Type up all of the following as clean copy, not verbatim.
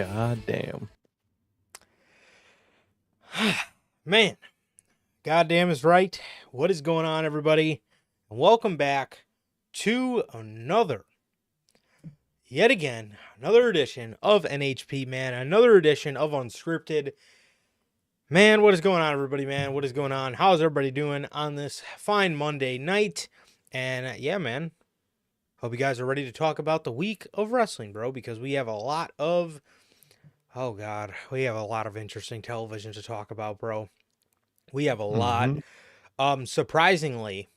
God damn. Man, goddamn is right. What is going on, everybody? And welcome back to yet again, another edition of NHP, man. Another edition of Unscripted. Man, what is going on, everybody, man? What is going on? How's everybody doing on this fine Monday night? And yeah, man, hope you guys are ready to talk about the week of wrestling, bro, because we have a lot of, we have a lot of interesting television to talk about, bro. We have a lot. Surprisingly,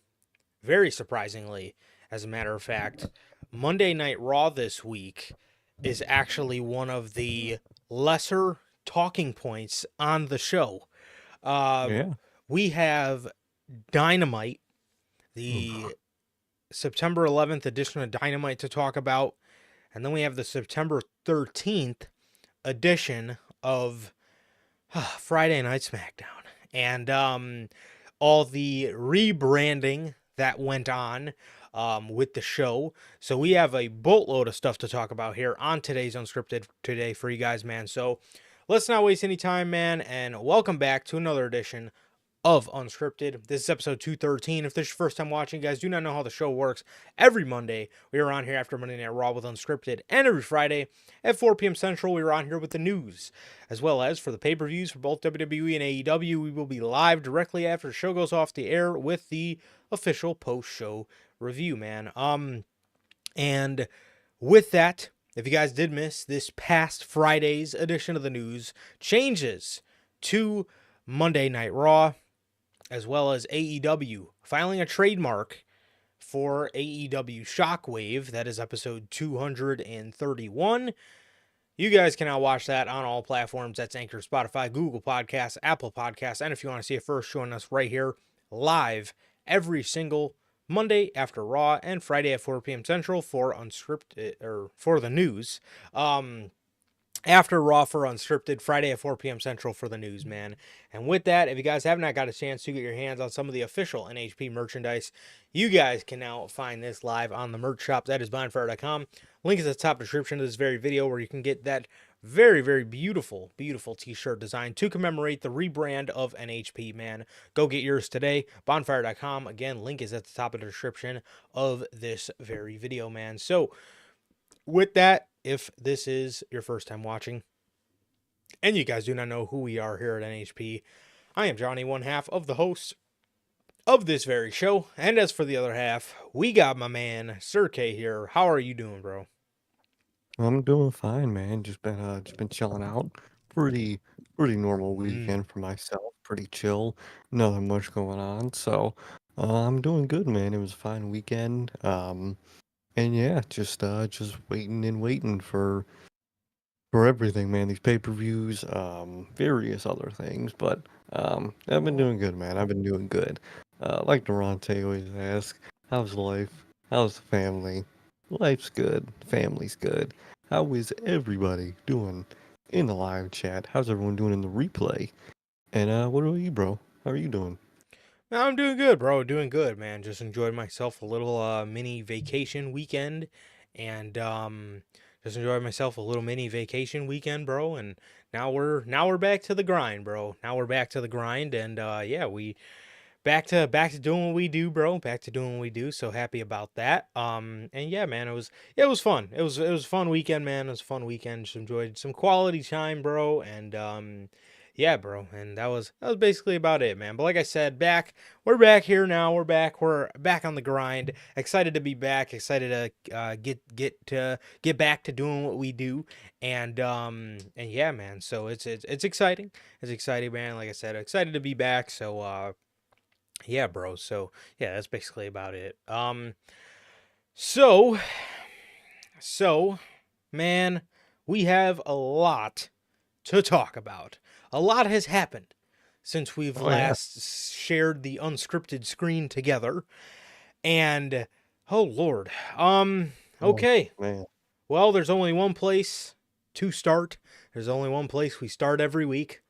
very surprisingly, as a matter of fact, Monday Night Raw this week is actually one of the lesser talking points on the show. Yeah. We have Dynamite, Oof. the September 11th edition of Dynamite to talk about, and then we have the September 13th edition of Friday Night SmackDown. And all the rebranding that went on with the show. So we have a boatload of stuff to talk about here on today's Unscripted today for you guys, man. So let's not waste any time, man, and welcome back to another edition of Unscripted. This is episode 213. If this is your first time watching, you guys do not know how the show works. Every Monday, we are on here after Monday Night Raw with Unscripted, and every Friday at 4 p.m. Central, we are on here with the news, as well as for the pay-per-views for both WWE and AEW. We will be live directly after the show goes off the air with the official post-show review, man. And with that, if you guys did miss this past Friday's edition of the news, changes to Monday Night Raw, as well as AEW filing a trademark for AEW Shockwave. That is episode 231. You guys can now watch that on all platforms. That's Anchor, Spotify, Google Podcasts, Apple Podcasts, and if you want to see it first, join us right here live every single Monday after Raw and Friday at 4 p.m. Central for Unscripted, or for the news. After Raw for Unscripted, Friday at 4 p.m. Central for the news, man. And with that, if you guys have not got a chance to get your hands on some of the official NHP merchandise, you guys can now find this live on the merch shop. That is bonfire.com. Link is at the top description of this very video where you can get that very, very beautiful, beautiful t-shirt design to commemorate the rebrand of NHP, man. Go get yours today. Bonfire.com. Again, link is at the top of the description of this very video, man. So, with that, if this is your first time watching, and you guys do not know who we are here at NHP, I am Johnny, one half of the hosts of this very show. And as for the other half, we got my man, Sir K here. How are you doing, bro? I'm doing fine, man. Just been chilling out. Pretty normal weekend for myself. Pretty chill. Nothing much going on. So, I'm doing good, man. It was a fine weekend. And yeah, just waiting for everything, man. These pay-per-views, various other things, but I've been doing good, man. I've been doing good. Like Durante always asks, how's life? How's the family? Life's good. Family's good. How is everybody doing in the live chat? How's everyone doing in the replay? And what about you, bro? How are you doing? I'm doing good, bro. Doing good, man. Just enjoyed myself a little mini vacation weekend, and just enjoyed myself a little mini vacation weekend, bro. And now we're back to the grind, bro. Now we're back to the grind, and yeah, we back to doing what we do, bro. Back to doing what we do. So happy about that. And yeah, man, it was fun. It was a fun weekend, man. It was a fun weekend. Just enjoyed some quality time, bro. And yeah, bro. And that was basically about it, man. But like I said, we're back here now. We're back on the grind. Excited to be back. Excited to get back to doing what we do. And yeah, man. So it's exciting. It's exciting, man. Like I said, excited to be back. So yeah, bro. So yeah, that's basically about it. So man, we have a lot to talk about. A lot has happened since we've Oh yeah. last shared the unscripted screen together. And oh Lord. Oh Okay. man. Well, there's only one place to start. There's only one place we start every week.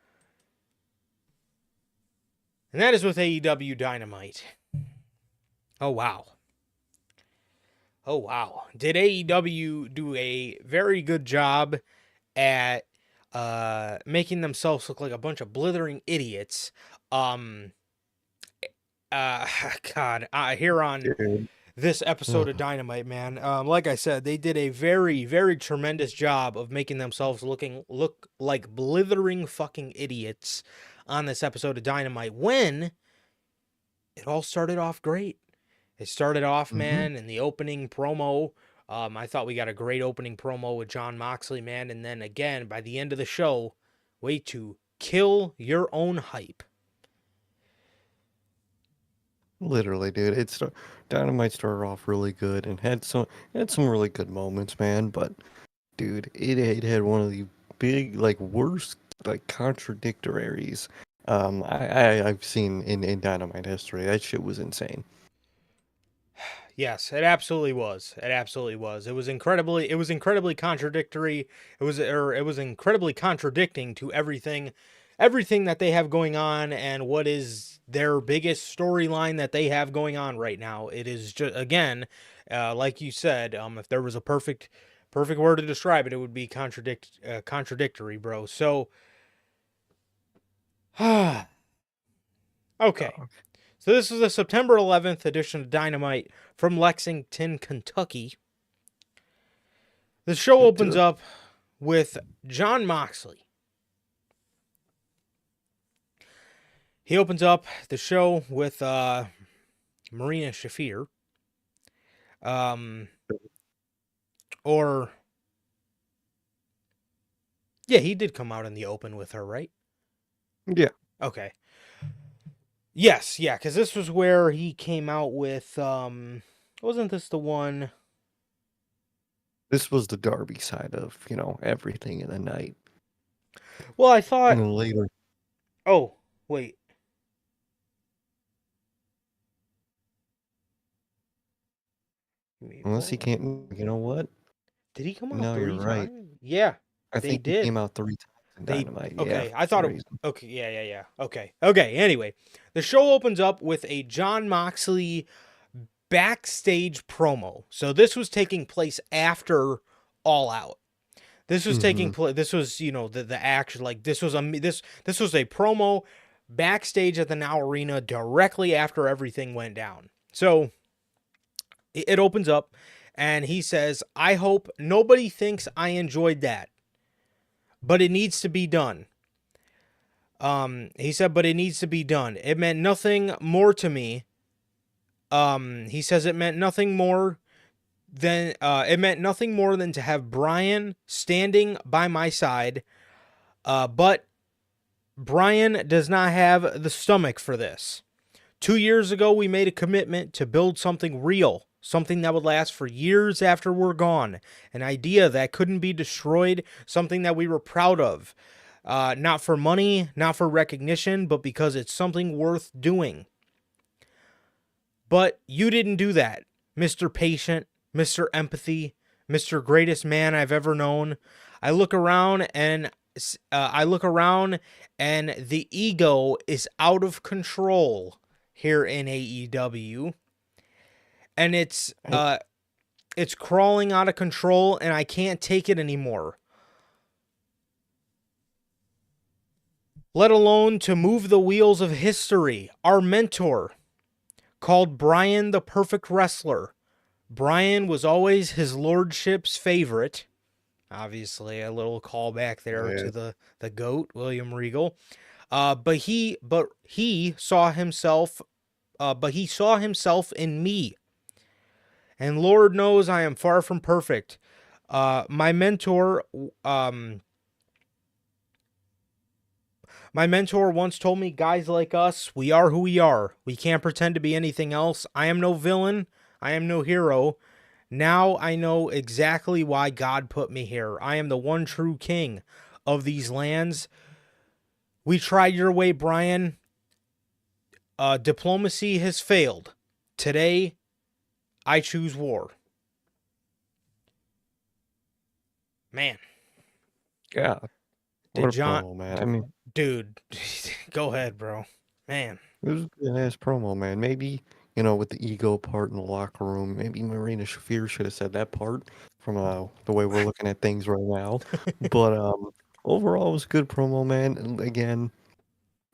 And that is with AEW Dynamite. Oh wow. Oh wow. Did AEW do a very good job at making themselves look like a bunch of blithering idiots. Um, uh, God, here on Dude. this episode of Ugh. Dynamite, man. Like I said, they did a very, very tremendous job of making themselves look like blithering fucking idiots on this episode of Dynamite when it all started off great. It started off, Mhm. man, in the opening promo. I thought we got a great opening promo with John Moxley, man, and then again by the end of the show, way to kill your own hype. Literally, dude. Dynamite started off really good and had some really good moments, man. But dude, it had one of the big, like, worst, like, contradictories I've seen in Dynamite history. That shit was insane. Yes, it absolutely was. It absolutely was. It was incredibly contradictory. It was incredibly contradicting to everything that they have going on and what is their biggest storyline that they have going on right now. It is just again, like you said, if there was a perfect word to describe it, it would be contradictory, bro. So, okay. Uh, So this is the September 11th edition of Dynamite from Lexington, Kentucky. The show get to opens it. up with John Moxley. He opens up the show with Marina Shafir. Um, or yeah, he did come out in the open with her, right? Yeah, Okay. Yes, yeah, because this was where he came out with wasn't this the one? this was the Darby side of, everything in the night. Well, I And thought, then later, oh, wait. unless he can't, you know what? Did he come out No, you're three right. times? Yeah, I they think he did. came out 3 times in They Dynamite. Yeah, okay. for I some thought it. reason. Okay, yeah. Okay. Anyway, the show opens up with a John Moxley backstage promo. So this was taking place after All Out. This was taking Hmm. place. This was the action. Like this was a promo backstage at the Now Arena directly after everything went down. So it opens up, and he says, "I hope nobody thinks I enjoyed that, but it needs to be done." He said, but it needs to be done. It meant nothing more to me. He says it meant nothing more than to have Brian standing by my side. But Brian does not have the stomach for this. 2 years ago, we made a commitment to build something real, something that would last for years after we're gone, an idea that couldn't be destroyed, something that we were proud of. Not for money, not for recognition, but because it's something worth doing. But you didn't do that, Mr. Patient, Mr. Empathy, Mr. Greatest Man I've ever known. I look around and the ego is out of control here in AEW, and it's crawling out of control, and I can't take it anymore. Let alone to move the wheels of history. Our mentor called Brian the Perfect Wrestler. Brian was always his lordship's favorite. Obviously, a little callback there Yeah. to the goat, William Regal. But he saw himself in me. And Lord knows I am far from perfect. My mentor once told me, guys like us, we are who we are. We can't pretend to be anything else. I am no villain. I am no hero. Now I know exactly why God put me here. I am the one true king of these lands. We tried your way, Brian. Diplomacy has failed. Today, I choose war. Man, Yeah. What did a John... promo, man. I mean, Dude, go ahead, bro. Man. it was a good ass promo, man. Maybe, with the ego part in the locker room. Maybe Marina Shafir should have said that part from the way we're looking at things right now. But overall, it was a good promo, man. And again,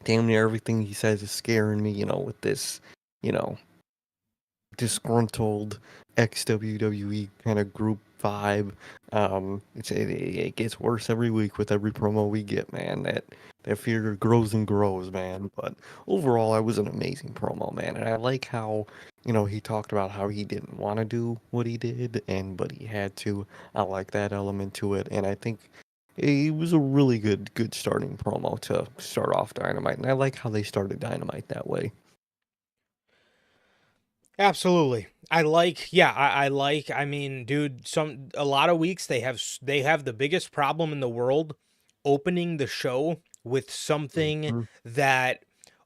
damn near everything he says is scaring me. With this, you know, disgruntled ex WWE kind of group vibe. It gets worse every week with every promo we get, man. That fear grows and grows, man. But overall, it was an amazing promo, man. And I like how, he talked about how he didn't want to do what he did, but he had to. I like that element to it, and I think it was a really good starting promo to start off Dynamite. And I like how they started Dynamite that way. Absolutely. I mean, dude, a lot of weeks they have the biggest problem in the world opening the show with something Mhm. that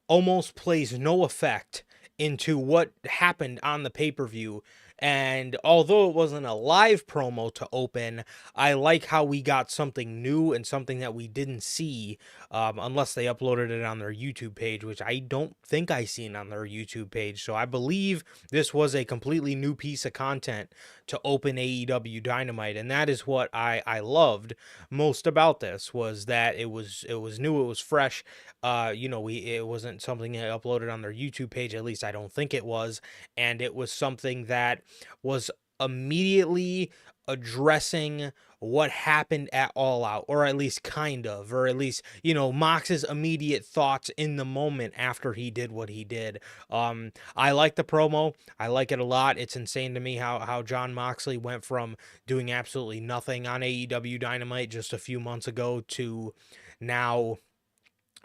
almost plays no effect into what happened on the pay-per-view. And although it wasn't a live promo to open, I like how we got something new and something that we didn't see, unless they uploaded it on their YouTube page, which I don't think I seen on their YouTube page. So I believe this was a completely new piece of content to open AEW Dynamite, and that is what I loved most about this, was that it was new, it was fresh. It wasn't something they uploaded on their YouTube page, at least I don't think it was, and it was something that was immediately addressing what happened at All Out, or at least kind of, or at least, Mox's immediate thoughts in the moment after he did what he did. I like the promo. I like it a lot. It's insane to me how John Moxley went from doing absolutely nothing on AEW Dynamite just a few months ago to now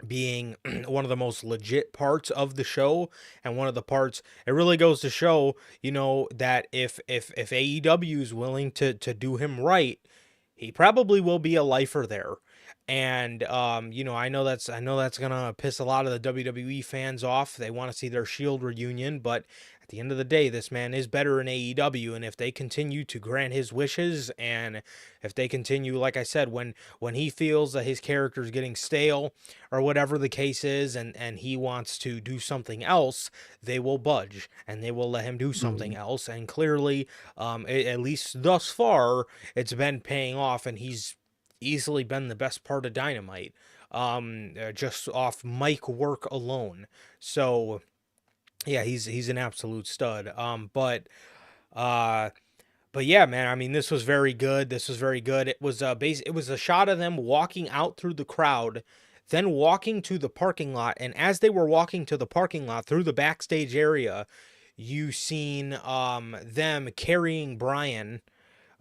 being one of the most legit parts of the show, and one of the parts, it really goes to show, that if AEW is willing to do him right, he probably will be a lifer there. And I know that's gonna piss a lot of the WWE fans off. They want to see their Shield reunion, but at the end of the day, this man is better in AEW, and if they continue to grant his wishes, and if they continue, like I said, when he feels that his character is getting stale, or whatever the case is, and he wants to do something else, they will budge and they will let him do something Mhm. else. And clearly, at least thus far, it's been paying off, and he's easily been the best part of Dynamite, just off mic work alone. So yeah, he's an absolute stud. Uh, but yeah, man, I mean, this was very good. This was very good. It was a shot of them walking out through the crowd, then walking to the parking lot, and as they were walking to the parking lot through the backstage area, you seen them carrying Brian.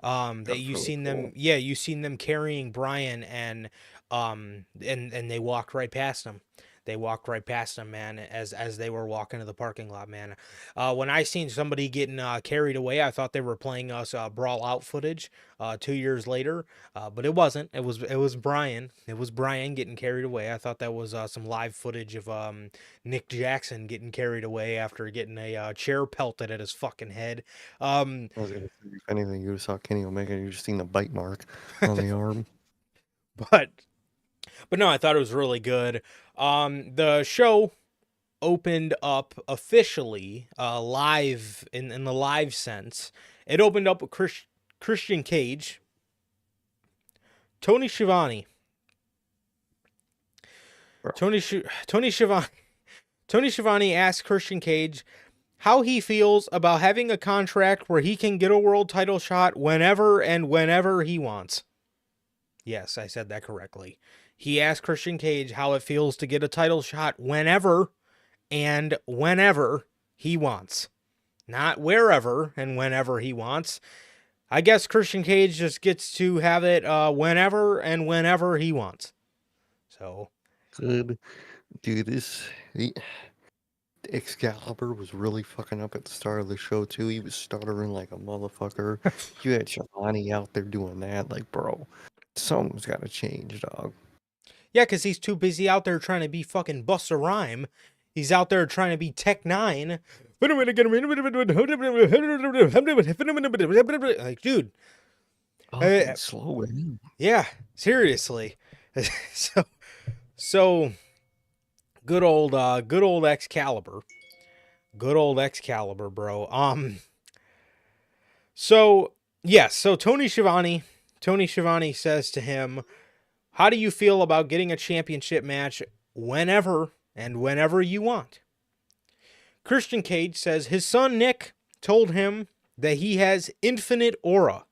That That's you really seen them, cool. yeah, you seen them carrying Brian, and they walked right past him. They walked right past him, man, as they were walking to the parking lot, man. When I seen somebody getting carried away, I thought they were playing us brawl out footage 2 years later, but it wasn't. It was Brian. It was Brian getting carried away. I thought that was some live footage of Nick Jackson getting carried away after getting a chair pelted at his fucking head. Um, I was gonna say, if anything, you saw Kenny Omega, you just seen the bite mark on the arm. but no, I thought it was really good. The show opened up officially, live in the live sense. It opened up with Christian Cage, Tony Schiavone, Bro, Tony Schiavone. Tony Schiavone asked Christian Cage how he feels about having a contract where he can get a world title shot whenever he wants. Yes, I said that correctly. He asked Christian Cage how it feels to get a title shot whenever he wants. Not wherever and whenever he wants. I guess Christian Cage just gets to have it whenever he wants. So, good. Dude, Excalibur was really fucking up at the start of the show too. He was stuttering like a motherfucker. You had Shivani out there doing that, like, bro, something's got to change, dog. yeah, because he's too busy out there trying to be fucking Busta Rhyme. He's out there trying to be Tech Nine. Like, dude, uh, Fucking slow it. yeah, seriously. So, so good old Excalibur. Good old Excalibur, bro. So yes, so Tony Schiavone says to him, "How do you feel about getting a championship match whenever you want?" Christian Cage says his son Nick told him that he has infinite aura.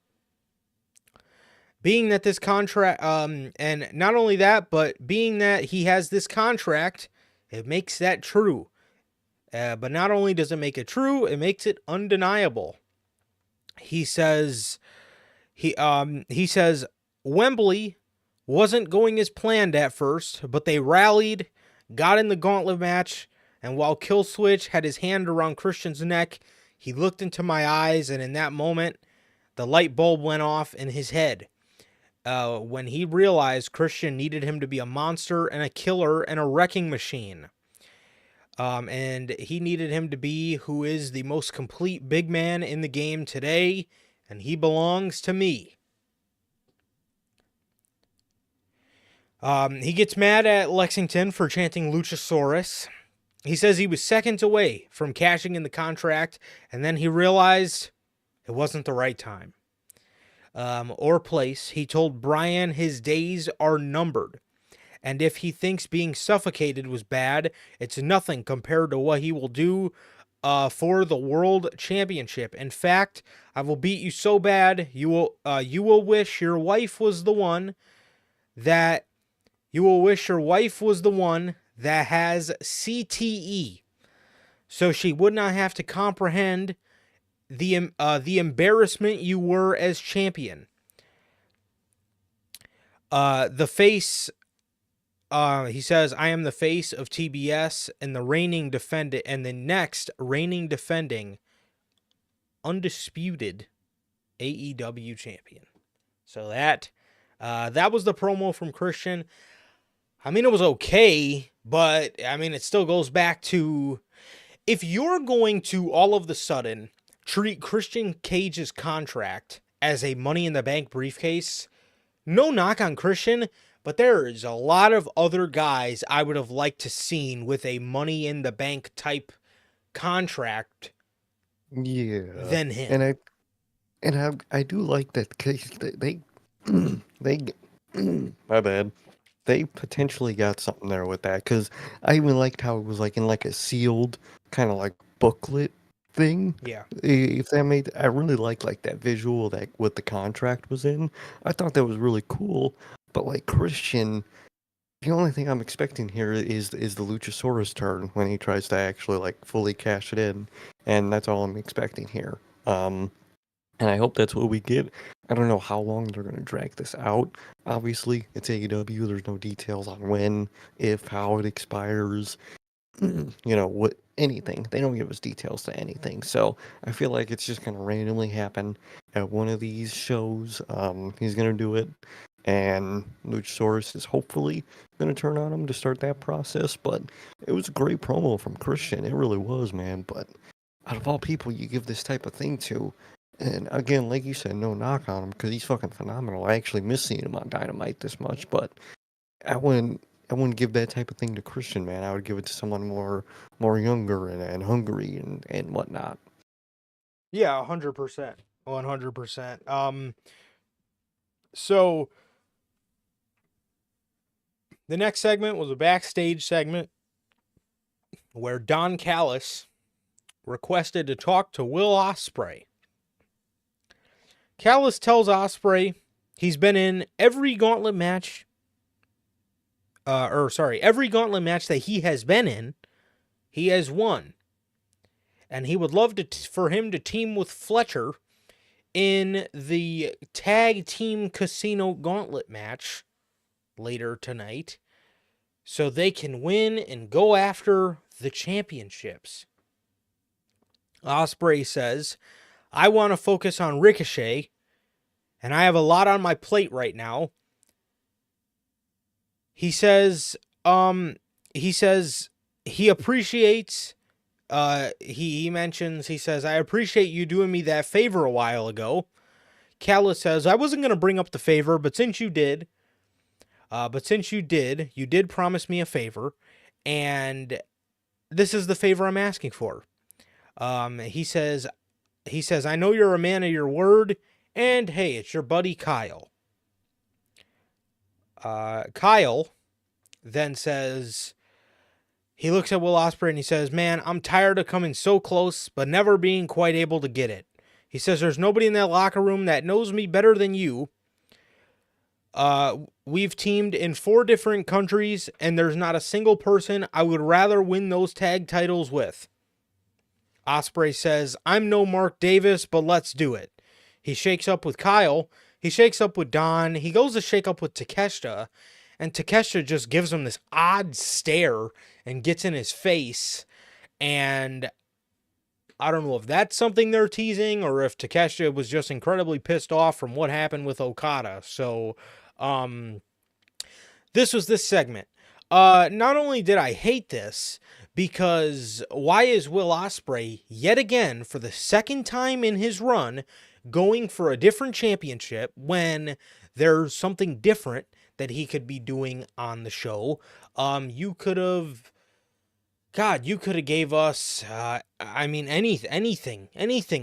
Being that this contract, and not only that, but being that he has this contract, it makes that true. But not only does it make it true, it makes it undeniable. He says he says Wembley wasn't going as planned at first, but they rallied, got in the gauntlet match, and while Killswitch had his hand around Christian's neck, he looked into my eyes, and in that moment, the light bulb went off in his head. When he realized Christian needed him to be a monster and a killer and a wrecking machine. And he needed him to be who is the most complete big man in the game today, and he belongs to me. He gets mad at Lexington for chanting Luchasaurus. He says he was seconds away from cashing in the contract, and then he realized it wasn't the right time. Or place. He told Brian his days are numbered. And if he thinks being suffocated was bad, it's nothing compared to what he will do for the world championship. In fact, I will beat you so bad you will wish your wife was the one that has CTE, so she would not have to comprehend the embarrassment you were as champion. The face. He says, "I am the face of TBS and the next reigning defending undisputed AEW champion." So that was the promo from Christian. I mean, it was okay, but I mean, it still goes back to, if you're going to all of the sudden treat Christian Cage's contract as a Money in the Bank briefcase, no knock on Christian, but there is a lot of other guys I would have liked to seen with a Money in the Bank type contract Yeah, than and him. I do like that case. They they my bad. They potentially got something there with that because I even liked how it was like in like a sealed kind of like booklet thing. Yeah. If that made, I really like that visual that what the contract was in. I thought that was really cool. But like Christian, the only thing I'm expecting here is the Luchasaurus turn when he tries to actually like fully cash it in, and that's all I'm expecting here. And I hope that's what we get. I don't know how long they're going to drag this out. Obviously, it's AEW. There's no details on when, if, how it expires. What, anything. They don't give us details to anything. So I feel like it's just going to randomly happen at one of these shows. He's going to do it. And Luchasaurus is hopefully going to turn on him to start that process. But it was a great promo from Christian. It really was, man. But out of all people you give this type of thing to, and again, like you said, no knock on him because he's fucking phenomenal. I actually miss seeing him on Dynamite this much, but I wouldn't give that type of thing to Christian, man. I would give it to someone more younger and hungry and whatnot. Yeah, 100%. 100%. So the next segment was a backstage segment where Don Callis requested to talk to Will Ospreay. Callis tells Ospreay he's been in every gauntlet match, every gauntlet match that he has been in, he has won. And he would love for him to team with Fletcher in the tag team casino gauntlet match later tonight so they can win and go after the championships. Ospreay says, "I want to focus on Ricochet, and I have a lot on my plate right now." He says he appreciates, he mentions, he says, "I appreciate you doing me that favor a while ago." Callis says, "I wasn't going to bring up the favor, but since you did, you did promise me a favor, and this is the favor I'm asking for. He says, I know you're a man of your word, and hey, it's your buddy Kyle. Kyle then says, he looks at Will Ospreay and he says, man, I'm tired of coming so close, but never being quite able to get it. He says, there's nobody in that locker room that knows me better than you. We've teamed in 4 different countries, and there's not a single person I would rather win those tag titles with. Ospreay says, I'm no Mark Davis, but let's do it. He shakes up with Kyle. He shakes up with Don. He goes to shake up with Takeshita, and Takeshita just gives him this odd stare and gets in his face. And I don't know if that's something they're teasing or if Takeshita was just incredibly pissed off from what happened with Okada. So, this was this segment. Not only did I hate this, because why is Will Ospreay yet again for the second time in his run going for a different championship when there's something different that he could be doing on the show? You could have, God, you could have gave us, anything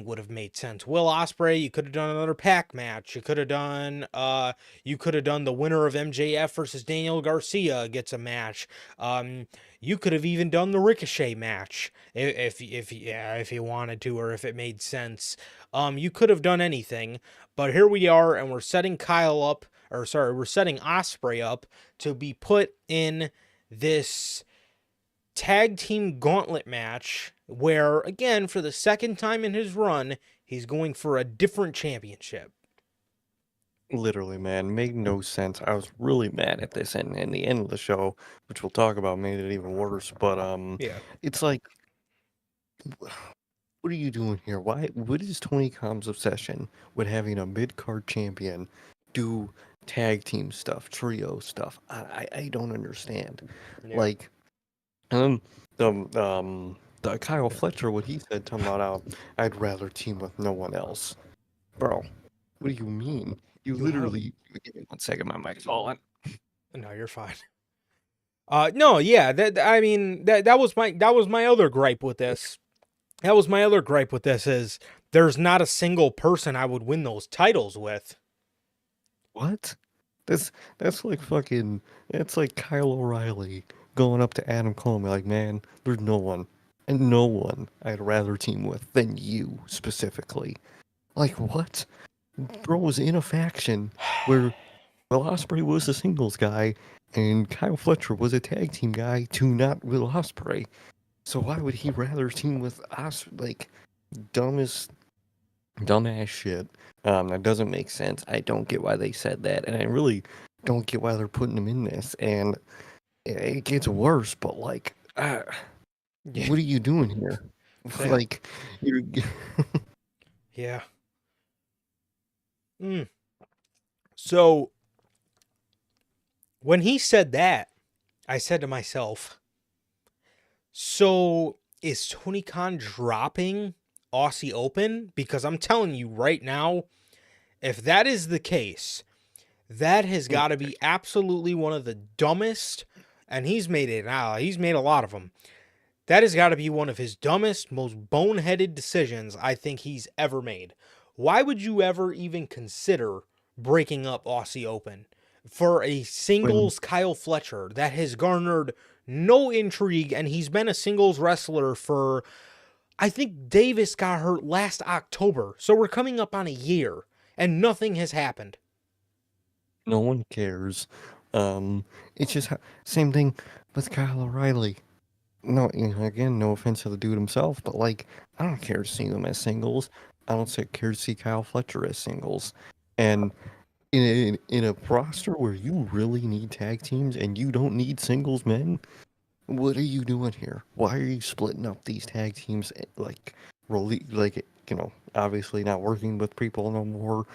would have made sense. Will Ospreay, you could have done another pack match. You could have done the winner of MJF versus Daniel Garcia gets a match. You could have even done the Ricochet match if you wanted to, or if it made sense. You could have done anything, but here we are, and we're setting we're setting Ospreay up to be put in this tag team gauntlet match where, again, for the second time in his run, he's going for a different championship. Literally, man, made no sense. I was really mad at this, and the end of the show, which we'll talk about, made it even worse. But Yeah. it's like, what are you doing here? What is Tony Khan's obsession with having a mid-card champion do tag team stuff, trio stuff? I don't understand. Yeah. Like, um, the Kyle Fletcher, what he said, talking about how I'd rather team with no one else. Bro, what do you mean? You literally, give me 1 second, my mic's on. No, you're fine. No, yeah, that was my other gripe with this. That was my other gripe with this is there's not a single person I would win those titles with. What? That's like fucking, it's like Kyle O'Reilly going up to Adam Cole and be like, man, there's no one, and no one I'd rather team with than you specifically. Like, what? Bro was in a faction where Will Ospreay was a singles guy and Kyle Fletcher was a tag team guy to not Will Ospreay. So why would he rather team with us? Like, dumbass shit. That doesn't make sense. I don't get why they said that, and I really don't get why they're putting him in this. And it gets worse, but like, what are you doing here? Yeah. Like, you're. Yeah. So when he said that, I said to myself, so is Tony Khan dropping Aussie Open? Because I'm telling you right now, if that is the case, that has got to be absolutely one of the dumbest, and he's made a lot of them. That has got to be one of his dumbest, most boneheaded decisions I think he's ever made. Why would you ever even consider breaking up Aussie Open for a singles Kyle Fletcher that has garnered no intrigue, and he's been a singles wrestler for, I think Davis got hurt last October, so we're coming up on a year, and nothing has happened. No one cares. It's just same thing with Kyle O'Reilly. No, again, no offense to the dude himself, but like, I don't care to see them as singles. I don't care to see Kyle Fletcher as singles. And in a roster where you really need tag teams and you don't need singles men, what are you doing here? Why are you splitting up these tag teams? Like, really, like, obviously not working with people no more.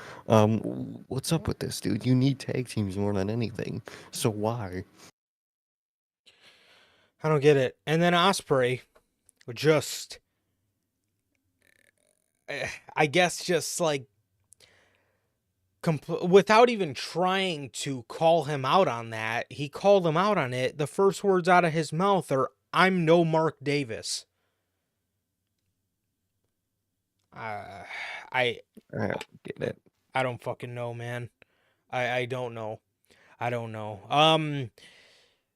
What's up with this, dude? You need tag teams more than anything. So why? I don't get it. And then Ospreay just, I guess, just like, without even trying to call him out on that, he called him out on it. The first words out of his mouth are, I'm no Mark Davis. Uh, I I don't get it. I don't fucking know, man. I don't know. I don't know.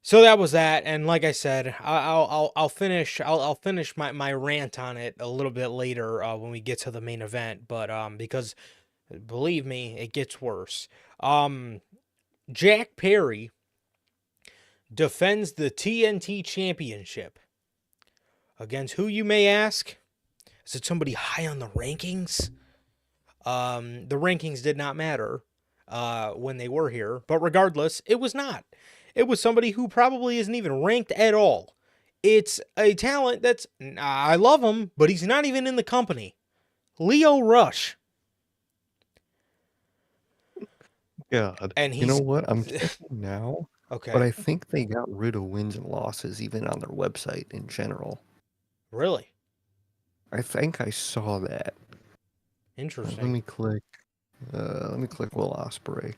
So that was that, and like I said, I'll finish I'll finish my rant on it a little bit later when we get to the main event. But because believe me, it gets worse. Um, Jack Perry defends the TNT Championship against who, you may ask? Is it somebody high on the rankings? The rankings did not matter when they were here, but regardless, it was not. It was somebody who probably isn't even ranked at all. It's a talent that's, I love him, but he's not even in the company. Leo Rush. God. And You know he's, what? I'm checking now, but okay, I think they got rid of wins and losses even on their website in general. really I think I saw that. Let interesting. me click. Let me click Will Ospreay.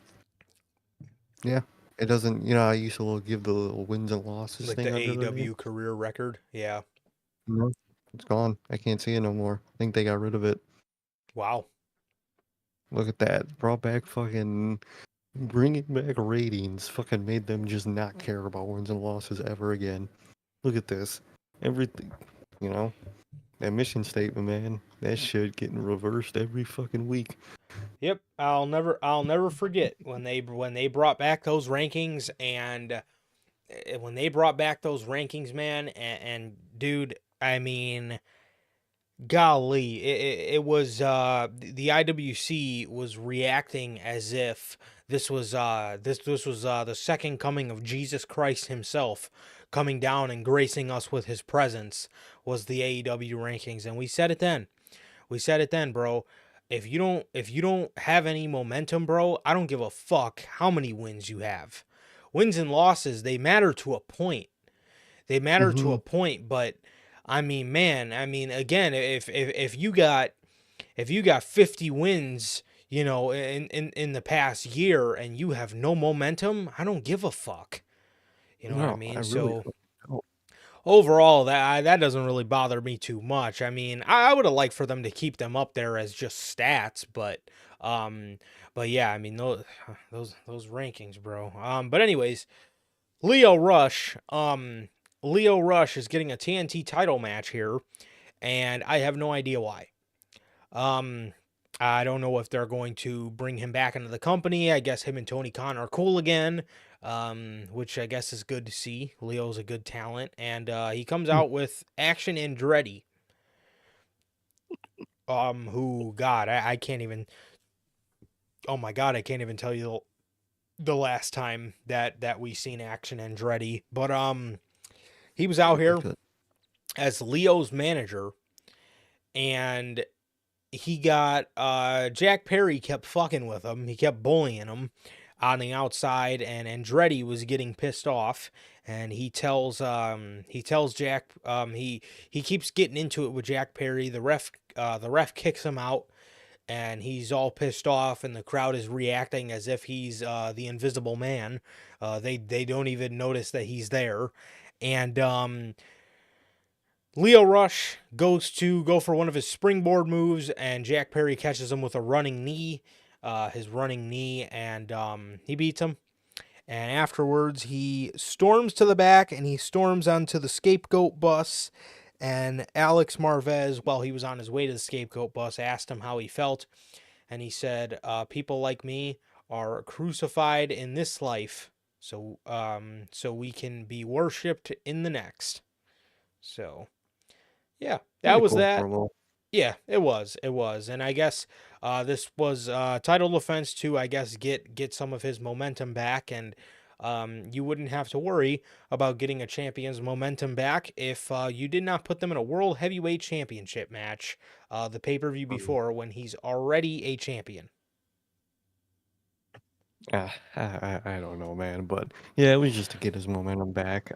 Yeah, it doesn't. I used to give the little wins and losses Like the thing under their name. AEW career record. Yeah. No, it's gone. I can't see it no more. I think they got rid of it. Wow. Look at that. Brought back fucking bringing back ratings. Fucking made them just not care about wins and losses ever again. Look at this. Everything. You know that mission statement, man. That shit getting reversed every fucking week. Yep. I'll never forget when they brought back those rankings and when they brought back those rankings, man, and dude, I mean, golly, it was the IWC was reacting as if this was the second coming of Jesus Christ himself coming down and gracing us with his presence was the AEW rankings, and we said it then. We said it then, bro. If you don't have any momentum, bro, I don't give a fuck how many wins you have. Wins and losses, they matter to a point. They matter to Mm-hmm. a point, but I mean, man, I mean, again, if you got 50 wins, in the past year and you have no momentum, I don't give a fuck. You know what I No, I mean? really So don't. Know. overall, that doesn't really bother me too much. I mean, I would have liked for them to keep them up there as just stats, um, but yeah, I mean those rankings, bro. But anyways, Leo Rush, Leo Rush is getting a TNT title match here, and I have no idea why. Um, I don't know if they're going to bring him back into the company. I guess him and Tony Khan are cool again, which I guess is good to see. Leo's a good talent, and he comes Hmm. out with Action Andretti, who God, I can't even. Oh my God, I can't even tell you the last time that we seen Action Andretti, but he was out Really here good. as Leo's manager, and he got Jack Perry kept fucking with him. He kept bullying him on the outside, and Andretti was getting pissed off. And he tells Jack he keeps getting into it with Jack Perry. The ref kicks him out, and he's all pissed off, and the crowd is reacting as if he's the Invisible Man. They don't even notice that he's there, and Leo Rush goes to go for one of his springboard moves, and Jack Perry catches him with a running knee, his running knee, and he beats him. And afterwards, he storms to the back and he storms onto the scapegoat bus. And Alex Marvez, while he was on his way to the scapegoat bus, asked him how he felt. And he said, "People like me are crucified in this life, so we can be worshipped in the next." So yeah, that Pretty was cool that. promo. Yeah, it was. It was. And I guess this was title defense to, I guess, get some of his momentum back, and you wouldn't have to worry about getting a champion's momentum back if you did not put them in a world heavyweight championship match, the pay-per-view Um, before, when he's already a champion. I don't know, man, but yeah, it was just to get his momentum back.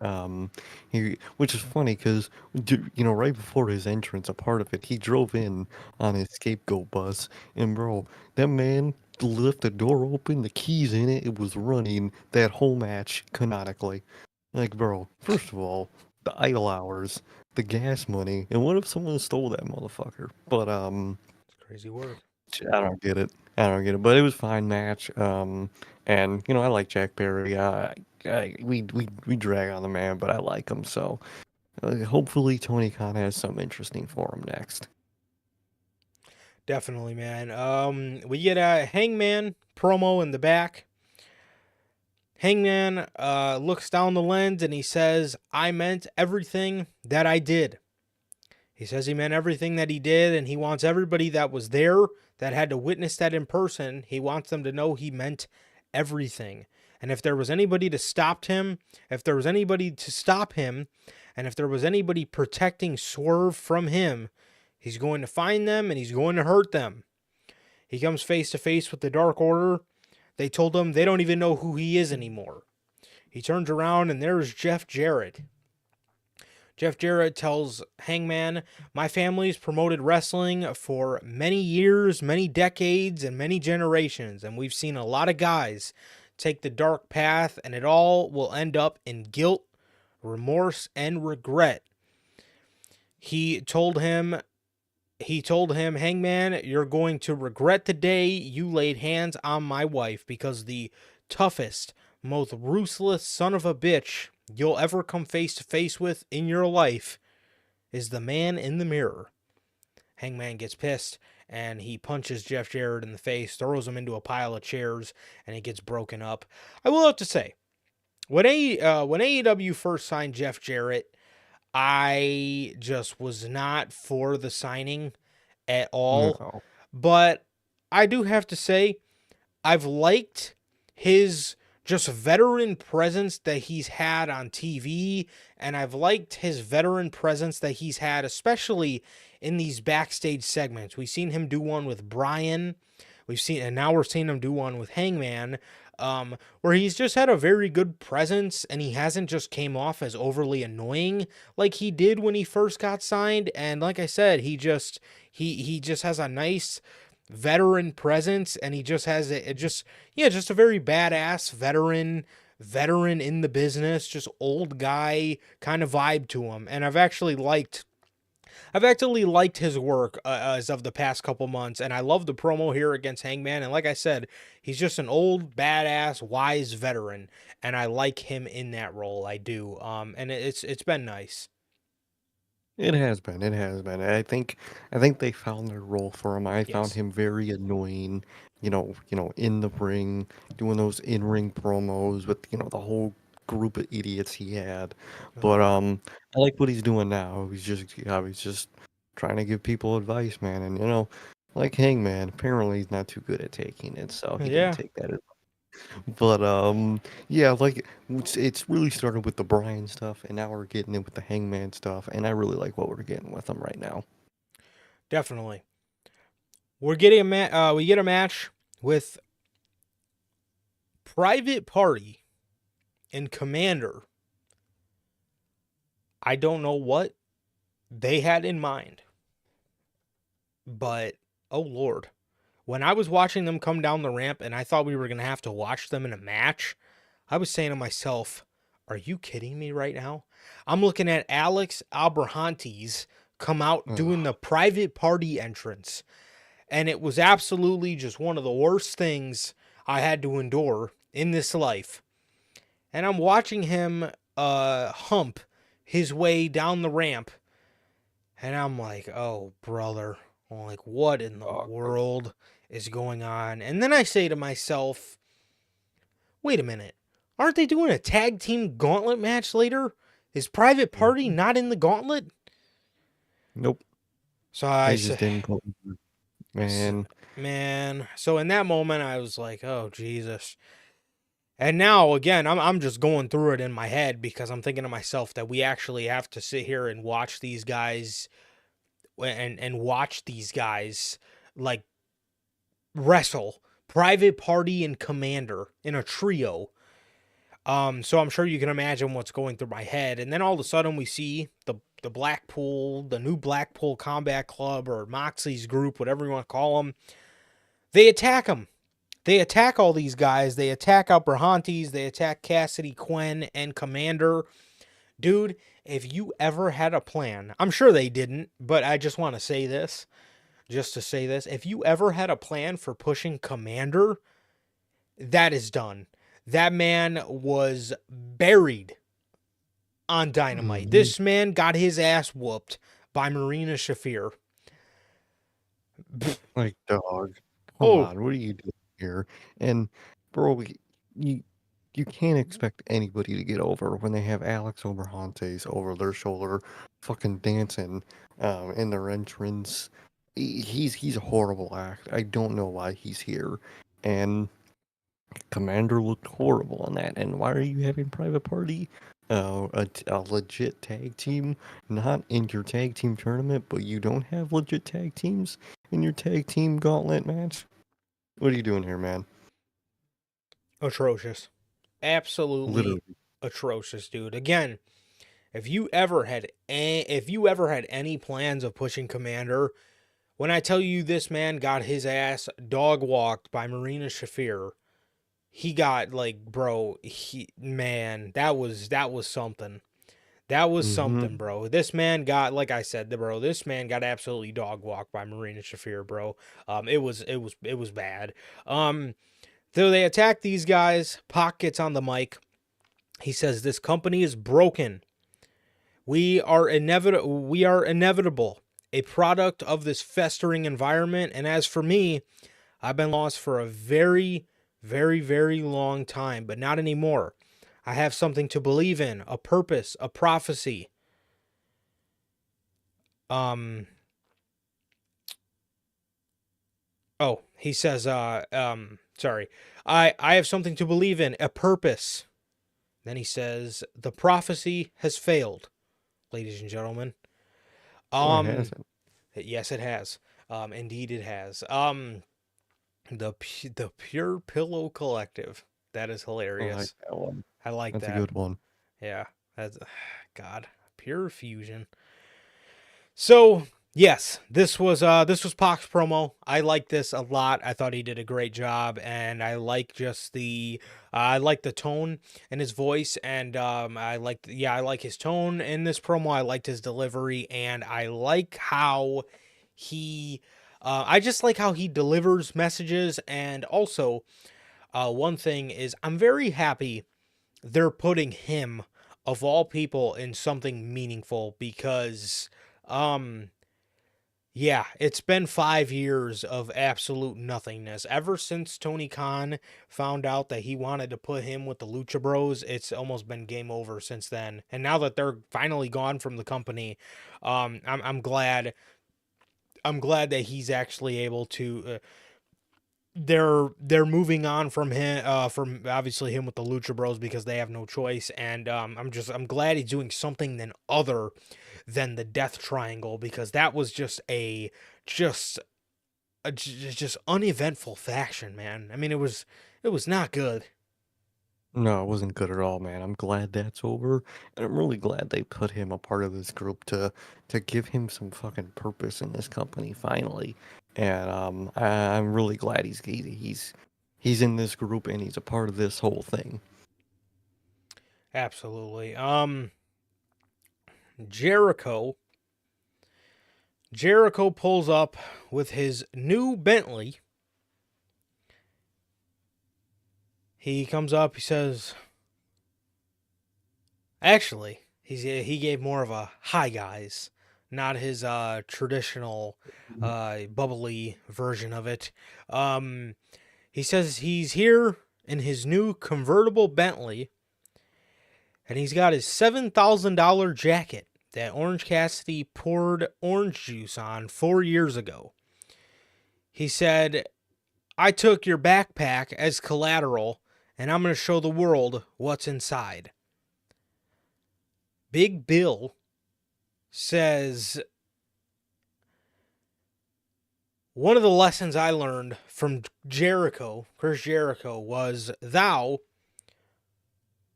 Which is funny because right before his entrance, a part of it, he drove in on his scapegoat bus, and bro, that man left the door open, the keys in it, it was running that whole match canonically. Like, bro, first of all, the idle hours, the gas money, and what if someone stole that motherfucker? But Crazy work. I don't get it. I don't get it. But it was a fine match. And I like Jack Perry. We drag on the man, but I like him. So hopefully Tony Khan has something interesting for him next. Definitely, man. We get a Hangman promo in the back. Hangman looks down the lens and he says, "I meant everything that I did." He says he meant everything that he did, and he wants everybody that was there that had to witness that in person, he wants them to know he meant everything. And if there was anybody to stop him, if there was anybody to stop him, and if there was anybody protecting Swerve from him, he's going to find them and he's going to hurt them. He comes face to face with the Dark Order. They told him they don't even know who he is anymore. He turns around and there's Jeff Jarrett. Jeff Jarrett tells Hangman, "My family's promoted wrestling for many years, many decades, and many generations, and we've seen a lot of guys take the dark path, and it all will end up in guilt, remorse, and regret." He told him, "Hangman, you're going to regret the day you laid hands on my wife, because the toughest, most ruthless son of a bitch you'll ever come face to face with in your life is the man in the mirror." Hangman gets pissed and he punches Jeff Jarrett in the face, throws him into a pile of chairs, and he gets broken up. I will have to say, when AEW first signed Jeff Jarrett, I just was not for the signing at all. No. But I do have to say, I've liked his just veteran presence that he's had on TV, and I've liked his veteran presence that he's had, especially in these backstage segments. We've seen him do one with Bryan, and now we're seeing him do one with Hangman, where he's just had a very good presence, and he hasn't just came off as overly annoying like he did when he first got signed. And like I said, he just has a nice veteran presence, and he just has just a very badass veteran in the business, just old guy kind of vibe to him. And I've actually liked his work as of the past couple months, and I love the promo here against Hangman. And like I said, he's just an old badass wise veteran, and I like him in that role. I do. And it's been nice. It has been. It has been. I think they found their role for him. I found Yes. him very annoying, in the ring, doing those in-ring promos with, the whole group of idiots he had. Oh But yeah. I like what he's doing now. He's just trying to give people advice, man. And like Hangman, apparently he's not too good at taking it, so he didn't Yeah. take that. But yeah, like it's really started with the Brian stuff, and now we're getting in with the Hangman stuff, and I really like what we're getting with them right now. Definitely. We're getting we get a match with Private Party and Commander. I don't know what they had in mind, but oh lord. When I was watching them come down the ramp and I thought we were going to have to watch them in a match, I was saying to myself, are you kidding me right now? I'm looking at Alex Abrahantes come out doing Ugh. the Private Party entrance, and it was absolutely just one of the worst things I had to endure in this life. And I'm watching him hump his way down the ramp, and I'm like, oh, brother. I'm like, what in the Oh, world is going on? And then I say to myself, wait a minute. Aren't they doing a tag team gauntlet match later? Is Private Party mhm. not in the gauntlet? Nope, So I they just said, didn't go. Man, man. So in that moment, I was like, oh, Jesus. And now, again, I'm just going through it in my head because I'm thinking to myself that we actually have to sit here and watch these guys and watch these guys like wrestle Private Party and Commander in a trio. So I'm sure you can imagine what's going through my head. And then all of a sudden we see the new Blackpool Combat Club, or Moxley's group, whatever you want to call them. They attack them. They attack all these guys. They attack Abrahantes. They attack Cassidy, Quinn, and Commander. Dude, if you ever had a plan, I'm sure they didn't, but I just want to say this. just to say this. If you ever had a plan for pushing Commander, that is done. That man was buried on Dynamite. Mhm. This man got his ass whooped by Marina Shafir. Like, dog, come Oh, on, what are you doing here? And, bro, you you can't expect anybody to get over when they have Alex Oberhantes over their shoulder, fucking dancing, in their entrance. He's a horrible act. I don't know why he's here, and Commander looked horrible on that. And why are you having Private Party? A legit tag team, not in your tag team tournament, but you don't have legit tag teams in your tag team gauntlet match? What are you doing here, man? atrocious. Absolutely Literally. atrocious, dude. Again, if you ever had any plans of pushing Commander, when I tell you this man got his ass dog walked by Marina Shafir, he got like, bro, that was something. That was something, Mm-hmm. bro. This man got, like I said, bro. This man got absolutely dog walked by Marina Shafir, bro. It was bad. So they attack these guys. Pac gets on the mic. He says, "This company is broken. We are inevitable, a product of this festering environment. And as for me, I've been lost for a very, very, very long time, but not anymore. I have something to believe in, a purpose, a prophecy. Um, oh, he says, sorry. I have something to believe in, a purpose." Then he says, "The prophecy has failed, ladies and gentlemen." No, it Um, hasn't. yes, it has. Indeed, it has. The Pure Pillow Collective. That is I like hilarious. that one. I like That's a that. good one. Yeah, that's God. Pure Fusion. So yes, this was Pac's promo. I like this a lot. I thought he did a great job, and I like just I like the tone in his voice, and I like his tone in this promo. I liked his delivery, and I like how he. I just like how he delivers messages, and also one thing is I'm very happy they're putting him of all people in something meaningful because um yeah, it's been 5 years of absolute nothingness. Ever since Tony Khan found out that he wanted to put him with the Lucha Bros, it's almost been game over since then. And now that they're finally gone from the company, I'm glad. I'm glad that he's actually able to. They're moving on from obviously him with the Lucha Bros because they have no choice, and I'm glad he's doing something than other than the Death Triangle because that was just just uneventful faction, man. I mean, it was not good. No, it wasn't good at all, man. I'm glad that's over, and I'm really glad they put him a part of this group to give him some fucking purpose in this company finally. And I'm really glad he's in this group and he's a part of this whole thing. Absolutely. Jericho. Jericho pulls up with his new Bentley. He comes up. He says, actually, he gave more of a "hi guys," not his traditional bubbly version of it. Um, he says he's here in his new convertible Bentley, and he's got his $7,000 jacket that Orange Cassidy poured orange juice on 4 years ago. He said, "I took your backpack as collateral, and I'm going to show the world what's inside." Big Bill says, "One of the lessons I learned from Jericho, Chris Jericho, was thou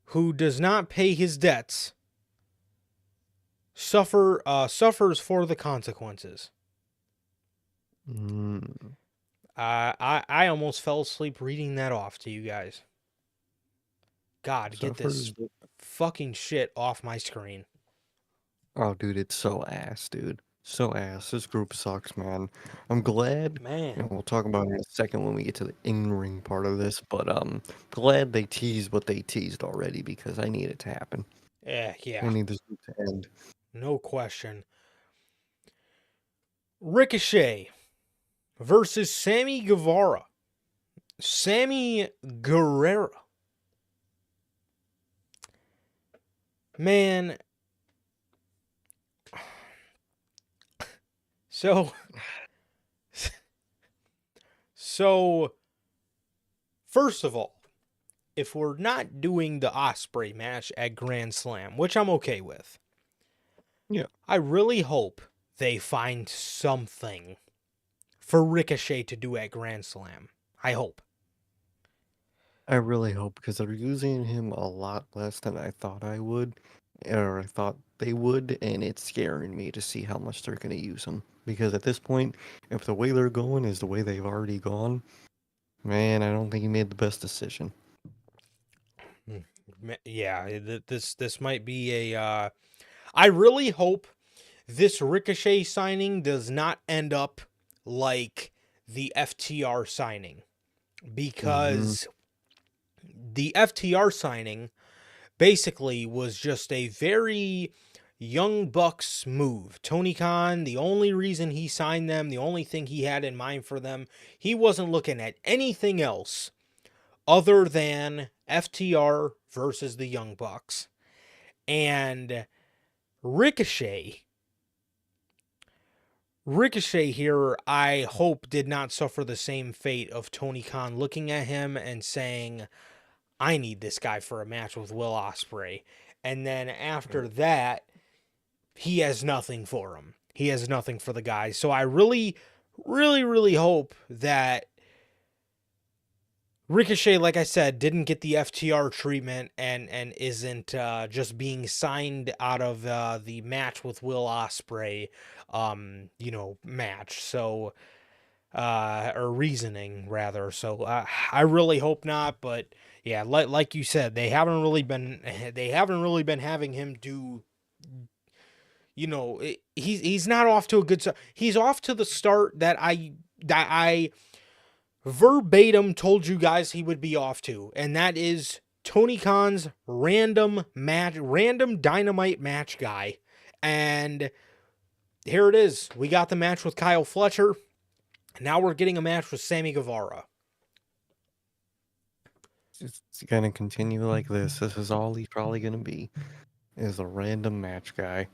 who does not pay his debts suffers for the consequences." Mm. I almost fell asleep reading that off to you guys. God, get this Suffers. fucking shit off my screen. Oh, dude, it's so ass, dude. So ass. This group sucks, man. I'm glad, Man. and we'll talk about it in a second when we get to the in-ring part of this, but glad they teased what they teased already because I need it to happen. I Yeah, need this group to end. no question. Ricochet versus Sammy Guevara. Sammy Guerrero. Man, so so first of all, if we're not doing the Osprey match at Grand Slam, which I'm okay with, Yeah. I really hope they find something for Ricochet to do at Grand Slam. I hope. I really hope because they're using him a lot less than I thought I would, or I thought they would, and it's scaring me to see how much they're going to use him. Because at this point, if the way they're going is the way they've already gone, man, I don't think he made the best decision. Yeah, this might be a. I really hope this Ricochet signing does not end up like the FTR signing, Hmm. because the FTR signing basically was just a very Young Bucks move. Tony Khan, the only reason he signed them, the only thing he had in mind for them, he wasn't looking at anything else other than FTR versus the Young Bucks. And Ricochet, Ricochet here, I hope did not suffer the same fate of Tony Khan looking at him and saying, I need this guy for a match with Will Ospreay. And then after that, he has nothing for him. He has nothing for the guy. So I really, really, really hope that Ricochet, like I said, didn't get the FTR treatment and isn't just being signed out of the match with Will Ospreay, match. So or reasoning rather. So I really hope not. But yeah, like you said, they haven't really been having him do. He's not off to a good start. He's off to the start that I verbatim told you guys he would be off to, and that is Tony Khan's random dynamite match guy. And here it is. We got the match with Kyle Fletcher. Now we're getting a match with Sammy Guevara. It's gonna continue like this. This is all he's probably gonna be, is a random match guy.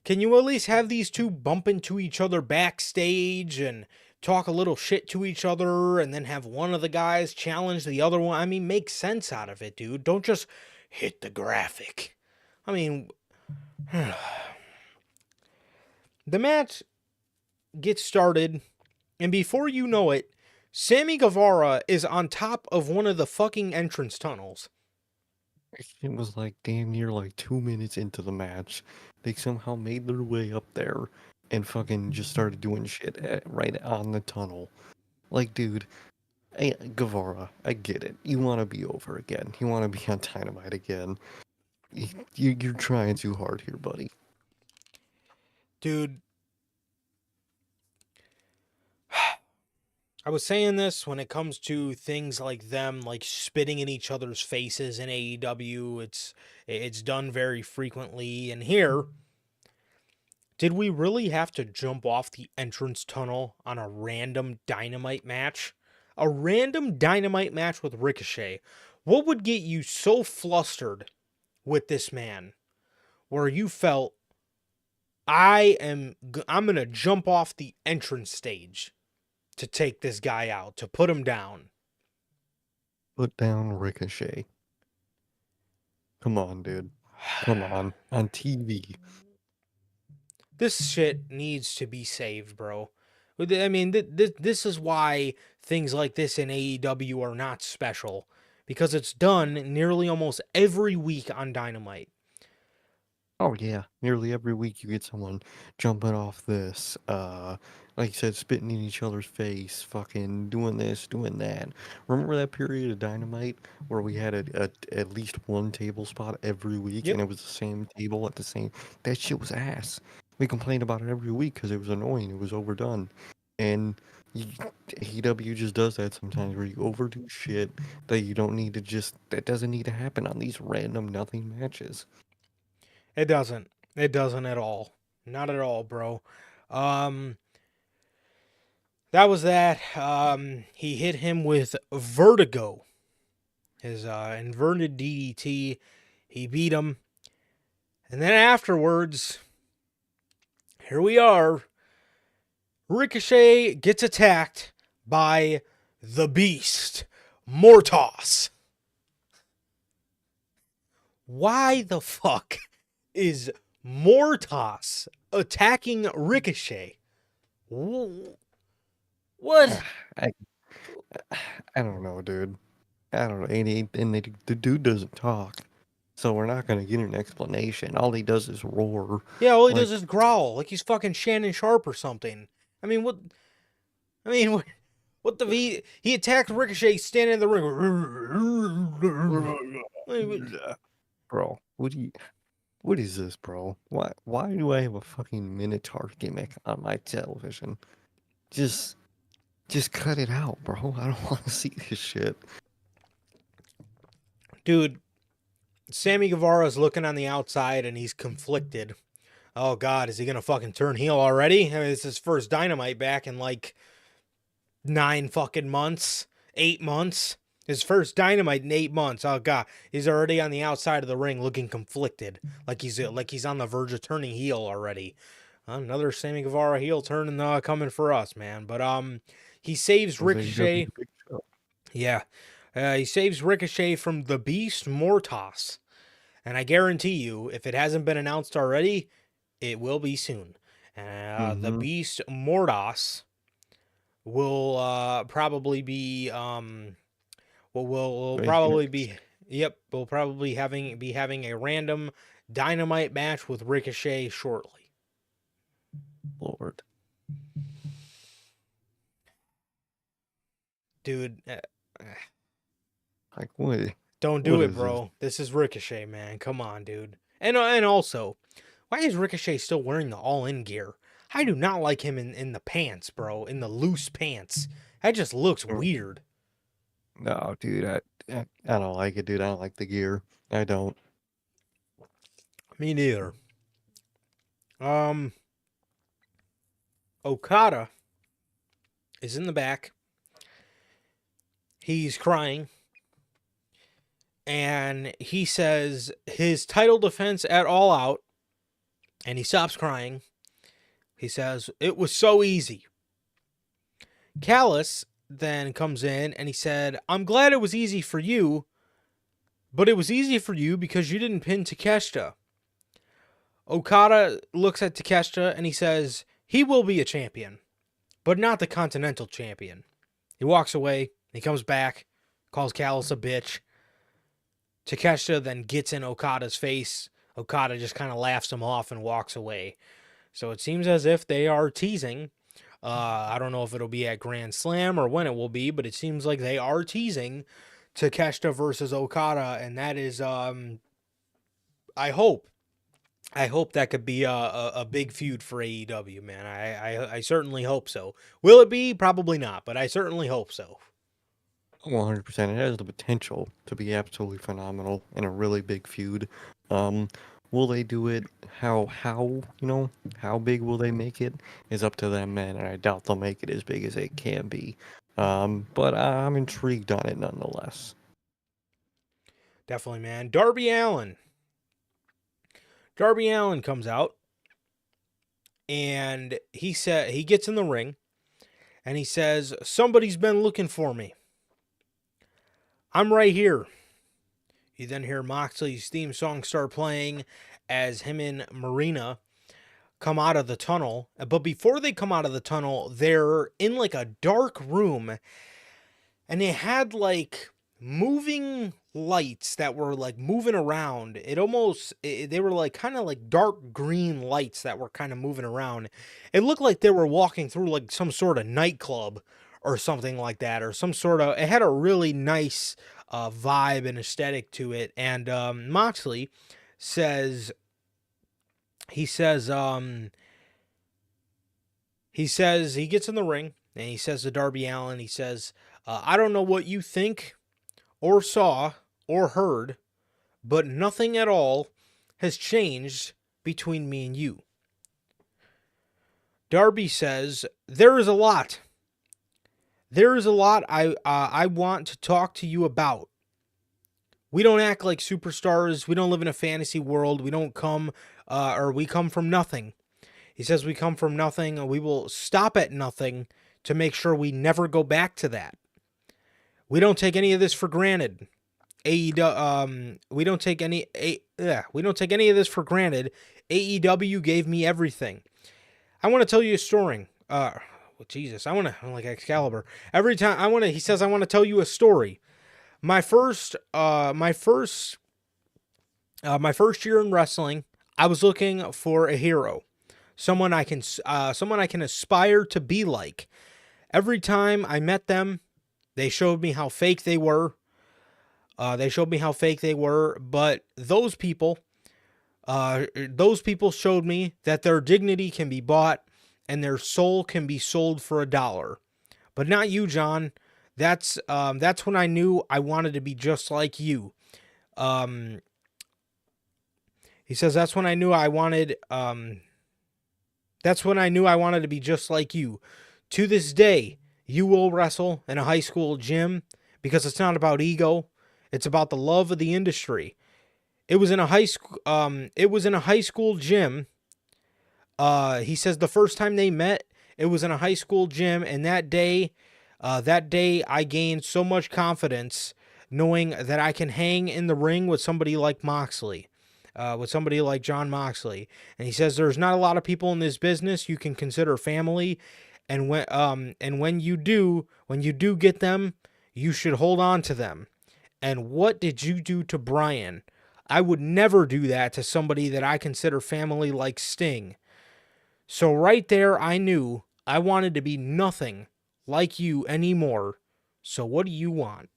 Can you at least have these two bump into each other backstage and talk a little shit to each other, and then have one of the guys challenge the other one? I mean, make sense out of it, dude. Don't just hit the graphic. I mean, the match gets started, and before you know it, Sammy Guevara is on top of one of the fucking entrance tunnels. It was like damn near like 2 minutes into the match. They somehow made their way up there and fucking just started doing shit right on the tunnel. Like, dude, hey, Guevara, I get it. You want to be over again. You want to be on Dynamite again. You're trying too hard here, buddy. Dude, I was saying this when it comes to things like them like spitting in each other's faces in AEW. It's done very frequently, and here, did we really have to jump off the entrance tunnel on a random dynamite match? A random dynamite match with Ricochet. What would get you so flustered with this man where you felt I'm going to jump off the entrance stage to take this guy out, to put him down? Put down Ricochet. Come on, dude. Come on. On TV. This shit needs to be saved, bro. I mean, this is why things like this in AEW are not special, because it's done nearly almost every week on Dynamite. Oh yeah, nearly every week you get someone jumping off this, like you said, spitting in each other's face, fucking doing this, doing that. Remember that period of Dynamite where we had at least one table spot every week, Yep. and it was the same table at the same. That shit was ass. We complained about it every week because it was annoying. It was overdone, and you, AEW just does that sometimes, where you overdo shit that you don't need to just that doesn't need to happen on these random nothing matches. It doesn't. It doesn't at all. Not at all, bro. Um, that was that. He hit him with vertigo, his inverted DDT. He beat him, and then afterwards, here we are. Ricochet gets attacked by the Beast, Mortos. Why the fuck is Mortos attacking Ricochet? What? I I don't know, dude. I don't know. The dude doesn't talk, so we're not gonna get an explanation. All he does is roar. Yeah, all he Like, does is growl like he's fucking Shannon Sharp or something. I mean, what? I mean, what the he attacked Ricochet standing in the ring. bro, what is this, bro? Why do I have a fucking Minotaur gimmick on my television? Just just cut it out, bro. I don't want to see this shit. Dude, Sammy Guevara's looking on the outside and he's conflicted. Oh God, is he gonna fucking turn heel already? I mean, it's his first Dynamite back in like 9 fucking months, 8 months. His first Dynamite in 8 months. Oh God, he's already on the outside of the ring, looking conflicted, like he's on the verge of turning heel already. Another Sammy Guevara heel turn coming for us, man. But he saves Jose W. Ricochet. Big Show. Yeah, he saves Ricochet from the Beast Mortos, and I guarantee you, if it hasn't been announced already, it will be soon. The Mm-hmm. Beast Mortos will probably be will probably be yep, we'll probably be having a random Dynamite match with Ricochet shortly. Lord. Dude, Like, what? don't do What it, is this? bro. This is Ricochet, man. Come on, dude. And also, why is Ricochet still wearing the all-in gear? I do not like him in the pants, bro. In the loose pants. That just looks weird. No, dude, I don't like it, dude. I don't like the gear. I don't. Me neither. Um, Okada is in the back. He's crying. And he says his title defense at All Out. And he stops crying. He says, it was so easy. Callis then comes in and he said, I'm glad it was easy for you, but it was easy for you because you didn't pin Takeshita. Okada looks at Takeshita and he says, he will be a champion, but not the Continental Champion. He walks away. He comes back, calls Callis a bitch. Takeshita then gets in Okada's face. Okada just kind of laughs him off and walks away. So it seems as if they are teasing. I don't know if it'll be at Grand Slam or when it will be, but it seems like they are teasing Takeshita versus Okada, and that is, I hope that could be a big feud for AEW, man. I certainly hope so. Will it be? Probably not, but I certainly hope so. 100%. It has the potential to be absolutely phenomenal in a really big feud. Will they do it? How big will they make it? Is up to them, man, and I doubt they'll make it as big as it can be. But I'm intrigued on it nonetheless. Definitely, man. Darby Allin. Darby Allin comes out and he gets in the ring and he says, somebody's been looking for me. I'm right here. You then hear Moxley's theme song start playing as him and Marina come out of the tunnel. But before they come out of the tunnel, they're in like a dark room and they had like moving lights that were like moving around. They were like kind of like dark green lights that were kind of moving around. It looked like they were walking through like some sort of nightclub or something like that, or it had a really nice vibe and aesthetic to it. And Moxley says, He says, he gets in the ring and he says to Darby Allin, he says, I don't know what you think or saw or heard, but nothing at all has changed between me and you. Darby says, there is a lot. There is a lot I want to talk to you about. We don't act like superstars. We don't live in a fantasy world. We don't come, we come from nothing. He says we come from nothing, and we will stop at nothing to make sure we never go back to that. We don't take any of this for granted. We don't take any of this for granted. AEW gave me everything. I want to tell you a story. Jesus, I want to like Excalibur. Every time he says I want to tell you a story. My first year in wrestling, I was looking for a hero, someone I can aspire to be like. Every time I met them, they showed me how fake they were. But those people showed me that their dignity can be bought and their soul can be sold for $1. But not you, John. That's when I knew I wanted to be just like you. He says that's when I knew I wanted to be just like you. To this day, you will wrestle in a high school gym because it's not about ego. It's about the love of the industry. It was in a high school gym. He says the first time they met, it was in a high school gym, and that day I gained so much confidence knowing that I can hang in the ring with somebody like Moxley, with somebody like Jon Moxley. And he says there's not a lot of people in this business you can consider family, and when you do get them, you should hold on to them. And what did you do to Brian? I would never do that to somebody that I consider family like Sting. So right there, I knew I wanted to be nothing like you anymore. So what do you want?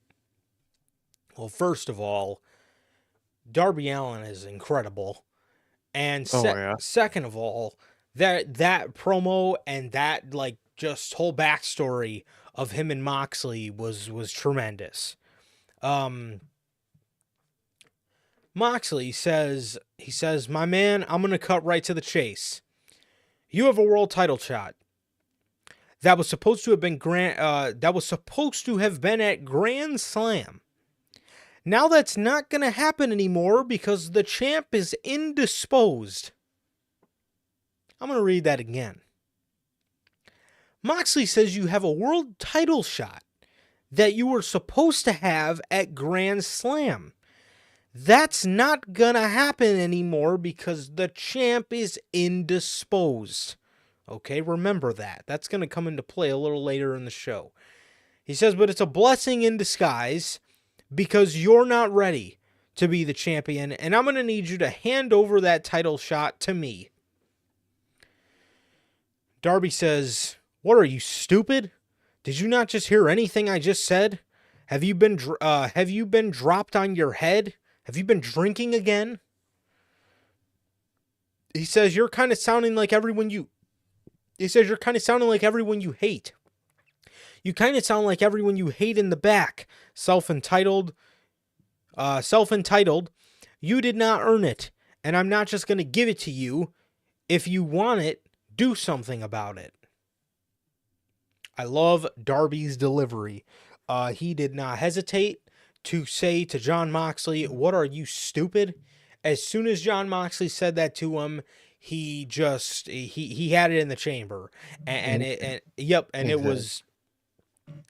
Well, first of all, Darby Allin is incredible. And Oh yeah. second of all, that promo and that like just whole backstory of him and Moxley was tremendous. Moxley says, my man, I'm going to cut right to the chase. You have a world title shot. That was supposed to have been at Grand Slam. Now that's not going to happen anymore because the champ is indisposed. I'm going to read that again. Moxley says you have a world title shot that you were supposed to have at Grand Slam. That's not gonna happen anymore because the champ is indisposed. Okay, remember that. That's gonna come into play a little later in the show. He says, but it's a blessing in disguise because you're not ready to be the champion, and I'm gonna need you to hand over that title shot to me. Darby says, what are you, stupid? Did you not just hear anything I just said? Have you been dropped on your head? Have you been drinking again? He says you're kind of sounding like everyone you hate. You kind of sound like everyone you hate in the back. Self-entitled. You did not earn it, and I'm not just going to give it to you. If you want it, do something about it. I love Darby's delivery. He did not hesitate to say to Jon Moxley, what are you, stupid? As soon as Jon Moxley said that to him, he had it in the chamber.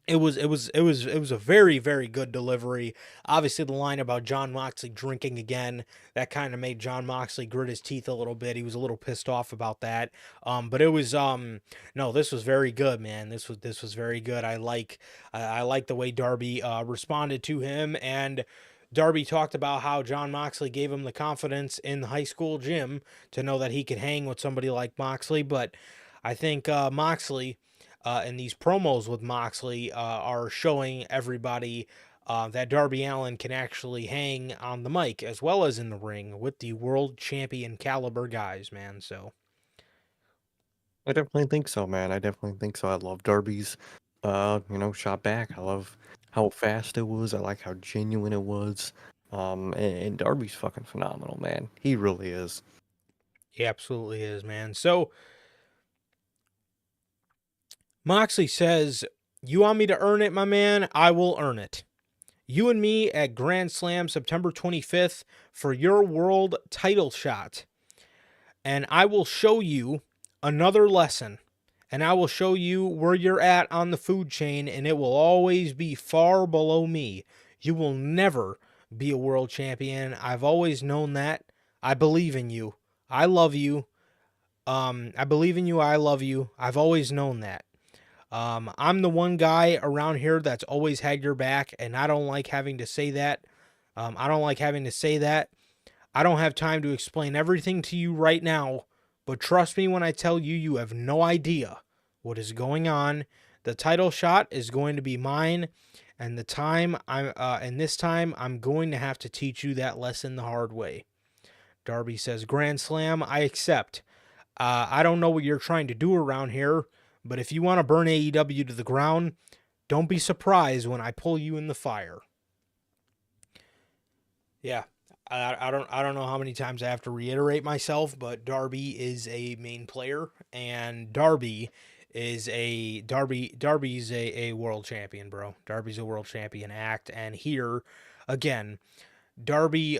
It was a very, very good delivery. Obviously, the line about Jon Moxley drinking again, that kind of made Jon Moxley grit his teeth a little bit. He was a little pissed off about that. But it was no, this was very good, man. This was very good. I like the way Darby responded to him, and Darby talked about how Jon Moxley gave him the confidence in the high school gym to know that he could hang with somebody like Moxley. But I think Moxley, and these promos with Moxley are showing everybody that Darby Allin can actually hang on the mic as well as in the ring with the world champion caliber guys, man. So I definitely think so, man. I definitely think so. I love Darby's, shot back. I love how fast it was. I like how genuine it was. And Darby's fucking phenomenal, man. He really is. He absolutely is, man. So Moxley says, "You want me to earn it, my man? I will earn it. You and me at Grand Slam September 25th for your world title shot. And I will show you another lesson. And I will show you where you're at on the food chain, and it will always be far below me. You will never be a world champion. I've always known that. I believe in you. I love you. I believe in you. I love you. I've always known that. I'm the one guy around here that's always had your back, and I don't like having to say that. I don't like having to say that. I don't have time to explain everything to you right now, but trust me when I tell you, you have no idea what is going on. The title shot is going to be mine, and this time I'm going to have to teach you that lesson the hard way." Darby says, "Grand Slam, I accept. I don't know what you're trying to do around here, but if you want to burn AEW to the ground, don't be surprised when I pull you in the fire." Yeah, I don't know how many times I have to reiterate myself, but Darby is a main player, and Darby's a world champion, bro. Darby's a world champion act, and here again, Darby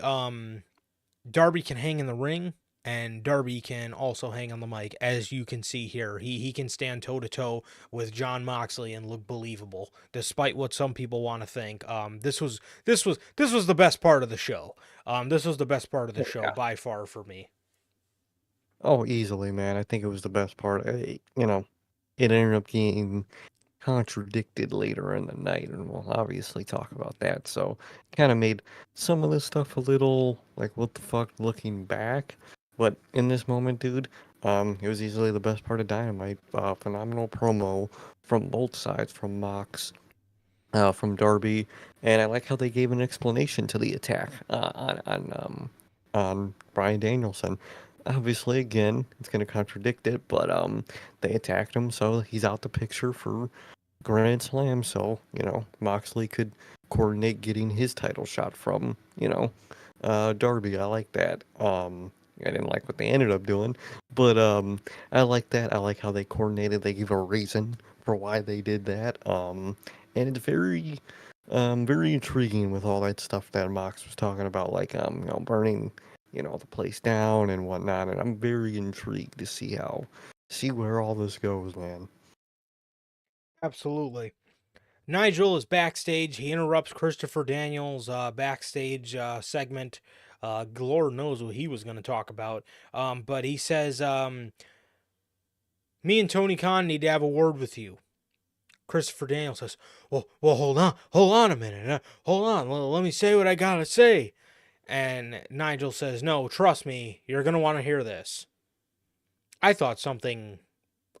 Darby can hang in the ring, and Darby can also hang on the mic, as you can see here. He can stand toe to toe with John Moxley and look believable, despite what some people want to think. This was the best part of the show. This was the best part of the Oh, show yeah. by far for me. Oh, easily, man. I think it was the best part. It ended up getting contradicted later in the night, and we'll obviously talk about that. So, kind of made some of this stuff a little like, what the fuck, looking back. But in this moment, dude, it was easily the best part of Dynamite. Phenomenal promo from both sides, from Mox, from Darby, and I like how they gave an explanation to the attack on Bryan Danielson. Obviously, again, it's going to contradict it, but they attacked him, so he's out the picture for Grand Slam, so, Moxley could coordinate getting his title shot from, Darby. I like that. I didn't like what they ended up doing, but I like that. I like how they coordinated. They gave a reason for why they did that. And it's very intriguing with all that stuff that Mox was talking about, like, burning, the place down and whatnot. And I'm very intrigued to see where all this goes, man. Absolutely. Nigel is backstage. He interrupts Christopher Daniels' backstage segment. Lord knows what he was going to talk about. But he says, "Me and Tony Khan need to have a word with you." Christopher Daniels says, "Well, hold on a minute, hold on, let me say what I gotta say." And Nigel says, "No, trust me, you're gonna want to hear this." I thought something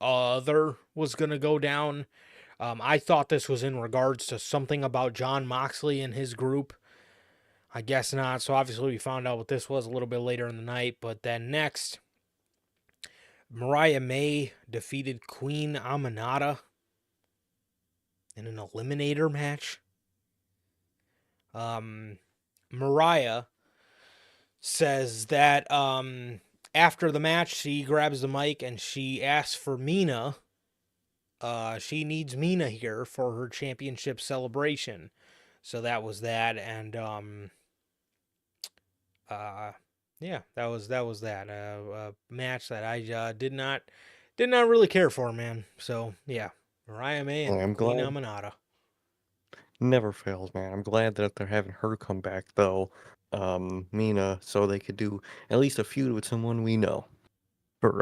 other was gonna go down. I thought this was in regards to something about John Moxley and his group. I guess not. So obviously we found out what this was a little bit later in the night. But then next, Mariah May defeated Queen Aminata in an eliminator match. Mariah says that after the match, she grabs the mic and she asks for Mina. She needs Mina here for her championship celebration. So that was that, and yeah, that was that match that I did not really care for, man. So yeah, Mariah May Well, and I'm Queen glad. Aminata. Never fails, man. I'm glad that they're having her come back though, Mina, so they could do at least a feud with someone we know for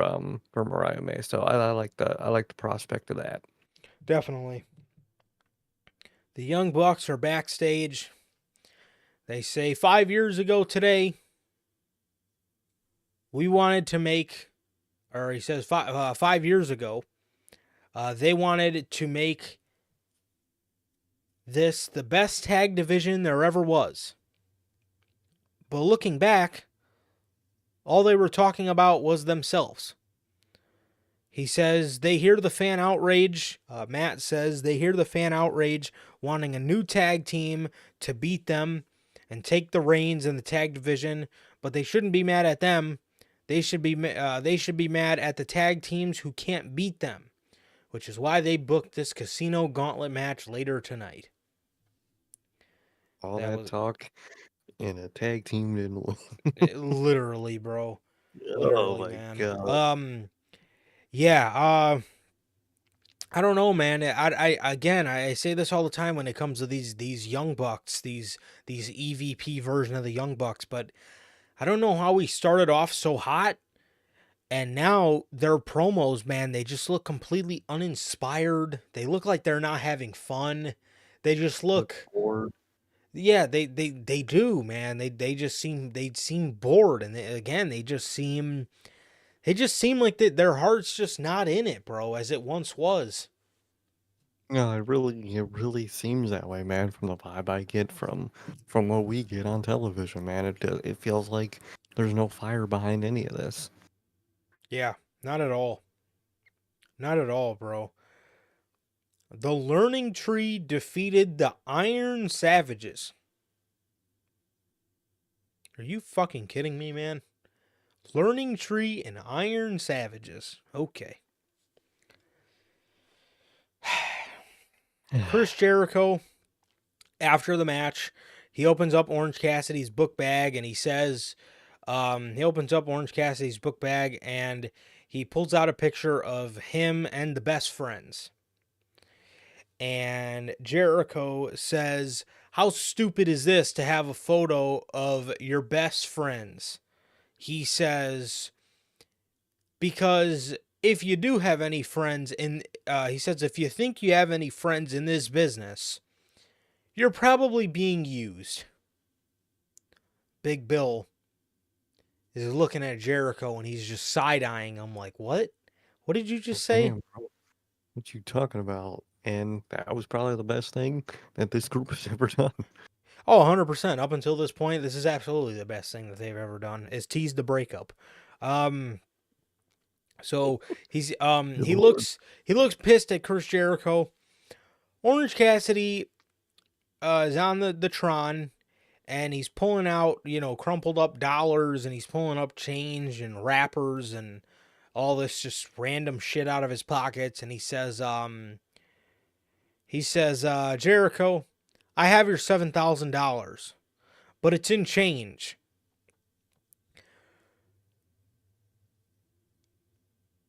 Mariah May. So I like the prospect of that. Definitely. The Young Bucks are backstage. They say 5 years ago today, we wanted to make, or he says 5 years ago, they wanted to make this the best tag division there ever was. But looking back, all they were talking about was themselves. He says they hear the fan outrage. Matt says they hear the fan outrage wanting a new tag team to beat them and take the reins in the tag division, but they shouldn't be mad at them. They should be mad at the tag teams who can't beat them, which is why they booked this casino gauntlet match later tonight. All That that was talk and a tag team didn't win. literally, bro. Oh Literally, my man. god. Yeah. I don't know, man. I say this all the time when it comes to these young bucks, these EVP version of the young bucks, but I don't know how we started off so hot and now their promos, man, they just look completely uninspired. They look like they're not having fun. They just Look look, forward. yeah, they do, man. They seem bored, and again, they just seem like their heart's just not in it, bro, as it once was. No, it really seems that way, man, from the vibe I get from what we get on television, man. It feels like there's no fire behind any of this. Yeah, not at all. Not at all, bro. The Learning Tree defeated the Iron Savages. Are you fucking kidding me, man? Learning Tree and Iron Savages. Okay. Chris Jericho, after the match, he opens up Orange Cassidy's book bag and he says, he opens up Orange Cassidy's book bag and he pulls out a picture of him and the best friends. And Jericho says, "How stupid is this to have a photo of your best friends?" He says, "Because if you do have any friends he says, if you think you have any friends in this business, you're probably being used." Big Bill is looking at Jericho and he's just side-eyeing him like, what? What did you just say? Damn, bro, what you talking about? And that was probably the best thing that this group has ever done. Oh, 100%. Up until this point, this is absolutely the best thing that they've ever done, is tease the breakup. So he's Good lord. he looks pissed at Chris Jericho. Orange Cassidy is on the Tron and he's pulling out, crumpled up dollars and he's pulling up change and wrappers and all this just random shit out of his pockets, and he says, Jericho, I have your $7,000, but it's in change.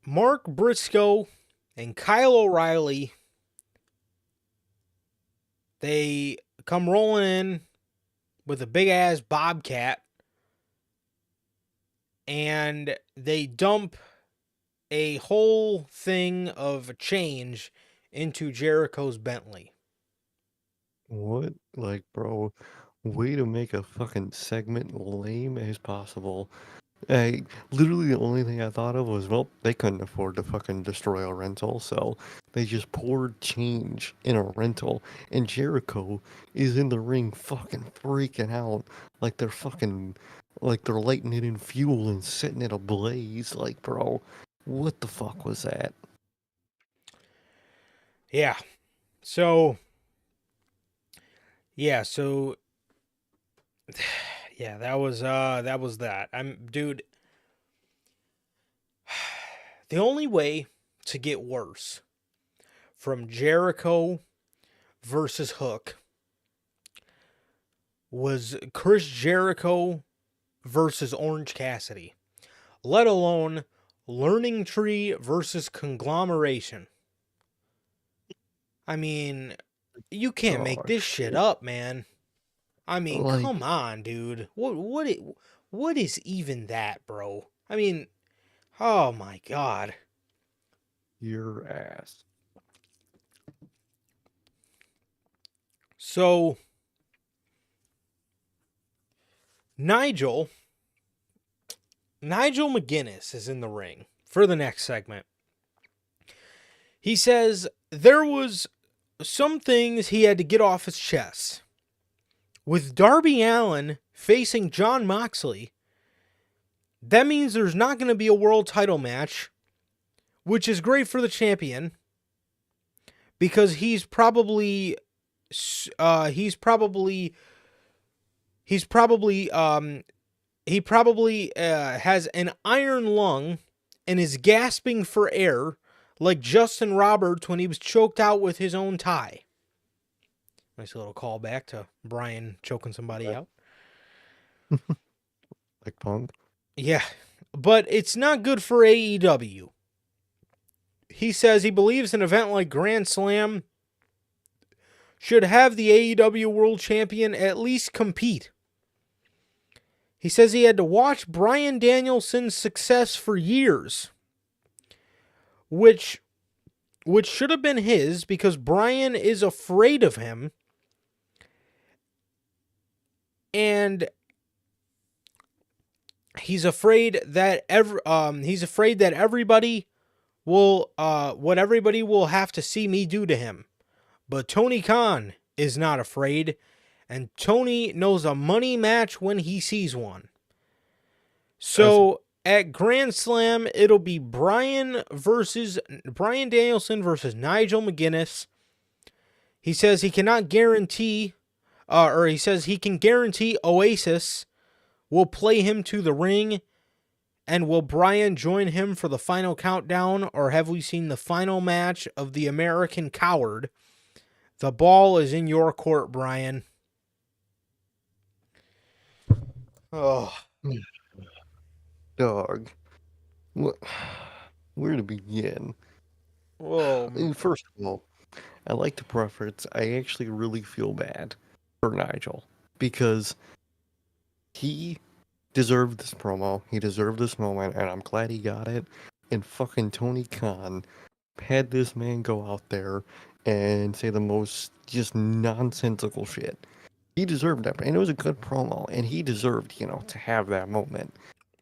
Mark Briscoe and Kyle O'Reilly, they come rolling in with a big ass bobcat and they dump a whole thing of change into Jericho's Bentley. What? Like, bro, way to make a fucking segment lame as possible. Literally the only thing I thought of was, well, they couldn't afford to fucking destroy a rental, so they just poured change in a rental, and Jericho is in the ring fucking freaking out like they're lighting it in fuel and setting it ablaze. Like, bro, what the fuck was that? Yeah. So yeah, so yeah, that was that. Dude, the only way to get worse from Jericho versus Hook was Chris Jericho versus Orange Cassidy, let alone Learning Tree versus Conglomeration. I mean, you can't Oh make this shit shit! up, man. I mean, come Like on, dude. What is even that, bro? I mean, oh my god. your ass. So Nigel McGuinness is in the ring for the next segment. He says there was some things he had to get off his chest. With Darby Allin facing Jon Moxley, that means there's not going to be a world title match which is great for the champion because he's probably uh he's probably he's probably he probably has an iron lung and is gasping for air like Justin Roberts when he was choked out with his own tie. Nice little callback to Brian choking somebody out. Like Punk. Yeah, but it's not good for AEW. He says he believes an event like Grand Slam should have the AEW World Champion at least compete. He says he had to watch Bryan Danielson's success for years, which should have been his because Bryan is afraid of him. And he's afraid that everybody will what everybody will have to see me do to him. But Tony Khan is not afraid, and Tony knows a money match when he sees one. So at Grand Slam, it'll be Bryan Danielson versus Nigel McGuinness. He says he cannot guarantee, he says he can guarantee Oasis will play him to the ring. And will Bryan join him for the final countdown, or have we seen the final match of the American Coward? The ball is in your court, Bryan. Oh, Dog. Where to begin? whoa. First of all, I like to preface, I actually really feel bad for Nigel because he deserved this promo, he deserved this moment, and I'm glad he got it. And fucking Tony Khan had this man go out there and say the most just nonsensical shit. He deserved that, and it was a good promo, and he deserved, to have that moment.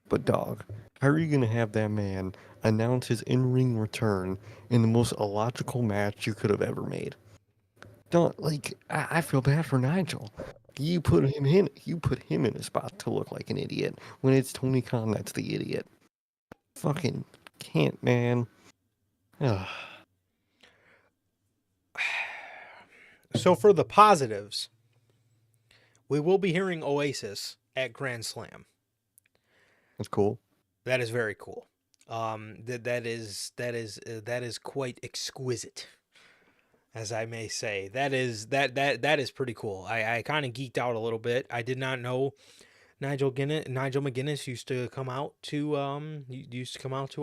But dog, how are you gonna have that man announce his in-ring return in the most illogical match you could have ever made? Don't I feel bad for Nigel. You put him in a spot to look like an idiot when it's Tony Khan that's the idiot. Fucking can't, man. Ugh. So for the positives, we will be hearing Oasis at Grand Slam. That's cool. That is very cool. That is quite exquisite, as I may say. That is pretty cool. I kind of geeked out a little bit. I did not know Nigel McGuinness used to come out to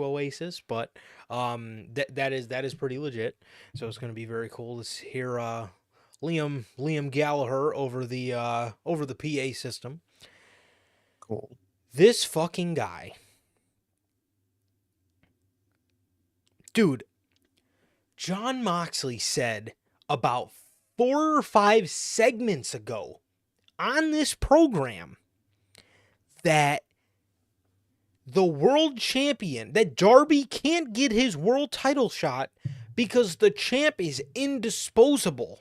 Oasis, but that is pretty legit. So it's going to be very cool to hear Liam Gallagher over the PA system. Cool. This fucking guy, dude. Jon Moxley said about 4 or 5 segments ago on this program that the world champion, that Darby can't get his world title shot because the champ is indisposable.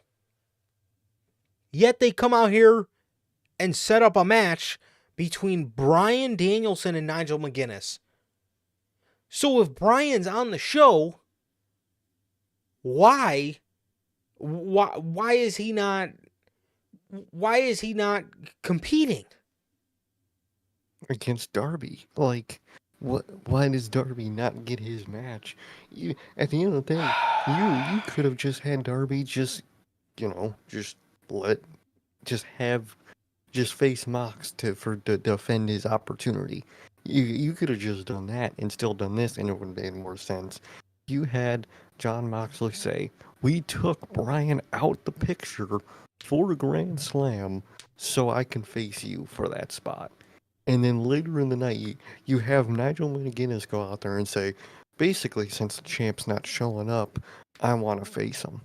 Yet they come out here and set up a match between Bryan Danielson and Nigel McGuinness. So if Bryan's on the show, why is he not competing against Darby? Why does Darby not get his match? At the end of the day, you could have just had Darby just face Mox to defend his opportunity. You could have just done that and still done this, and it would have made more sense. You had Jon Moxley say, "We took Bryan out the picture for a Grand Slam so I can face you for that spot." And then later in the night, you have Nigel McGuinness go out there and say, basically, since the champ's not showing up, I want to face him.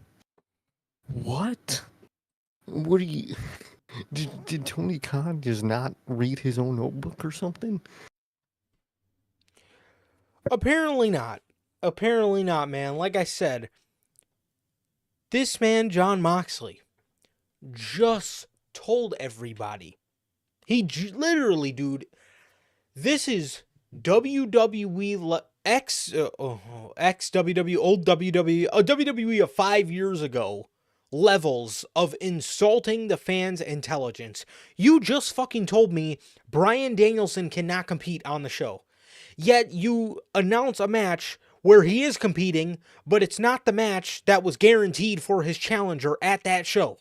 What? What are you... Did Tony Khan just not read his own notebook or something? Apparently not. Apparently not, man. Like I said, this man, Jon Moxley, just told everybody. He literally, dude, this is WWE ex WWE, old WWE, WWE of 5 years ago levels of insulting the fans' intelligence. You just fucking told me Bryan Danielson cannot compete on the show. Yet you announce a match where he is competing, but it's not the match that was guaranteed for his challenger at that show.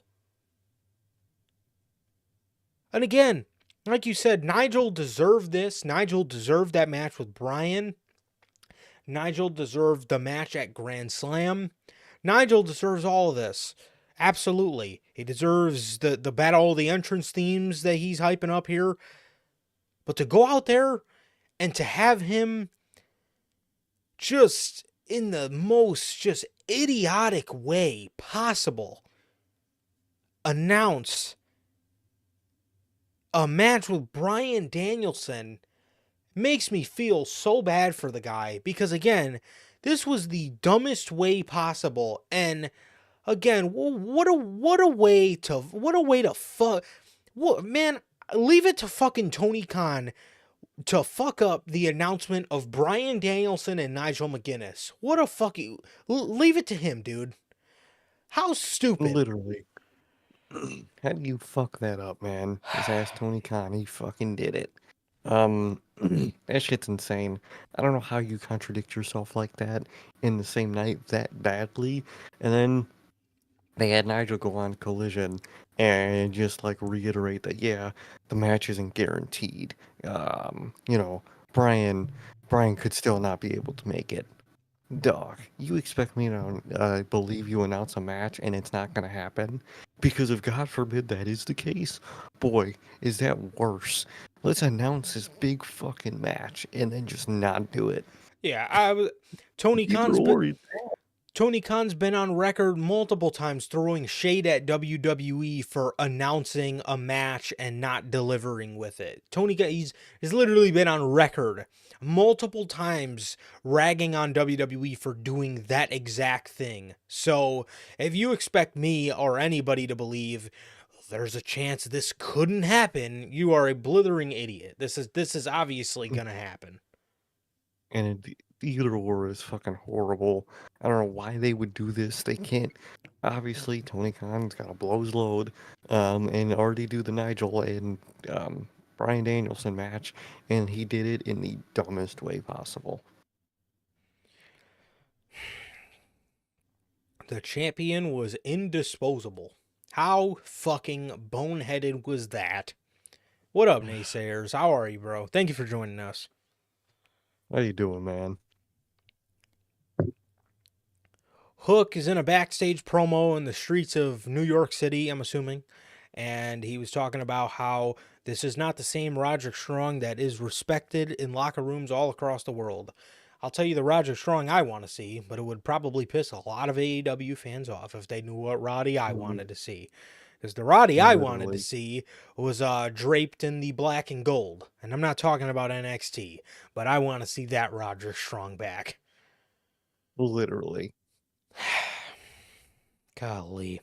And again, like you said, Nigel deserved this. Nigel deserved that match with Bryan. Nigel deserved the match at Grand Slam. Nigel deserves all of this. Absolutely. He deserves the battle, the entrance themes that he's hyping up here. But to go out there and to have him just in the most just idiotic way possible announce a match with Bryan Danielson makes me feel so bad for the guy, because again, this was the dumbest way possible. And again, what a way to fuck. What, man, leave it to fucking Tony Khan to fuck up the announcement of Bryan Danielson and Nigel McGuinness. What a fucking, leave it to him, dude. How stupid. Literally. How do you fuck that up, man? Just ask Tony Khan. He fucking did it. That shit's insane. I don't know how you contradict yourself like that in the same night that badly. And then they had Nigel go on Collision and just like reiterate that, yeah, the match isn't guaranteed. You know, Brian Brian could still not be able to make it. Dog, you expect me to believe you announce a match and it's not gonna happen? Because if God forbid that is the case, boy, is that worse. Let's announce this big fucking match and then just not do it. Yeah, Tony Either Khan's been, or, Tony Khan's been on record multiple times throwing shade at WWE for announcing a match and not delivering with it. He's literally been on record multiple times ragging on WWE for doing that exact thing. So, if you expect me or anybody to believe there's a chance this couldn't happen, you are a blithering idiot. This is obviously going to happen. and either or is fucking horrible. I don't know why they would do this. They can't. Obviously, Tony Khan's got to blow his load, and already do the Nigel and Bryan Danielson match, and he did it in the dumbest way possible. The champion was indisposable. How fucking boneheaded was that? What up, naysayers? How are you, bro? Thank you for joining us. How you doing, man? Hook is in a backstage promo in the streets of New York City, I'm assuming, and he was talking about how this is not the same Roderick Strong that is respected in locker rooms all across the world. I'll tell you the Roderick Strong I want to see, but it would probably piss a lot of AEW fans off if they knew what Roddy I wanted to see. Because the Roddy I wanted to Literally, see was draped in the black and gold. And I'm not talking about NXT, but I want to see that Roderick Strong back. literally. Golly.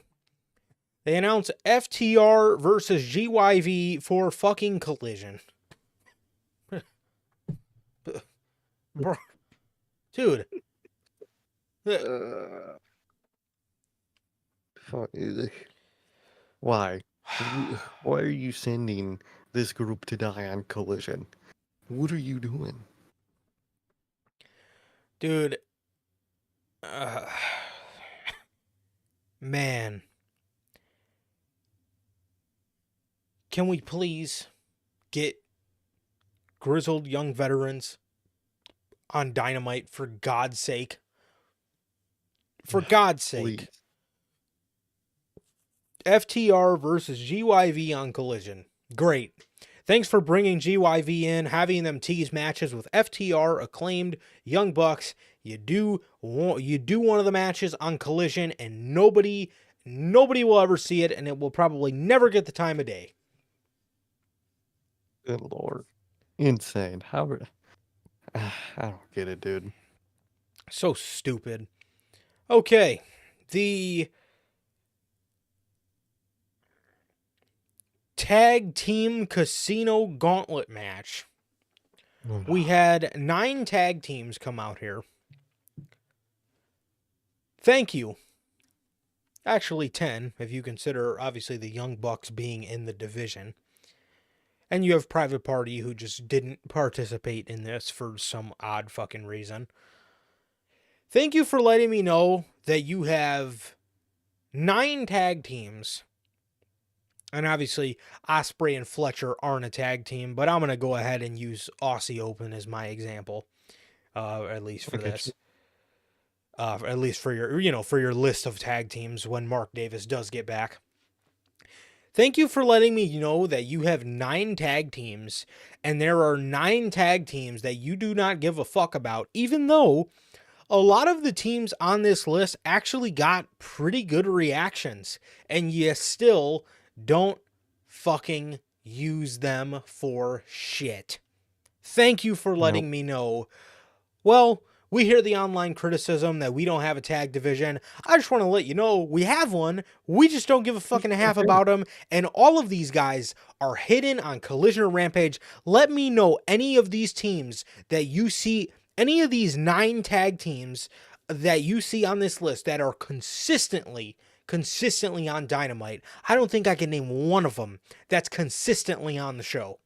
They announced FTR versus GYV for fucking Collision. Bro, dude. Uh, fuck, why? Why are you sending this group to die on Collision? What are you doing? Dude. Man. Can we please get grizzled young veterans on Dynamite, for God's sake? For God's sake. Please. FTR versus GYV on Collision. Great. Thanks for bringing GYV in, having them tease matches with FTR, Acclaimed, Young Bucks. You do one of the matches on Collision, and nobody will ever see it, and it will probably never get the time of day. Good lord. Insane. How? I don't get it, dude. So stupid. Okay. The Tag Team Casino Gauntlet match Oh, We no. had 9 tag teams come out here. Thank you. Actually, 10, if you consider, obviously, the Young Bucks being in the division. And you have Private Party who just didn't participate in this for some odd fucking reason. Thank you for letting me know that you have 9 tag teams. And obviously, Osprey and Fletcher aren't a tag team, but I'm going to go ahead and use Aussie Open as my example, at least I for get you. this. At least for your list of tag teams when Mark Davis does get back. Thank you for letting me know that you have 9 tag teams, and there are 9 tag teams that you do not give a fuck about, even though a lot of the teams on this list actually got pretty good reactions, and you still don't fucking use them for shit. Thank you for Nope. letting me know. Well, we hear the online criticism that we don't have a tag division. I just want to let you know we have one. We just don't give a Just fucking don't half care. about them. And all of these guys are hidden on Collision or Rampage. Let me know any of these teams that you see, any of these 9 tag teams that you see on this list that are consistently on Dynamite. I don't think I can name one of them that's consistently on the show.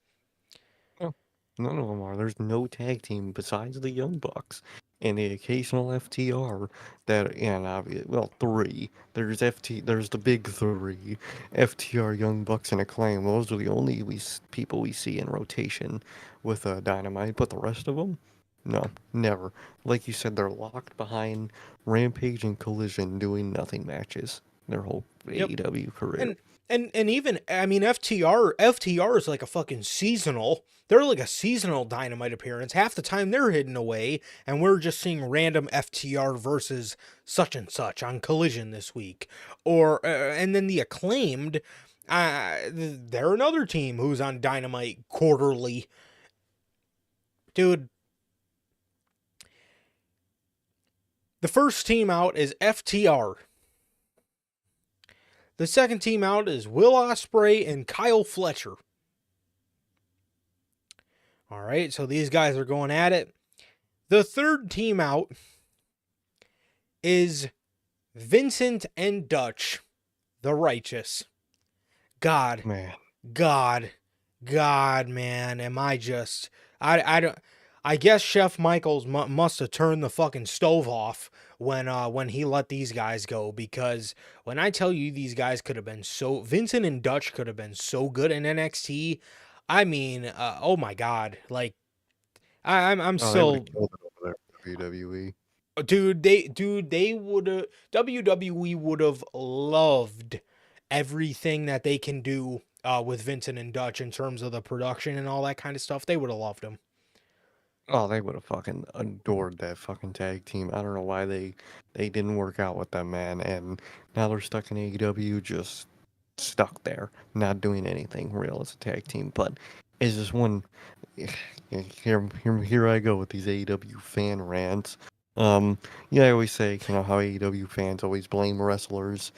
No, none of them are. There's no tag team besides the Young Bucks and the occasional FTR that, and well, three. There's there's the big three, FTR, Young Bucks, and Acclaim. Those are the only people we see in rotation with Dynamite, but the rest of them, no, never. Like you said, they're locked behind Rampage and Collision doing nothing matches their whole Yep. AEW career. And and even I mean FTR is like a fucking seasonal. They're like a seasonal Dynamite appearance. Half the time they're hidden away, and we're just seeing random FTR versus such and such on Collision this week. Or and then the Acclaimed, they're another team who's on Dynamite quarterly. Dude, the first team out is FTR. The second team out is Will Ospreay and Kyle Fletcher. All right, so these guys are going at it. The third team out is Vincent and Dutch, the Righteous. God, Man, God, God, man, am I just I don't I guess Chef Michaels must have turned the fucking stove off when he let these guys go, because when I tell you these guys could have been so Vincent and Dutch could have been so good in NXT. I mean, oh my God, like I'm oh, they would have still killed it over there in WWE. Dude, they would have WWE would have loved everything that they can do with Vincent and Dutch in terms of the production and all that kind of stuff. They would have loved them. Oh, they would have fucking adored that fucking tag team. I don't know why they didn't work out with them, man. And now they're stuck in AEW, just stuck there, not doing anything real as a tag team. But it's just one. Here I go with these AEW fan rants. Yeah, I always say, how AEW fans always blame wrestlers,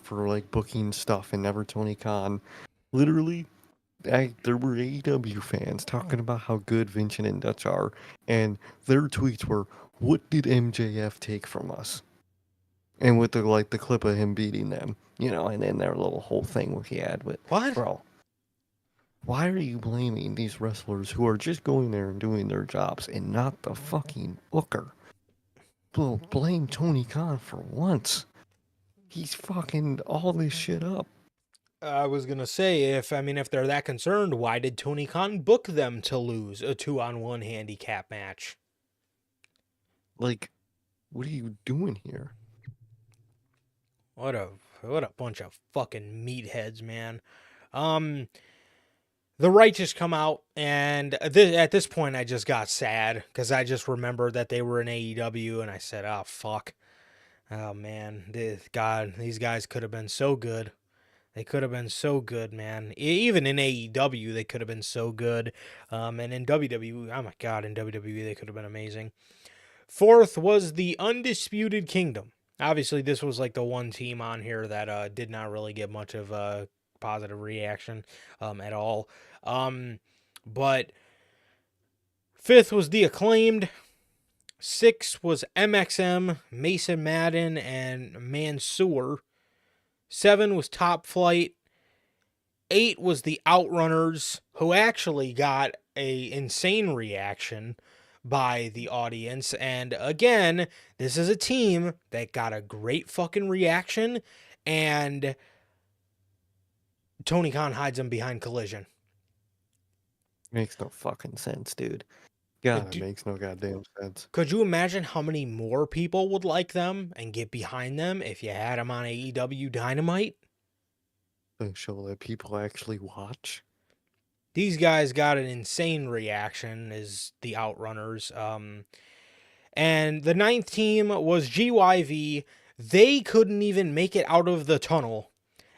for like booking stuff and never Tony Khan. Literally, there were AEW fans talking about how good Vincent and Dutch are, and their tweets were, "What did MJF take from us?" And with the clip of him beating them, and then their little whole thing he had with, What? bro, why are you blaming these wrestlers who are just going there and doing their jobs and not the fucking booker? Well, blame Tony Khan for once. He's fucking all this shit up. I was gonna say, if they're that concerned, why did Tony Khan book them to lose a 2-on-1 handicap match? Like, what are you doing here? What a bunch of fucking meatheads, man. Um, the Righteous come out, and at this point, I just got sad because I just remembered that they were in AEW, and I said, "Oh fuck, oh man, God, these guys could have been so good. They could have been so good, man. Even in AEW, they could have been so good. And in WWE, oh my God, in WWE, they could have been amazing." Fourth was the Undisputed Kingdom. Obviously, this was like the one team on here that did not really get much of a positive reaction at all. But 5th was The Acclaimed. 6 was MXM, Mason Madden, and Mansoor. 7 was Top Flight. 8 was the Outrunners, who actually got a insane reaction by the audience. And again, this is a team that got a great fucking reaction, and Tony Khan hides them behind Collision. Makes no fucking sense, dude. God, it Do, makes no goddamn sense. Could you imagine how many more people would like them and get behind them if you had them on AEW Dynamite? The show that people actually watch. These guys got an insane reaction as the Outrunners. And the 9th team was GYV. They couldn't even make it out of the tunnel.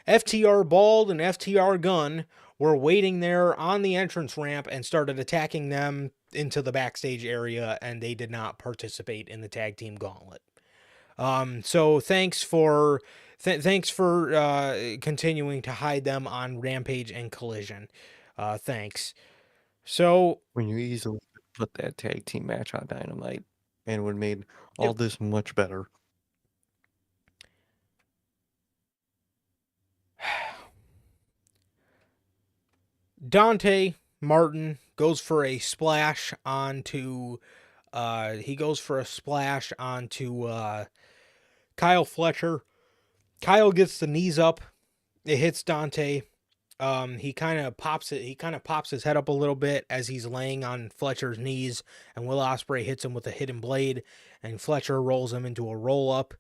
FTR Bald and FTR Gunn were waiting there on the entrance ramp and started attacking them into the backstage area, and they did not participate in the tag team gauntlet. So thanks for continuing to hide them on Rampage and Collision. Thanks. So When you easily put that tag team match on Dynamite, and would have made all this much better. Dante Martin goes for a splash onto Kyle Fletcher. Kyle gets the knees up. It hits Dante. He kind of pops his head up a little bit as he's laying on Fletcher's knees, and Will Ospreay hits him with a hidden blade, and Fletcher rolls him into a roll up.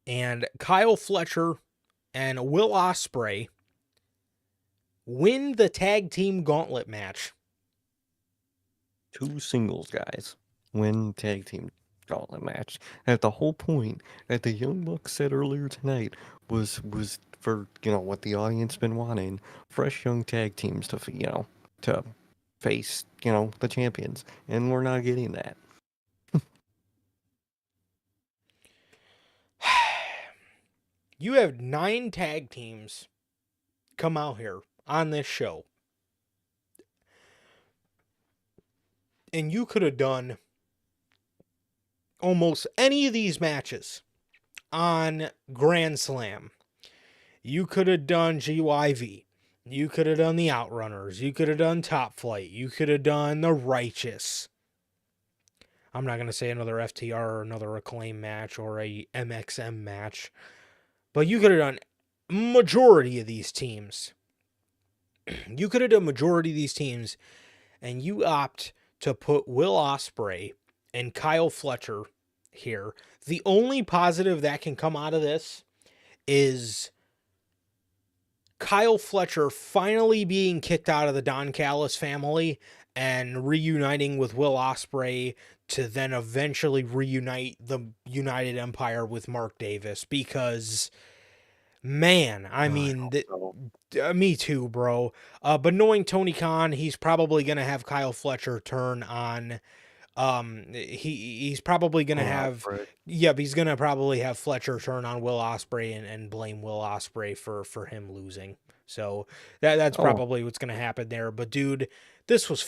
And Kyle Fletcher and Will Ospreay win the tag team gauntlet match. 2 singles guys win tag team gauntlet match. At the whole point that the Young Bucks said earlier tonight was for, what the audience been wanting, fresh young tag teams to, to face, the champions. And we're not getting that. You have 9 tag teams come out here on this show. And you could have done almost any of these matches on Grand Slam. You could have done GYV. You could have done the Outrunners. You could have done Top Flight. You could have done the Righteous. I'm not going to say another FTR or another Acclaim match or a MXM match. But you could have done majority of these teams. You could have done majority of these teams, and you opt to put Will Ospreay and Kyle Fletcher here. The only positive that can come out of this is Kyle Fletcher finally being kicked out of the Don Callis family and reuniting with Will Ospreay to then eventually reunite the United Empire with Mark Davis, because, man, I mean, me too, bro. But knowing Tony Khan, he's probably going to have Kyle Fletcher turn on. He's probably going to have, he's going to probably have Fletcher turn on Will Ospreay and blame Will Ospreay for him losing. So that's probably what's going to happen there. But dude, this was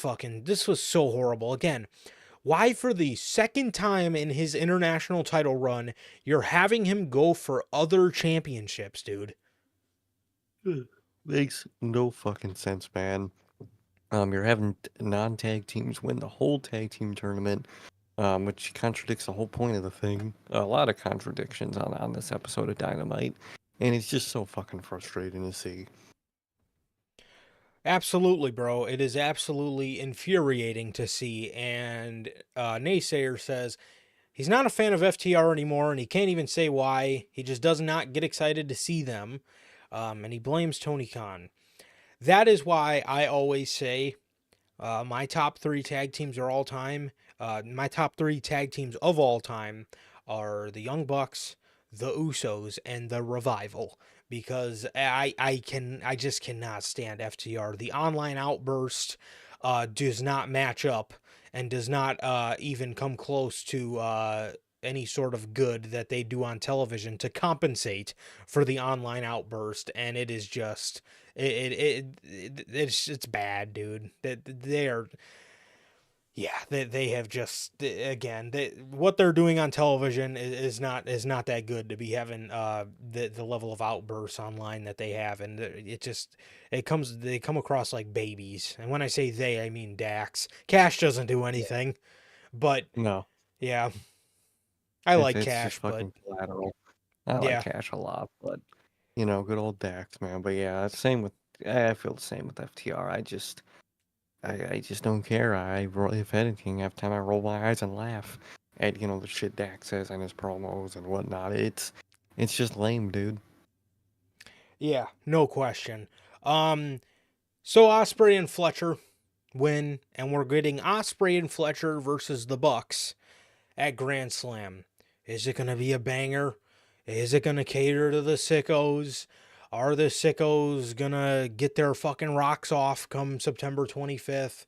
so horrible. Again, why for the second time in his international title run, you're having him go for other championships, dude? Makes no fucking sense, man. You're having non-tag teams win the whole tag team tournament, which contradicts the whole point of the thing. A lot of contradictions on this episode of Dynamite, and it's just so fucking frustrating to see. Absolutely, bro. It is absolutely infuriating to see. And Naysayer says he's not a fan of FTR anymore, and he can't even say why. He just does not get excited to see them, and he blames Tony Khan. That is why I always say my top 3 tag teams are all time. My top 3 tag teams of all time are the Young Bucks, the Usos, and the Revival. Because I just cannot stand FTR. The online outburst does not match up and does not even come close to any sort of good that they do on television to compensate for the online outburst. And it is just It's bad, dude. That they are. Yeah, they have just again what they're doing on television is not that good to be having the level of outbursts online that they have, and it just they come across like babies. And when I say they, I mean Dax. Cash doesn't do anything, but No, yeah, I it's like it's just Cash, but fucking collateral. I like yeah, Cash a lot, but good old Dax, man. But yeah, same with I feel the same with FTR. I just don't care. If anything, every time I roll my eyes and laugh at the shit Dax says in his promos and whatnot, it's just lame, dude. yeah, no question. Um, so Osprey and Fletcher win, and we're getting Osprey and Fletcher versus the Bucks at Grand Slam. Is it going to be a banger? Is it going to cater to the sickos? Are the sickos going to get their fucking rocks off come September 25th?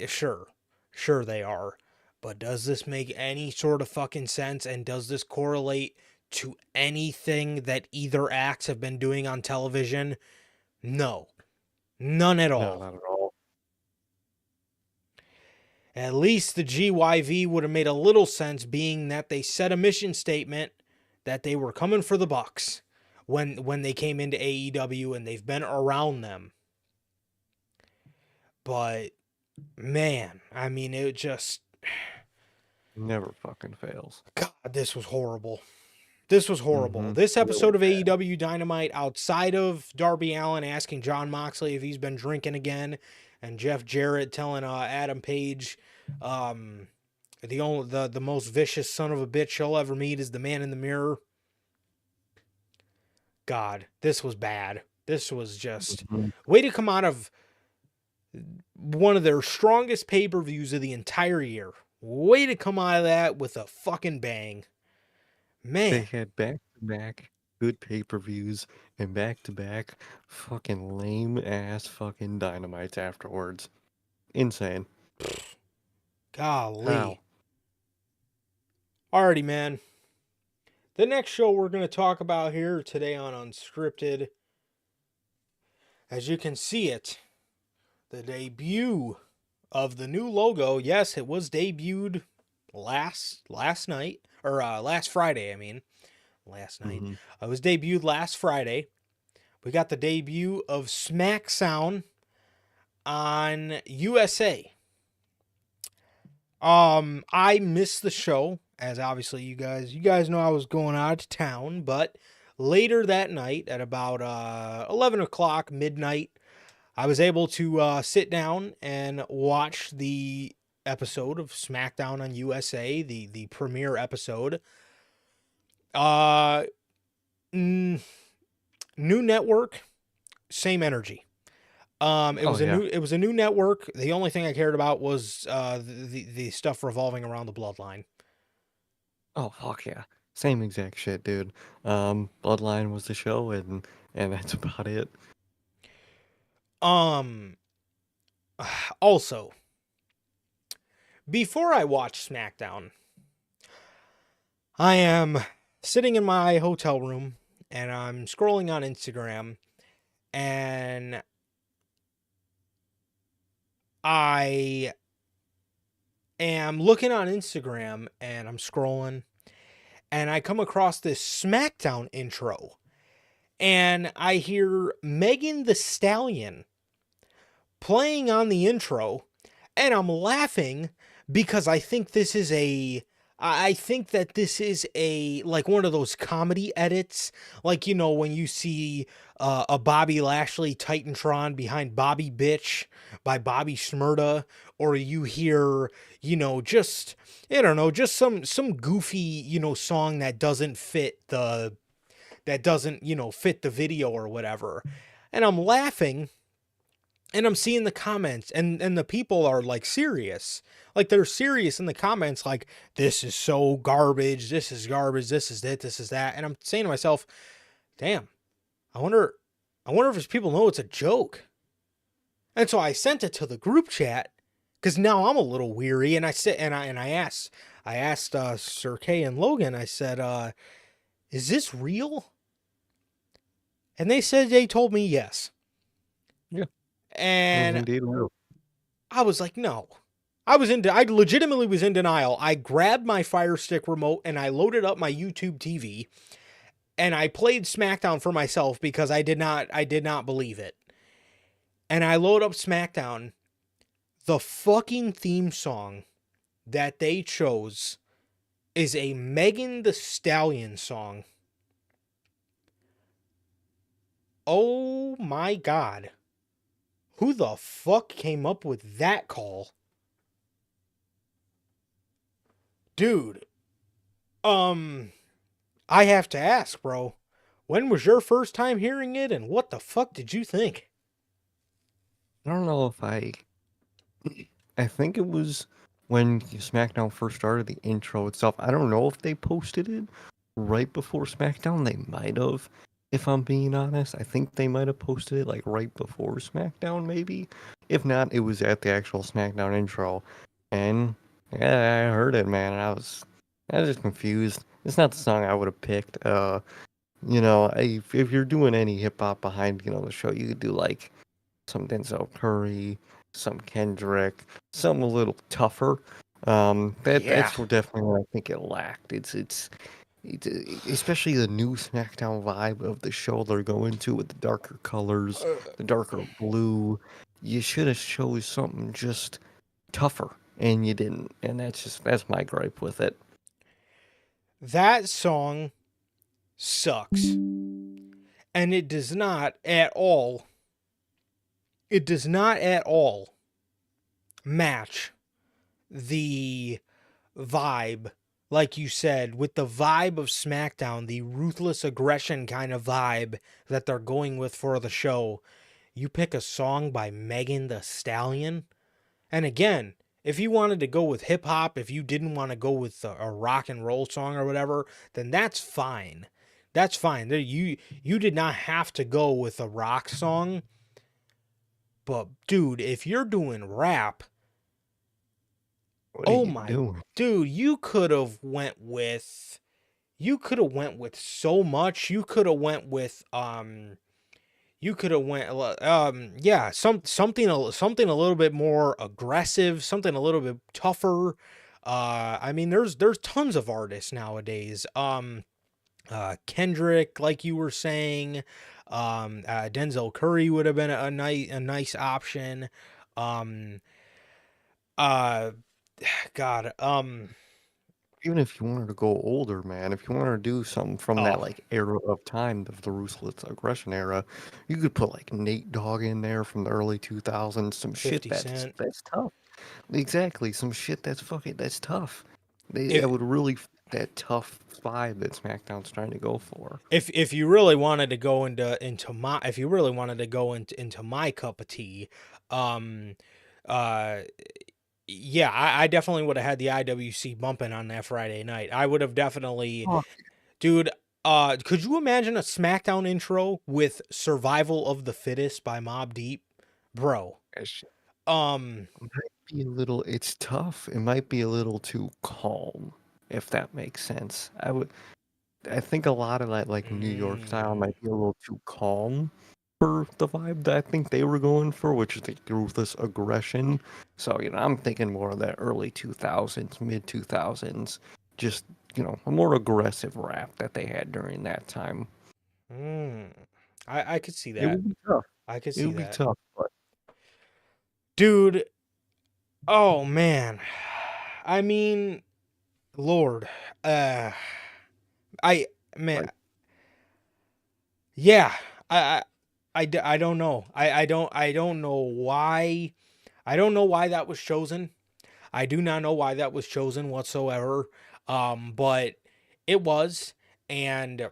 Sure. Sure they are. But does this make any sort of fucking sense? And does this correlate to anything that either acts have been doing on television? No. None at No, all. not at all. At least the GYV would have made a little sense, being that they set a mission statement that they were coming for the Bucks when they came into AEW, and they've been around them. But man, I mean, it just Never fucking fails. God, this was horrible. This was horrible. Mm-hmm. This Really episode of bad. AEW Dynamite, outside of Darby Allin asking John Moxley if he's been drinking again, and Jeff Jarrett telling Adam Page, the most vicious son of a bitch he'll ever meet is the man in the mirror. God, this was bad. This was just Mhm. way to come out of one of their strongest pay-per-views of the entire year. Way to come out of that with a fucking bang. They Man, had back-to-back good pay-per-views and back-to-back fucking lame-ass fucking dynamites afterwards. Insane. golly. How? Alrighty, man. The next show we're going to talk about here today on Unscripted, as you can see it, the debut of the new logo. Yes, it was debuted last night, or last Friday, I mean. Last night. Mm-hmm. It was debuted last Friday. We got the debut of SmackDown on USA. I missed the show, as obviously you guys know I was going out of town, but later that night at about 11 o'clock midnight, I was able to sit down and watch the episode of SmackDown on USA, the premiere episode. Uh, mm, New network, same energy. Oh yeah. It was a new network. The only thing I cared about was the stuff revolving around the bloodline. Oh fuck yeah. Same exact shit, dude. Bloodline was the show and that's about it. Um, Also, before I watch SmackDown, I am sitting in my hotel room and I'm scrolling on Instagram, and I am looking on Instagram and I'm scrolling, and I come across this SmackDown intro, and I hear Megan the Stallion playing on the intro, and I'm laughing because I think that this is a like one of those comedy edits, like when you see a Bobby Lashley Titantron behind Bobby Bitch by Bobby Shmurda, or you hear just I don't know, just some goofy song that doesn't fit fit the video or whatever, and I'm laughing. And I'm seeing the comments, and the people are like serious. Like they're serious in the comments, like, this is so garbage, this is garbage, this is it, this is that. And I'm saying to myself, damn, I wonder if people know it's a joke. And so I sent it to the group chat, because now I'm a little weary, and I asked Sir Kay and Logan, I said, is this real? And they told me yes. Yeah, it was And indeed real. I was like, no. I legitimately was in denial. I grabbed my Fire Stick remote and I loaded up my YouTube TV and I played SmackDown for myself because I did not believe it. And I load up SmackDown. The fucking theme song that they chose is a Megan the Stallion song. Oh my god. Who the fuck came up with that call? Dude, um, I have to ask, bro. When was your first time hearing it and what the fuck did you think? I don't know if I think it was when SmackDown first started, the intro itself. I don't know if they posted it right before SmackDown. They might have, if I'm being honest. I think they might have posted it like right before SmackDown, maybe. If not, it was at the actual SmackDown intro. And yeah, I heard it, man, and I was just confused. It's not the song I would have picked. If you're doing any hip hop behind, the show, you could do like some Denzel Curry, some Kendrick, some a little tougher. Yeah. That's definitely what I think it lacked. It's especially the new SmackDown vibe of the show they're going to with the darker colors, the darker blue. You should have chose something just tougher, and you didn't. And that's my gripe with it. That song sucks. And it does not at all match the vibe, like you said, with the vibe of SmackDown, the ruthless aggression kind of vibe that they're going with for the show. You pick a song by Megan the Stallion. And again, if you wanted to go with hip hop, if you didn't want to go with a rock and roll song or whatever, then that's fine. That's fine. You did not have to go with a rock song. But dude, if you're doing rap, What are oh you my doing? dude, you could have went with so much. You could have went yeah, something a little bit more aggressive, something a little bit tougher. I mean there's tons of artists nowadays. Kendrick, like you were saying, Denzel Curry would have been a nice option. Um uh God, Even if you wanted to go older, man, if you wanted to do something from that oh, like era of time, the ruthless aggression era, you could put like Nate Dogg in there from the early 2000s, some shit 50 Cent. that's tough. Exactly, some shit that's tough. That If would really fit that tough vibe that SmackDown's trying to go for. if you really wanted to go into my if you really wanted to go into my cup of tea, um uh yeah, I definitely would have had the IWC bumping on that Friday night. I would have definitely, Oh, dude. Could you imagine a SmackDown intro with "Survival of the Fittest" by Mobb Deep, bro? that shit Um, might be a little. It's tough. It might be a little too calm, if that makes sense. I think a lot of that like New York style mm, might be a little too calm for the vibe that I think they were going for, which is like ruthless aggression. So, I'm thinking more of that early 2000s, mid 2000s, just, a more aggressive rap that they had during that time. mm, I could see It that. would be tough. I could It see would be that, tough, but dude. Oh man, I mean, Lord, uh, I man, like, yeah, I, I don't know. I don't know why. I don't know why that was chosen. I do not know why that was chosen whatsoever. But it was, and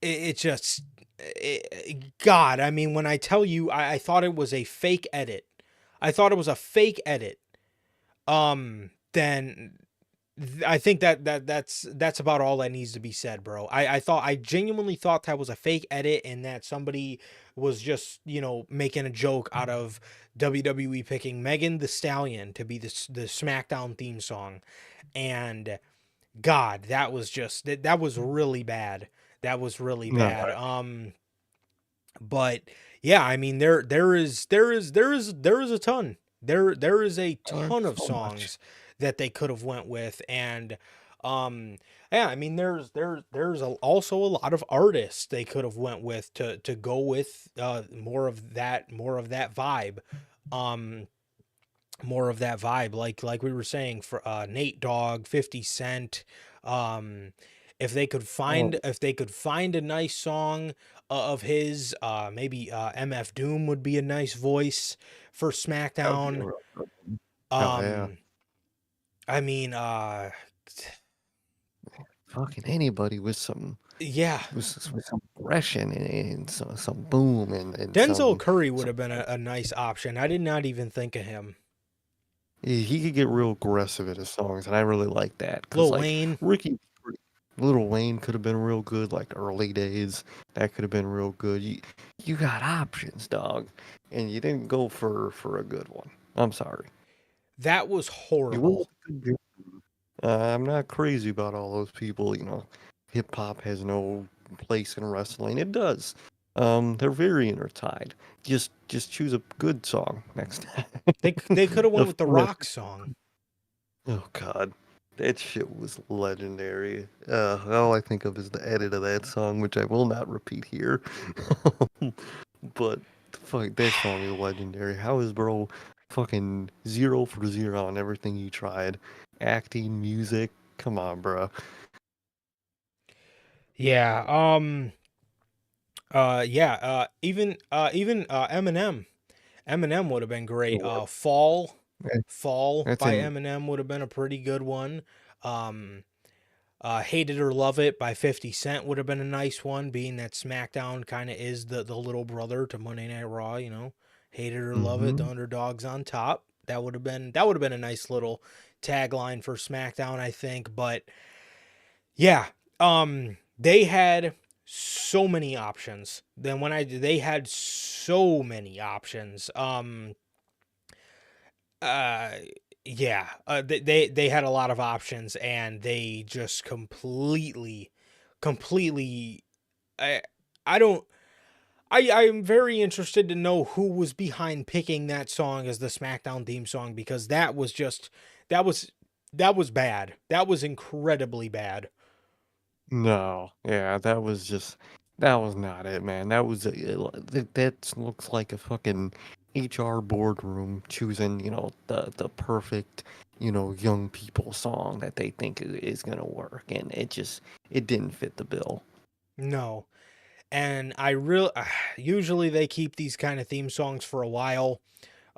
it just, God. I mean, when I tell you, I thought it was a fake edit. I thought it was a fake edit. Then I think that's about all that needs to be said, bro. I genuinely thought that was a fake edit and that somebody was just making a joke out of WWE picking Megan the Stallion to be the SmackDown theme song, and God, that was really bad. That was really no, bad. But yeah, I mean there is a ton. There is a There's ton of so much. songs that they could have went with. And um yeah, I mean also a lot of artists they could have went with to go with more of that vibe. Um More of that vibe, like we were saying, for Nate Dogg, 50 Cent. um Oh, if they could find a nice song of his, maybe MF Doom would be a nice voice for that would be a SmackDown. real good one. Hell yeah. um I mean, Fucking anybody yeah, with some aggression and some boom and Denzel Curry would some have been a nice option. I did not even think of him. he could get real aggressive in his songs, and I really like that because Lil like Wayne. Ricky, Little Wayne could have been real good, like early days. That could have been real good. You got options, dog, and you didn't go for a good one. I'm sorry. That was You went horrible. with a good. I'm not crazy about all those people. Hip hop has no place in wrestling. It does. They're very intertied. Just choose a good song next time. They could have A went with the fun- Rock song. Oh God, that shit was legendary. All I think of is the edit of that song, which I will not repeat here. But fuck, that song is legendary. How is bro fucking 0 for 0 on everything he tried? Acting, music. Come on, bro. Yeah. Yeah. Even Eminem. Eminem would have been great. Yeah, Fall that's by in. Eminem would have been a pretty good one. Um, Hate It or Love It by 50 Cent would have been a nice one, being that SmackDown kind of is the little brother to Monday Night Raw. Hate It or Love It, the Mm-hmm. underdog's on top. That would have been a nice little tagline for SmackDown, I think. But yeah, they had so many options. Then when I they had so many options. Uh yeah, they had a lot of options, and they just completely I I don't I'm very interested to know who was behind picking that song as the SmackDown theme song, because that was that was bad. That was incredibly bad. No, yeah, that was not it, man. That looks like a fucking HR boardroom choosing, the perfect, young people song that they think is gonna work, and it didn't fit the bill. No. And I really usually they keep these kind of theme songs for a while.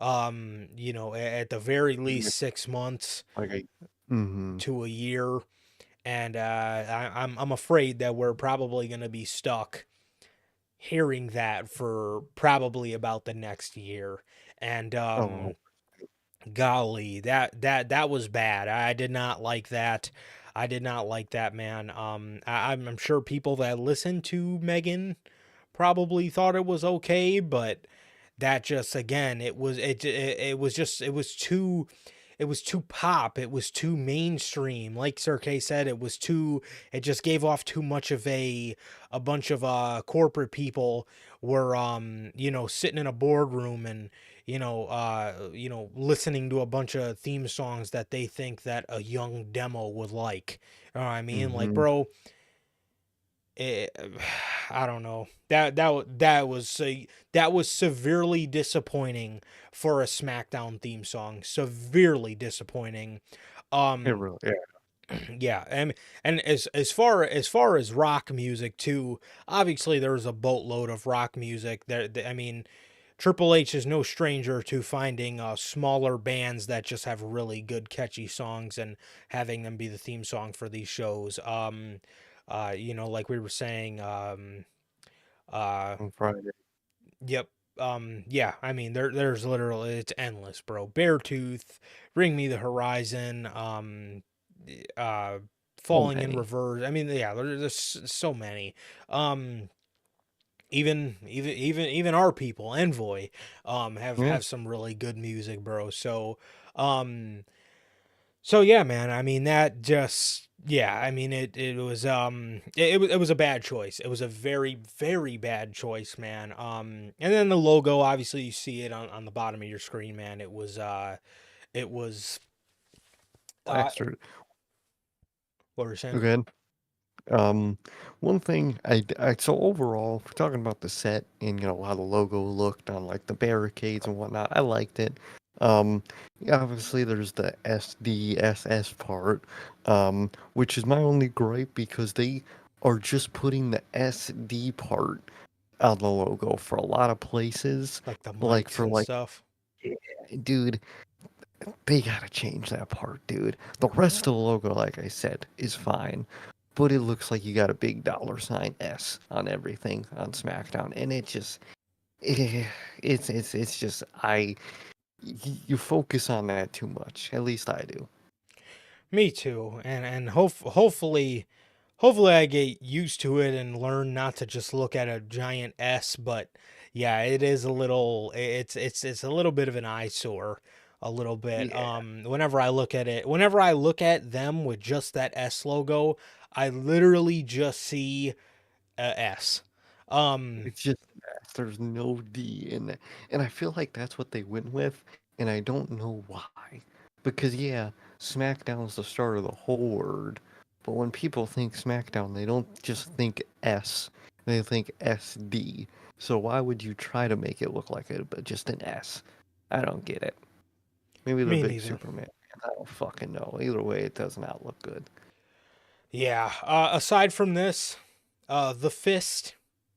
At the very Yeah, least 6 months like mm-hmm. to a year. And I'm afraid that we're probably going to be stuck hearing that for probably about the next year. And Oh, golly, that was bad. I did not like that. I did not like that, man. I'm sure people that listen to Megan probably thought it was okay, but that just, again, it was just it was too pop, it was too mainstream. Like Sir K said, it just gave off too much of a bunch of corporate people were sitting in a boardroom and listening to a bunch of theme songs that they think that a young demo would like. You know what I mean? Like, mm-hmm. bro, it, I don't know. That was severely disappointing for a SmackDown theme song. Severely disappointing. It Um, really, yeah. yeah, and as far as rock music too, obviously there's a boatload of rock music there. I mean, Triple H is no stranger to finding smaller bands that just have really good catchy songs and having them be the theme song for these shows. Like we were saying, uh, On Friday. yep. Yeah, I mean there's literally, it's endless, bro. Beartooth, Bring Me the Horizon, uh So Falling in many. Reverse. I mean, yeah, there's so many. Um even our people, Envoi, have Yeah. some really good music, bro. So um So yeah, man. I mean that just yeah. I mean it was it was a bad choice. It was a very bad choice, man. And then the logo, obviously you see it on the bottom of your screen, man. It was uh Bastard. what were you saying? Okay. Um, one thing so overall, if we're talking about the set and how the logo looked on like the barricades and whatnot, I liked it. Yeah, obviously there's the SDSS part, which is my only gripe because they are just putting the SD part on the logo for a lot of places. Like the Like mics for and like, stuff. yeah, dude, they gotta change that part, dude. The rest of the logo, like I said, is fine, but it looks like you got a big $ S on everything on SmackDown, and eh, it's just you focus on that too much. At least I do. Me too. And hopefully I get used to it and learn not to just look at a giant S, but yeah, it is a little it's a little bit of an eyesore a little bit. Yeah, Whenever I look at it, whenever I look at them with just that S logo, I literally just see a S. Um it's just there's no D in it, and I feel like that's what they went with, and I don't know why. Because yeah, SmackDown's the start of the whole word, but when people think SmackDown, they don't just think S, they think SD. So why would you try to make it look like it, but just an S? I don't get it. Maybe they're Me big neither. Superman fans. I don't fucking know. Either way, it does not look good. Yeah, aside from this, the fist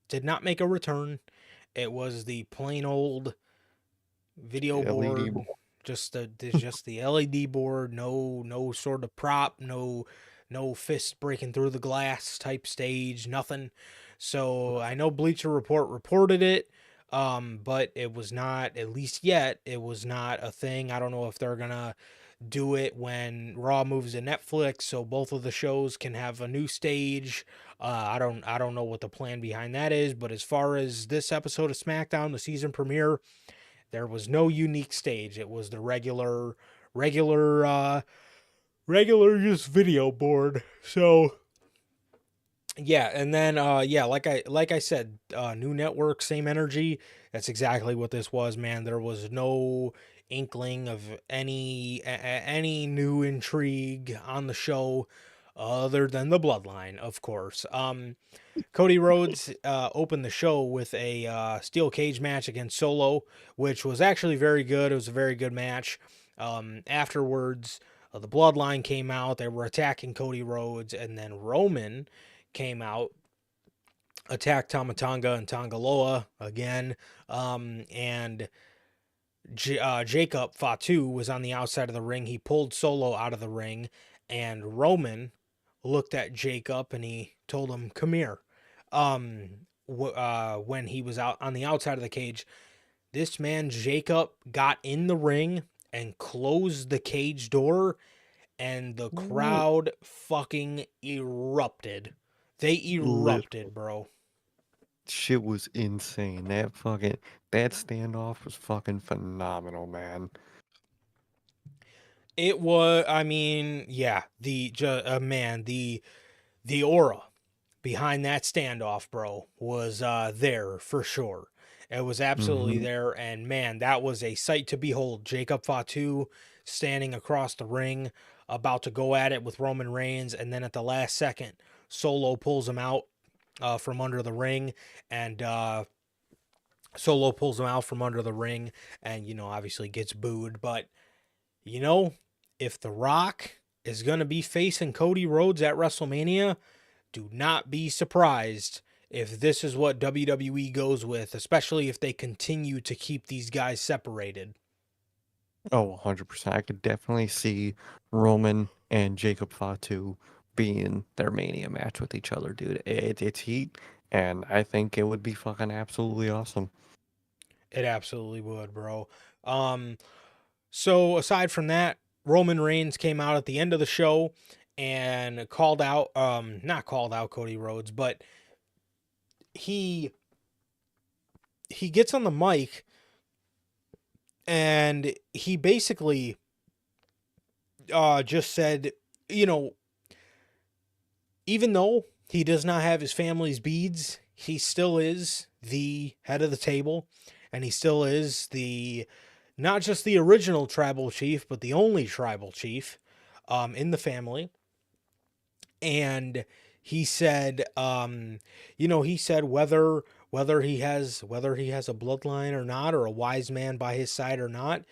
did not make a return. It was the plain old video LED. board, just the LED board, no sort of prop, no fist breaking through the glass type stage, nothing. So I know Bleacher Report reported it, but it was not, at least yet, it was not a thing. I don't know if they're gonna do it when Raw moves to Netflix, so both of the shows can have a new stage. I don't know what the plan behind that is, but as far as this episode of SmackDown, the season premiere, there was no unique stage. It was the regular, regular just video board. So yeah, and then yeah, like I said, new network, same energy. That's exactly what this was, man. There was no inkling of any new intrigue on the show other than the bloodline, of course. Cody Rhodes opened the show with a steel cage match against Solo, which was actually very good. It was a very good match. Afterwards, the Bloodline came out. They were attacking Cody Rhodes, and then Roman came out, attacked Tamatanga and Tangaloa again. And Jacob Fatu was on the outside of the ring. He pulled Solo out of the ring, and Roman looked at Jacob and he told him, "Come here." When he was out on the outside of the cage, this man Jacob got in the ring and closed the cage door, and the Ooh, crowd fucking erupted. They lit. erupted, bro. Shit was insane. That standoff was fucking phenomenal, man. It was, I mean, yeah, man, the aura behind that standoff, bro, was there for sure. It was absolutely Hmm. there, and man, that was a sight to behold. Jacob Fatu standing across the ring, about to go at it with Roman Reigns, and then at the last second, Solo pulls him out from under the ring, and Solo pulls him out from under the ring, and obviously gets booed. But you know, if The Rock is gonna be facing Cody Rhodes at WrestleMania, do not be surprised if this is what WWE goes with, especially if they continue to keep these guys separated. Oh, 100%. I could definitely see Roman and Jacob Fatu being their Mania match with each other, dude. It's heat, and I think it would be fucking absolutely awesome. It absolutely would, bro. Um, so aside from that, Roman Reigns came out at the end of the show and called out, not called out Cody Rhodes, but he he gets on the mic and he basically just said, you know, even though he does not have his family's beads, he still is the head of the table, and he still is the not just the original tribal chief, but the only tribal chief in the family. And he said, he said whether he has a bloodline or not, or a wise man by his side or not,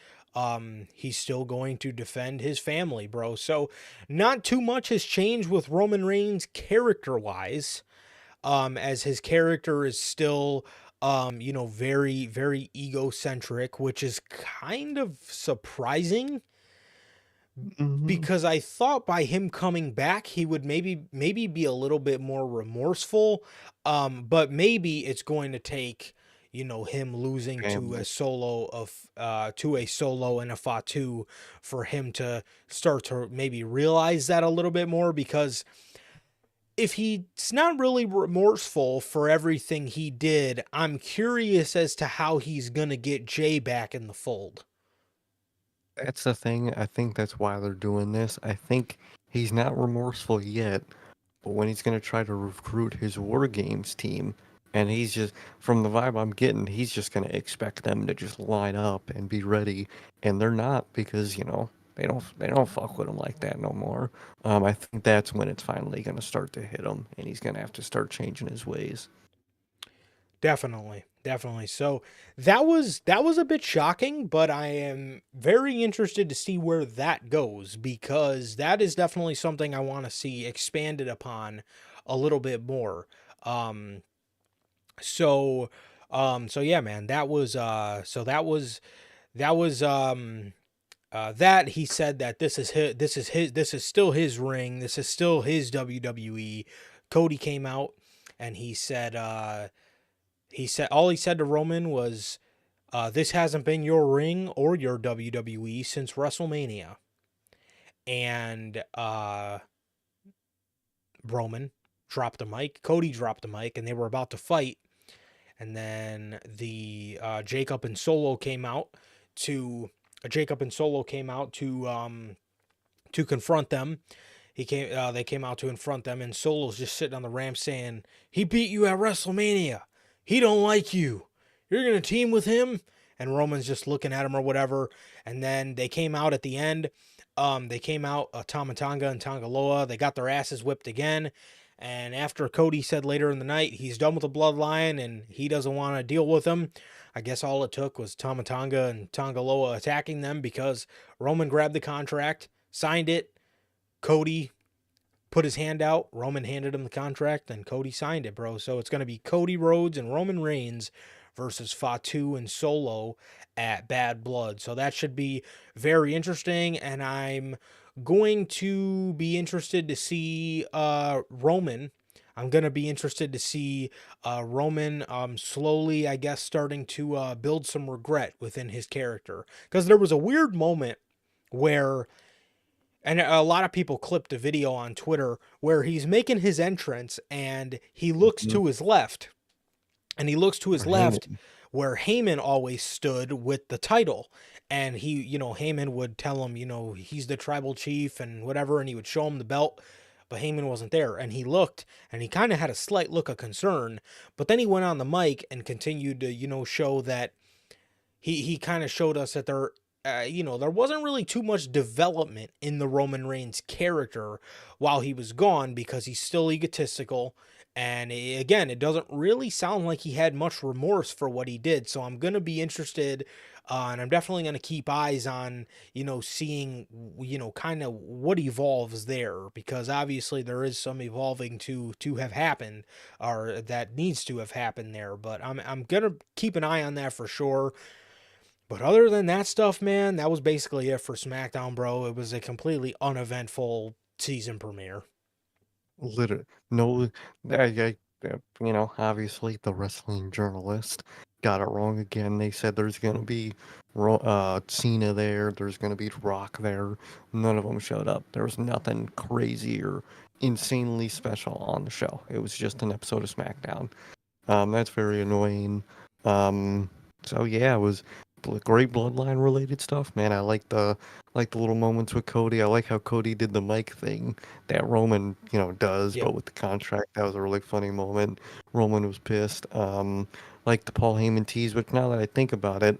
he's still going to defend his family, bro. So not too much has changed with Roman Reigns character wise, as his character is still very, very egocentric, which is kind of surprising Mhm. because I thought by him coming back he would maybe be a little bit more remorseful, but maybe it's going to take him losing Family. to a solo and a Fatu for him to start to maybe realize that a little bit more, because if he's not really remorseful for everything he did, I'm curious as to how he's gonna get Jay back in the fold. That's the thing. I think that's why they're doing this. I think he's not remorseful yet, but when he's going to try to recruit his War Games team, and he's just, from the vibe I'm getting, he's just going to expect them to just line up and be ready, and they're not because, they don't fuck with him like that no more. I think that's when it's finally going to start to hit him, and he's going to have to start changing his ways. Definitely, definitely. So that was a bit shocking, but I am very interested to see where that goes, because that is definitely something I want to see expanded upon a little bit more. Um so so yeah, man, that he said that this is still his ring, this is still his WWE. Cody came out and he said all he said to Roman was, "This hasn't been your ring or your WWE since WrestleMania." And Roman dropped the mic, Cody dropped the mic, and they were about to fight. And then the Jacob and Solo came out to confront them. They came out to confront them, and Solo's just sitting on the ramp saying, "He beat you at WrestleMania. He don't like you. You're gonna team with him." And Roman's just looking at him or whatever. And then they came out at the end. They came out, Tama Tonga and Tangaloa. They got their asses whipped again. And after Cody said later in the night he's done with the bloodline and he doesn't want to deal with them, I guess all it took was Tama Tonga and Tangaloa attacking them, because Roman grabbed the contract, signed it. Cody put his hand out. Roman handed him the contract, and Cody signed it, bro. So it's going to be Cody Rhodes and Roman Reigns versus Fatu and Solo at Bad Blood. So that should be very interesting, and I'm going to be interested to see Roman. I'm going to be interested to see Roman slowly, I guess, starting to build some regret within his character. Because there was a weird moment where, and a lot of people clipped a video on Twitter where he's making his entrance and he looks Mhm. to his left. And he looks to his For left Heyman. where Heyman always stood with the title. And Heyman would tell him, he's the tribal chief and whatever, and he would show him the belt. But Heyman wasn't there. And he looked and he kind of had a slight look of concern. But then he went on the mic and continued to, show that he kind of showed us that there wasn't really too much development in the Roman Reigns character while he was gone, because he's still egotistical. And again, it doesn't really sound like he had much remorse for what he did. So I'm going to be interested, and I'm definitely going to keep eyes on, seeing, kind of what evolves there, because obviously there is some evolving to have happened, or that needs to have happened there. But I'm going to keep an eye on that for sure. But other than that stuff, man, that was basically it for SmackDown, bro. It was a completely uneventful season premiere. Literally, no, obviously the wrestling journalist got it wrong again. They said there's gonna be Cena there, there's gonna be Rock there. None of them showed up. There was nothing crazy or insanely special on the show. It was just an episode of SmackDown. That's very annoying. Um, so yeah, it was great bloodline related stuff, man. I like the little moments with Cody. I like how Cody did the mic thing that Roman, does, Yep. but with the contract, that was a really funny moment. Roman was pissed. Like the Paul Heyman tease, but now that I think about it,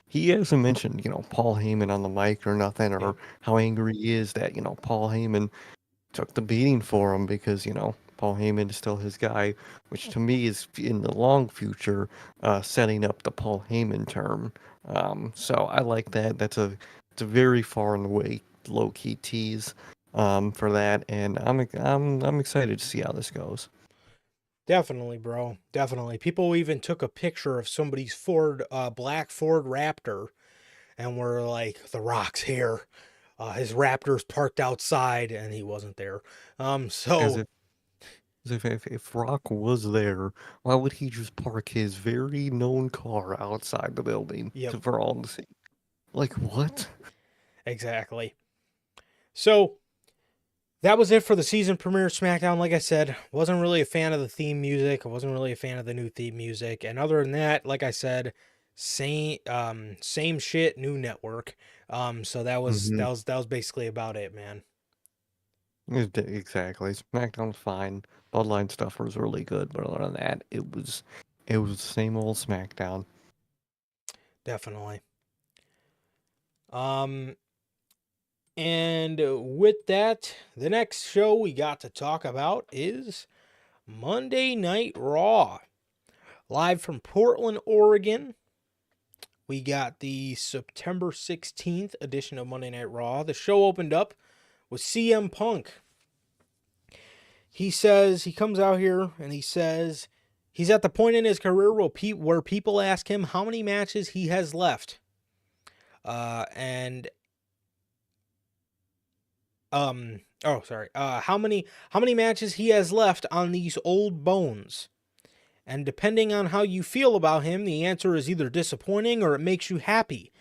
he hasn't mentioned, Paul Heyman on the mic or nothing, Yep. or how angry he is that, Paul Heyman took the beating for him because, Paul Heyman is still his guy, which to me is in the long future setting up the Paul Heyman term. So I like that. It's a very far and away low key tease for that, and I'm excited to see how this goes. Definitely, bro. Definitely. People even took a picture of somebody's black Ford Raptor, and were like, "The Rock's here." His Raptor's parked outside, and he wasn't there. As So if if Rock was there, why would he just park his very known car outside the building yep, for all to see? Like what? exactly. So that was it for the season premiere of SmackDown. Like I said, wasn't really a fan of the theme music. I wasn't really a fan of the new theme music. And other than that, like I said, same shit, new network. So that was Hmm. that was that was basically about it, man. Exactly. SmackDown's fine. Bloodline stuff was really good, but other than that, it was the same old SmackDown. Definitely. Um, and with that, the next show we got to talk about is Monday Night Raw. Live from Portland, Oregon. We got the September 16th edition of Monday Night Raw. The show opened up with CM Punk. He comes out here and he says he's at the point in his career where people ask him how many matches he has left. And oh sorry. How many matches he has left on these old bones. And depending on how you feel about him, the answer is either disappointing or it makes you happy,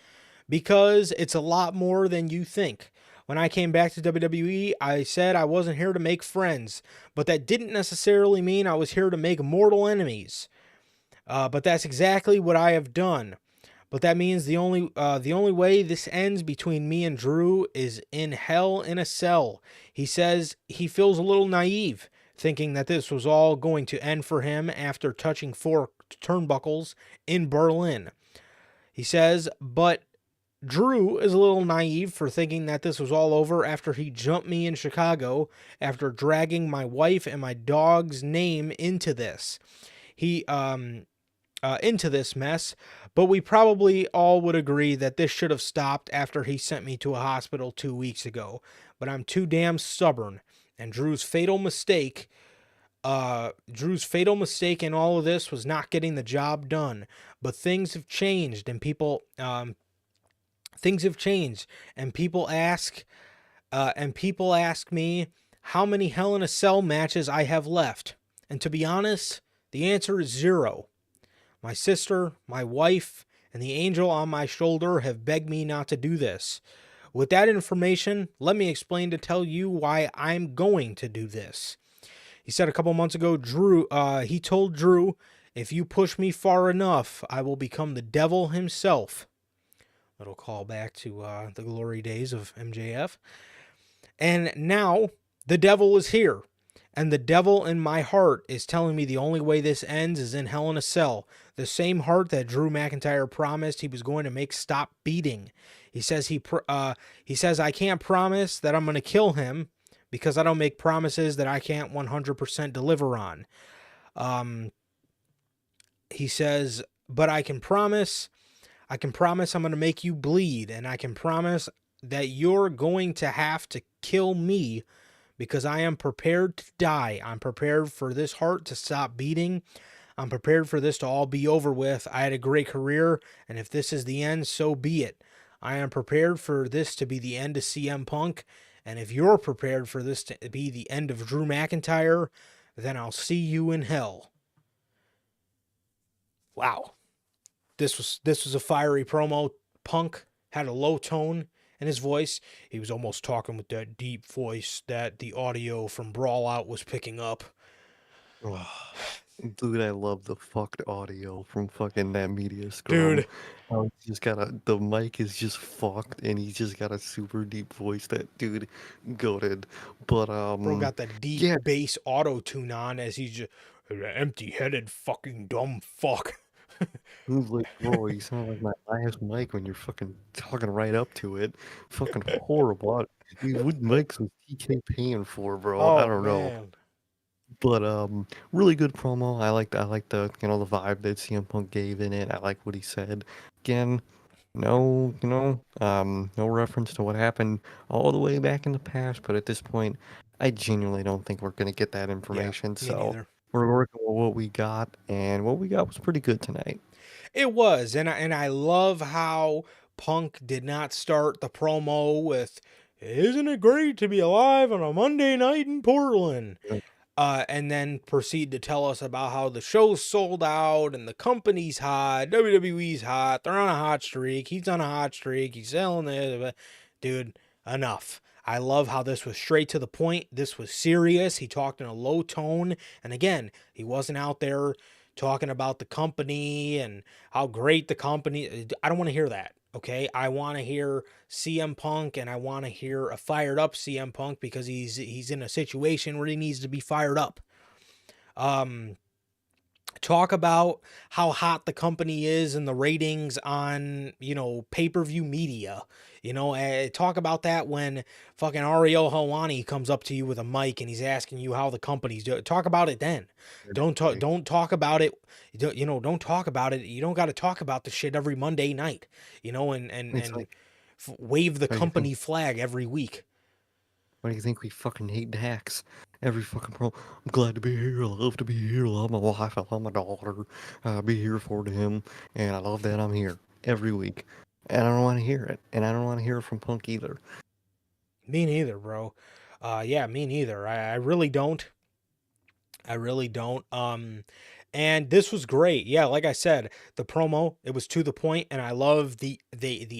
because it's a lot more than you think. When I came back to WWE, I said I wasn't here to make friends, but that didn't necessarily mean I was here to make mortal enemies. But that's exactly what I have done. But that means the only way this ends between me and Drew is in hell in a cell. He says he feels a little naive, thinking that this was all going to end for him after touching 4 turnbuckles in Berlin. He says, but Drew is a little naive for thinking that this was all over after he jumped me in Chicago after dragging my wife and my dog's name into this. He into this mess, but we probably all would agree that this should have stopped after he sent me to a hospital 2 weeks ago. But I'm too damn stubborn, and Drew's fatal mistake in all of this was not getting the job done. But things have changed, and people ask me how many Hell in a Cell matches I have left. And to be honest, the answer is 0. My sister, my wife, and the angel on my shoulder have begged me not to do this. With that information, let me explain to tell you why I'm going to do this. He said a couple months ago, he told Drew, if you push me far enough, I will become the devil himself. Little callback to the glory days of MJF. And now the devil is here. And the devil in my heart is telling me the only way this ends is in Hell in a Cell. The same heart that Drew McIntyre promised he was going to make stop beating. He says he says I can't promise that I'm going to kill him because I don't make promises that I can't 100% deliver on. He says, but I can promise I'm going to make you bleed, and I can promise that you're going to have to kill me because I am prepared to die. I'm prepared for this heart to stop beating. I'm prepared for this to all be over with. I had a great career, and if this is the end, so be it. I am prepared for this to be the end of CM Punk, and if you're prepared for this to be the end of Drew McIntyre, then I'll see you in hell. Wow. This was a fiery promo. Punk had a low tone in his voice. He was almost talking with that deep voice that the audio from Brawl Out was picking up. Ugh. Dude, I love the fucked audio from fucking that media scrum. Dude, How he's just got the mic is just fucked and he's just got a super deep voice. That dude goated. But bro got the deep yeah, bass auto tune on as he's just empty headed fucking dumb fuck. who's like, bro, you sound like my last mic when you're fucking talking right up to it. Fucking horrible. Dude, what mics was TK paying for, bro? I Oh don't know. man. But really good promo. I like the the vibe that CM Punk gave in it. I like what he said. Again, no no reference to what happened all the way back in the past. But at this point, I genuinely don't think we're gonna get that Yeah, information. me So neither. we're working with what we got, and what we got was pretty good tonight. It was, and I love how Punk did not start the promo with "Isn't it great to be alive on a Monday night in Portland?" And then proceed to tell us about how the show's sold out and the company's hot, WWE's hot, they're on a hot streak, he's on a hot streak, he's selling it. Dude, enough. I love how this was straight to the point. This was serious. He talked in a low tone. And again, he wasn't out there talking about the company and how great the company. I don't want to hear that. Okay. I want to hear CM Punk, and I want to hear a fired up CM Punk because he's in a situation where he needs to be fired up. Um, Talk about how hot the company is and the ratings on pay-per-view media. Talk about that when fucking Ariel Helwani comes up to you with a mic and he's asking you how the company's doing. Talk about it then. Exactly. Don't talk about it. Don't talk about it. You don't got to talk about the shit every Monday night. It's like, Wave the what do you think? company flag every week. What do you think? We fucking hate hacks. Every fucking pro. I'm glad to be here. I love to be here. I love my wife. I love my daughter. I'll be here for them. And I love that I'm here every week. And I don't want to hear it. And I don't want to hear it from Punk either. Me neither, bro. Yeah, me neither. I really don't. I really don't. And this was great. Yeah, like I said, the promo, it was to the point, and I love the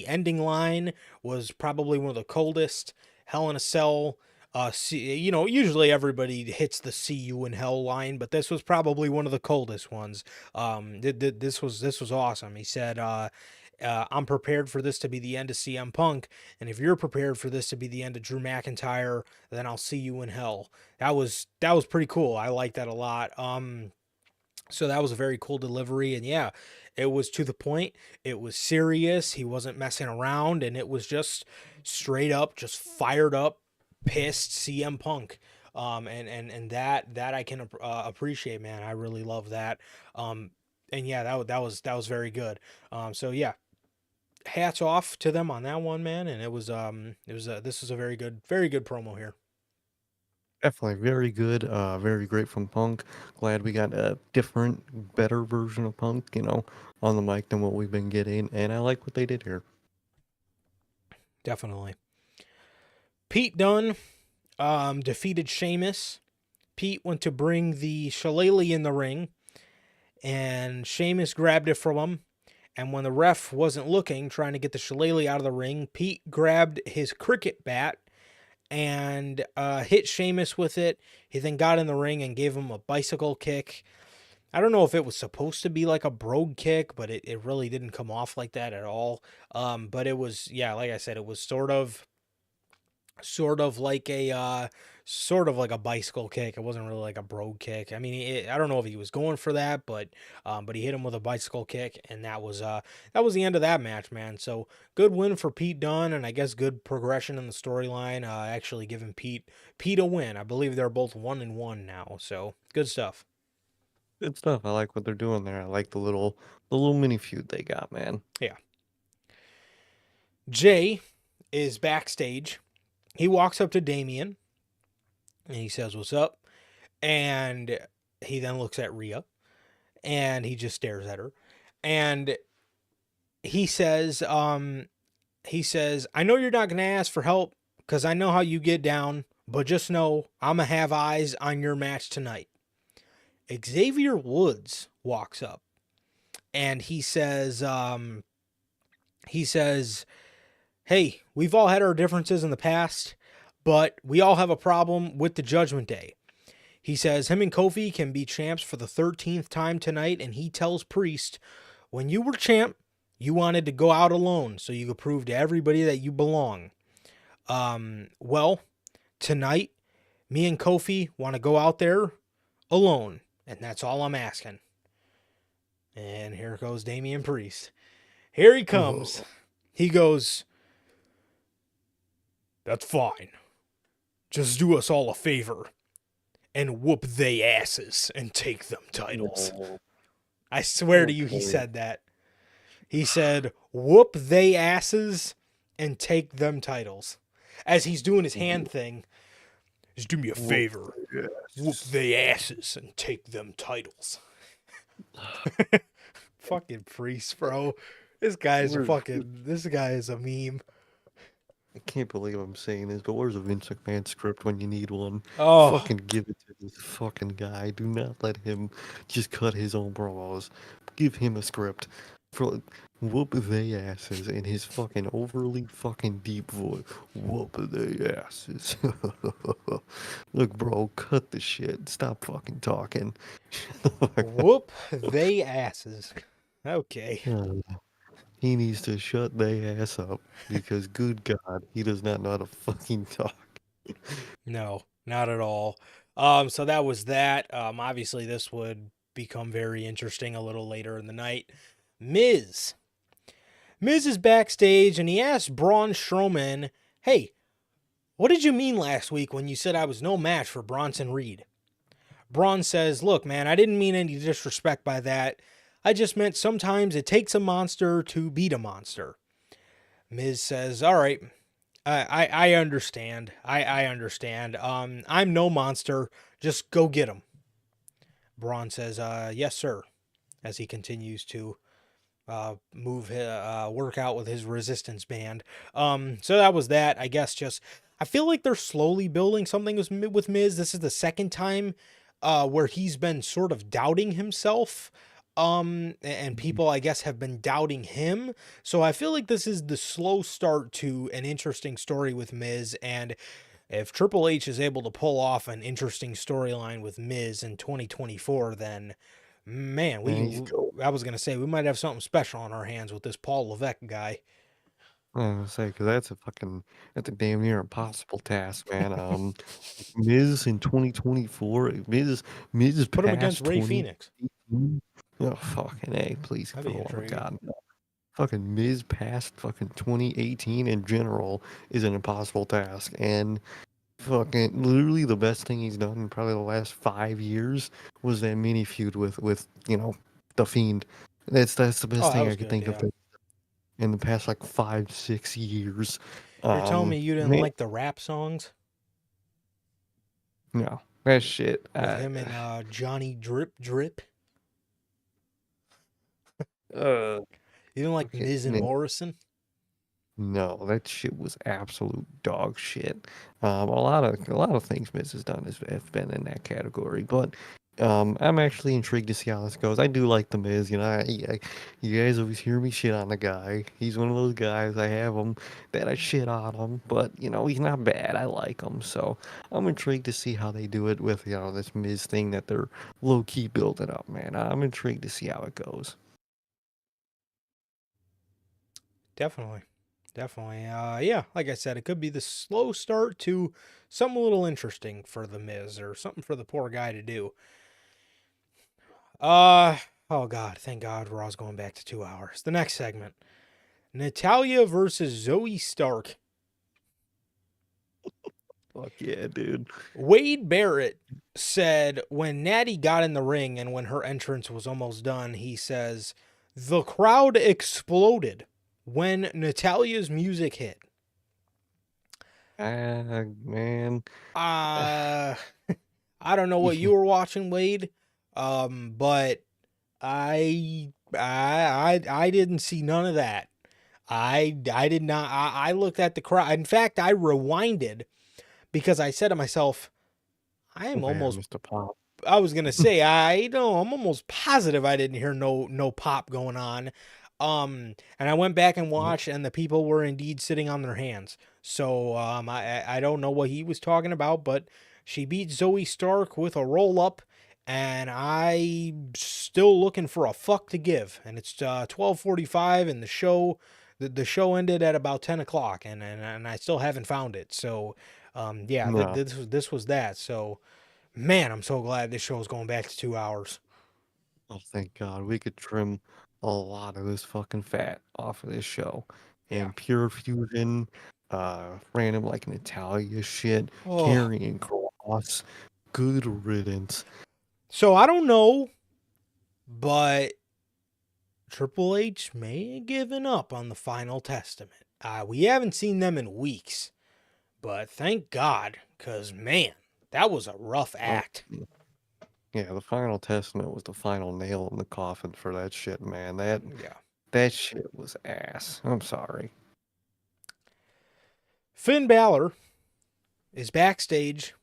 ending line was probably one of the coldest. Hell in a Cell. Usually everybody hits the "See you in hell" line, but this was probably one of the coldest ones. This was awesome. He said, "I'm prepared for this to be the end of CM Punk, and if you're prepared for this to be the end of Drew McIntyre, then I'll see you in hell." That was pretty cool. I like that a lot. So that was a very cool delivery, and yeah, it was to the point. It was serious. He wasn't messing around, and it was just straight up, just fired up, pissed CM Punk. And that I can appreciate, man. I really love that. And yeah, that was very good. So yeah, hats off to them on that one, man. And this was a very good promo here. Definitely very good. Very great from Punk. Glad we got a different, better version of Punk, on the mic than what we've been getting. And I like what they did here. Definitely. Pete Dunne defeated Sheamus. Pete went to bring the shillelagh in the ring, and Sheamus grabbed it from him. And when the ref wasn't looking, trying to get the shillelagh out of the ring, Pete grabbed his cricket bat and hit Sheamus with it. He then got in the ring and gave him a bicycle kick. I don't know if it was supposed to be like a brogue kick, but it really didn't come off like that at all. But it was, yeah, like I said, it was sort of like a bicycle kick. It wasn't really like a brogue kick. I mean, I don't know if he was going for that, but he hit him with a bicycle kick, and that was the end of that match, man. So good win for Pete Dunne, and I guess good progression in the storyline. Actually giving Pete a win. I believe they're both 1-1 now. So good stuff. Good stuff. I like what they're doing there. I like the little mini feud they got, man. Yeah. Jay is backstage. He walks up to Damien and he says, "What's up?" And he then looks at Rhea and he just stares at her. And he says, I know you're not gonna ask for help because I know how you get down, but just know I'ma have eyes on your match tonight. Xavier Woods walks up and he says, "Hey, we've all had our differences in the past, but we all have a problem with the Judgment Day." He says him and Kofi can be champs for the 13th time tonight, and he tells Priest, when you were champ, you wanted to go out alone so you could prove to everybody that you belong. Well, tonight, me and Kofi want to go out there alone, and that's all I'm asking. And here goes Damian Priest. Here he comes. Oh, He goes, that's fine. Just do us all a favor and whoop they asses and take them titles. no. I swear to you, he Okay. said that. He said, whoop they asses and take them titles. As he's doing his hand thing, just do me a Whoop, favor. Whoop yes. they asses and take them titles. Fucking Priest, bro. This guy is a meme. I can't believe I'm saying this, but where's a Vince McMahon script when you need one? Oh, Fucking give it to this fucking guy. Do not let him just cut his own promos. Give him a script for whoop they asses in his fucking overly fucking deep voice. Whoop they asses. Look, bro, cut the shit. Stop fucking talking. whoop they asses. Okay. He needs to shut their ass up because, good God, he does not know how to fucking talk. No, not at all. So that was that. Obviously this would become very interesting a little later in the night. Miz. Miz is backstage and he asked Braun Strowman, hey, what did you mean last week when you said I was no match for Bronson Reed? Braun says, look, man, I didn't mean any disrespect by that. I just meant sometimes it takes a monster to beat a monster. Miz says, all right, I understand. I understand. I'm no monster. Just go get him. Braun says, yes, sir, as he continues to work out with his resistance band. So that was that. I guess just I feel like they're slowly building something with Miz. This is the second time where he's been sort of doubting himself. And people, I guess, have been doubting him. So I feel like this is the slow start to an interesting story with Miz. And if Triple H is able to pull off an interesting storyline with Miz in 2024, then man, And he's cool. I was gonna say we might have something special on our hands with this Paul Levesque guy. I was gonna say, because that's a damn near impossible task, man. Miz in 2024, Miz Put him against past Ray Phoenix. 2018. Oh, fucking A, please, for That'd the be love of intriguing. God. No. Fucking Miz past fucking 2018 in general is an impossible task. And fucking literally the best thing he's done in probably the last 5 years was that mini feud with the Fiend. That's the best Oh, that thing was I could good. think of Yeah. in the past like 5, 6 years. You're telling me you didn't Man, like the rap songs no, that shit. with him and Johnny Drip Drip? Uh, You didn't like okay, Miz and man, Morrison? no, that shit was absolute dog shit. A lot of things Miz has done have been in that category, but I'm actually intrigued to see how this goes. I do like the Miz, you guys always hear me shit on the guy. He's one of those guys. I have him that I shit on him, but he's not bad. I like him, so I'm intrigued to see how they do it with this Miz thing that they're low key building up, man. I'm intrigued to see how it goes. Definitely. Definitely. Yeah, like I said, it could be the slow start to something a little interesting for the Miz or something for the poor guy to do. Uh oh God, thank God Raw's going back to 2 hours. The next segment. Natalia versus Zoe Stark. Fuck yeah, dude. Wade Barrett said when Natty got in the ring and when her entrance was almost done, he says, the crowd exploded when Natalia's music hit. Ah, man. Uh, I don't know what you were watching, Wade, but I didn't see none of that. I did not. I looked at the crowd. In fact, I rewinded because I said to myself, I am Yeah, almost Mr. Pop. I was gonna say I know I'm almost positive I didn't hear no pop going on. And I went back and watched, and the people were indeed sitting on their hands. So I don't know what he was talking about, but She beat Zoe Stark with a roll up, and I'm still looking for a fuck to give. And it's 12:45, and the show ended at about 10 o'clock, and I still haven't found it. So, yeah, No. this was that. So, man, I'm so glad this show is going back to 2 hours. Oh, thank God. We could trim a lot of this fucking fat off of this show. Yeah. And Pure Fusion, random like Natalia shit, Oh, carrying cross. Good riddance. so I don't know, but Triple H may have given up on the Final Testament. We haven't seen them in weeks, but thank God, because man, that was a rough Oh, act. yeah, the final testament was the final nail in the coffin for that shit, man. That Yeah. that shit was ass. I'm sorry. Finn Balor is backstage.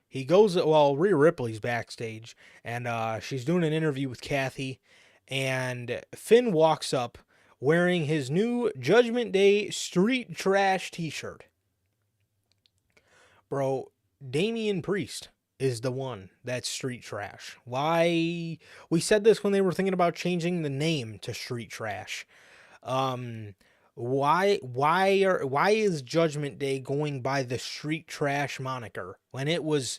He goes, well, Rhea Ripley's backstage, and she's doing an interview with Kathy, and Finn walks up wearing his new Judgment Day Street Trash t-shirt. Bro, Damian Priest is the one that's Street Trash. Why? We said this when they were thinking about changing the name to Street Trash. Um, why is Judgment Day going by the Street Trash moniker when it was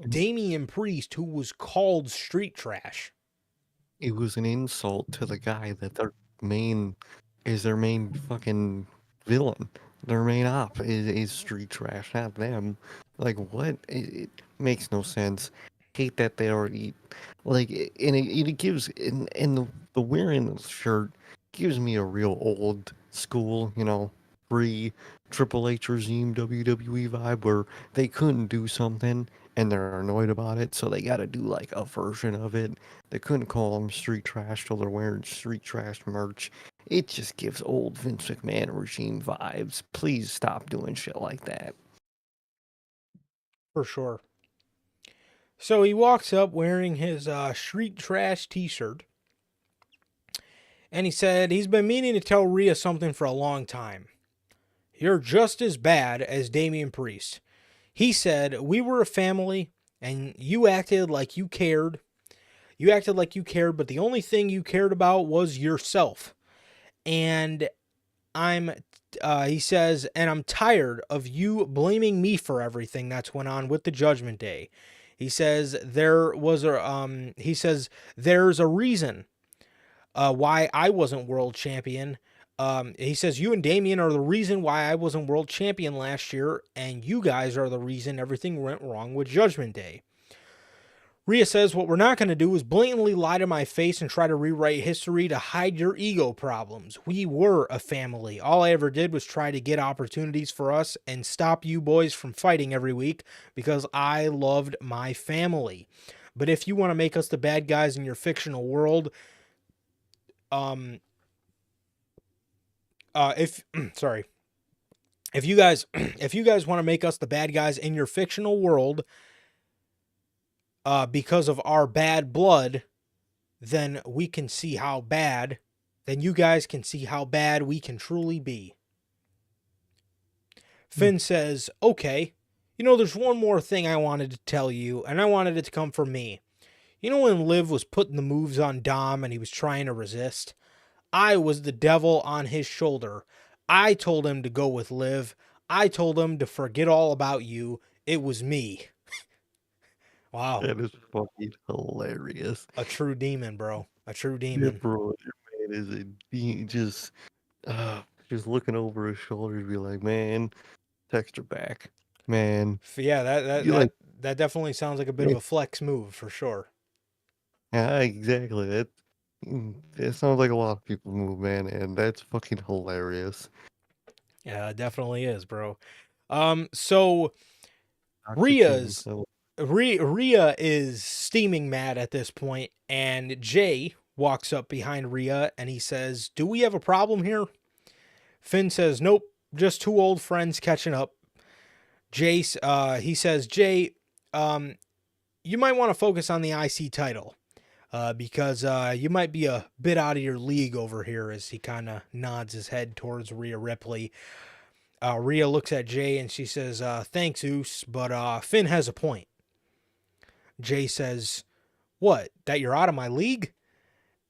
Damian Priest who was called Street Trash? It was an insult to the guy that main their main fucking villain. Their main op is street trash, not them. Like what? It makes no sense. Hate that they already like, and it gives and the wearing the shirt gives me a real old school, pre Triple H regime WWE vibe where they couldn't do something and they're annoyed about it, so they got to do like a version of it. They couldn't call them street trash till they're wearing street trash merch. It just gives old Vince McMahon regime vibes. Please stop doing shit like that. For sure. So he walks up wearing his Street Trash t-shirt, and he said he's been meaning to tell Rhea something for a long time. You're just as bad as Damian Priest. He said, we were a family and you acted like you cared. You acted like you cared, but the only thing you cared about was yourself. And he says, and I'm tired of you blaming me for everything that's went on with the Judgment Day. He says there's a reason why I wasn't world champion. He says, you and Damien are the reason why I wasn't world champion last year, and you guys are the reason everything went wrong with Judgment Day. Rhea says, what we're not going to do is blatantly lie to my face and try to rewrite history to hide your ego problems. We were a family. All I ever did was try to get opportunities for us and stop you boys from fighting every week because I loved my family. But if you want to make us the bad guys in your fictional world, if sorry, if you guys want to make us the bad guys in your fictional world, because of our bad blood, then we can see how bad, then you guys can see how bad we can truly be. Finn says, okay, there's one more thing I wanted to tell you, and I wanted it to come from me. When Liv was putting the moves on Dom and he was trying to resist? I was the devil on his shoulder. I told him to go with Liv. I told him to forget all about you. It was me. Wow. That is fucking hilarious. A true demon, bro. A true Yeah, demon. bro, your man is just looking over his shoulder and be like, man, text her back. Man, Yeah, that you that like, that definitely sounds like a bit of a flex move for sure. yeah, exactly. It sounds like a lot of people move, man, and that's fucking hilarious. Yeah, it definitely is, bro. So Toxic King. Rhea's Rhea is steaming mad at this point, and Jay walks up behind Rhea and he says, "Do we have a problem here?" Finn says, "Nope, just two old friends catching up." He says, "Jay, you might want to focus on the IC title, because you might be a bit out of your league over here." As he kind of nods his head towards Rhea Ripley. Rhea looks at Jay and she says, thanks, Oos, but Finn has a point. Jay says, what, that you're out of my league?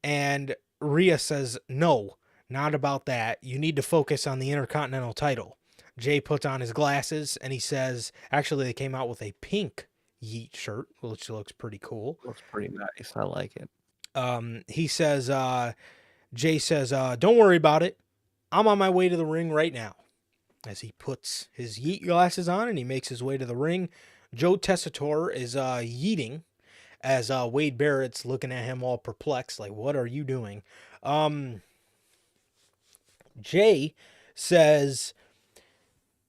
And Rhea says, no, not about that. You need to focus on the Intercontinental title. Jay puts on his glasses and he says, actually, they came out with a pink Yeet shirt, which looks pretty cool. Looks pretty nice. I like it. He says, Jay says, don't worry about it. I'm on my way to the ring right now. As he puts his Yeet glasses on and he makes his way to the ring, Joe Tessitore is yeeting as Wade Barrett's looking at him all perplexed, like, what are you doing? Jay says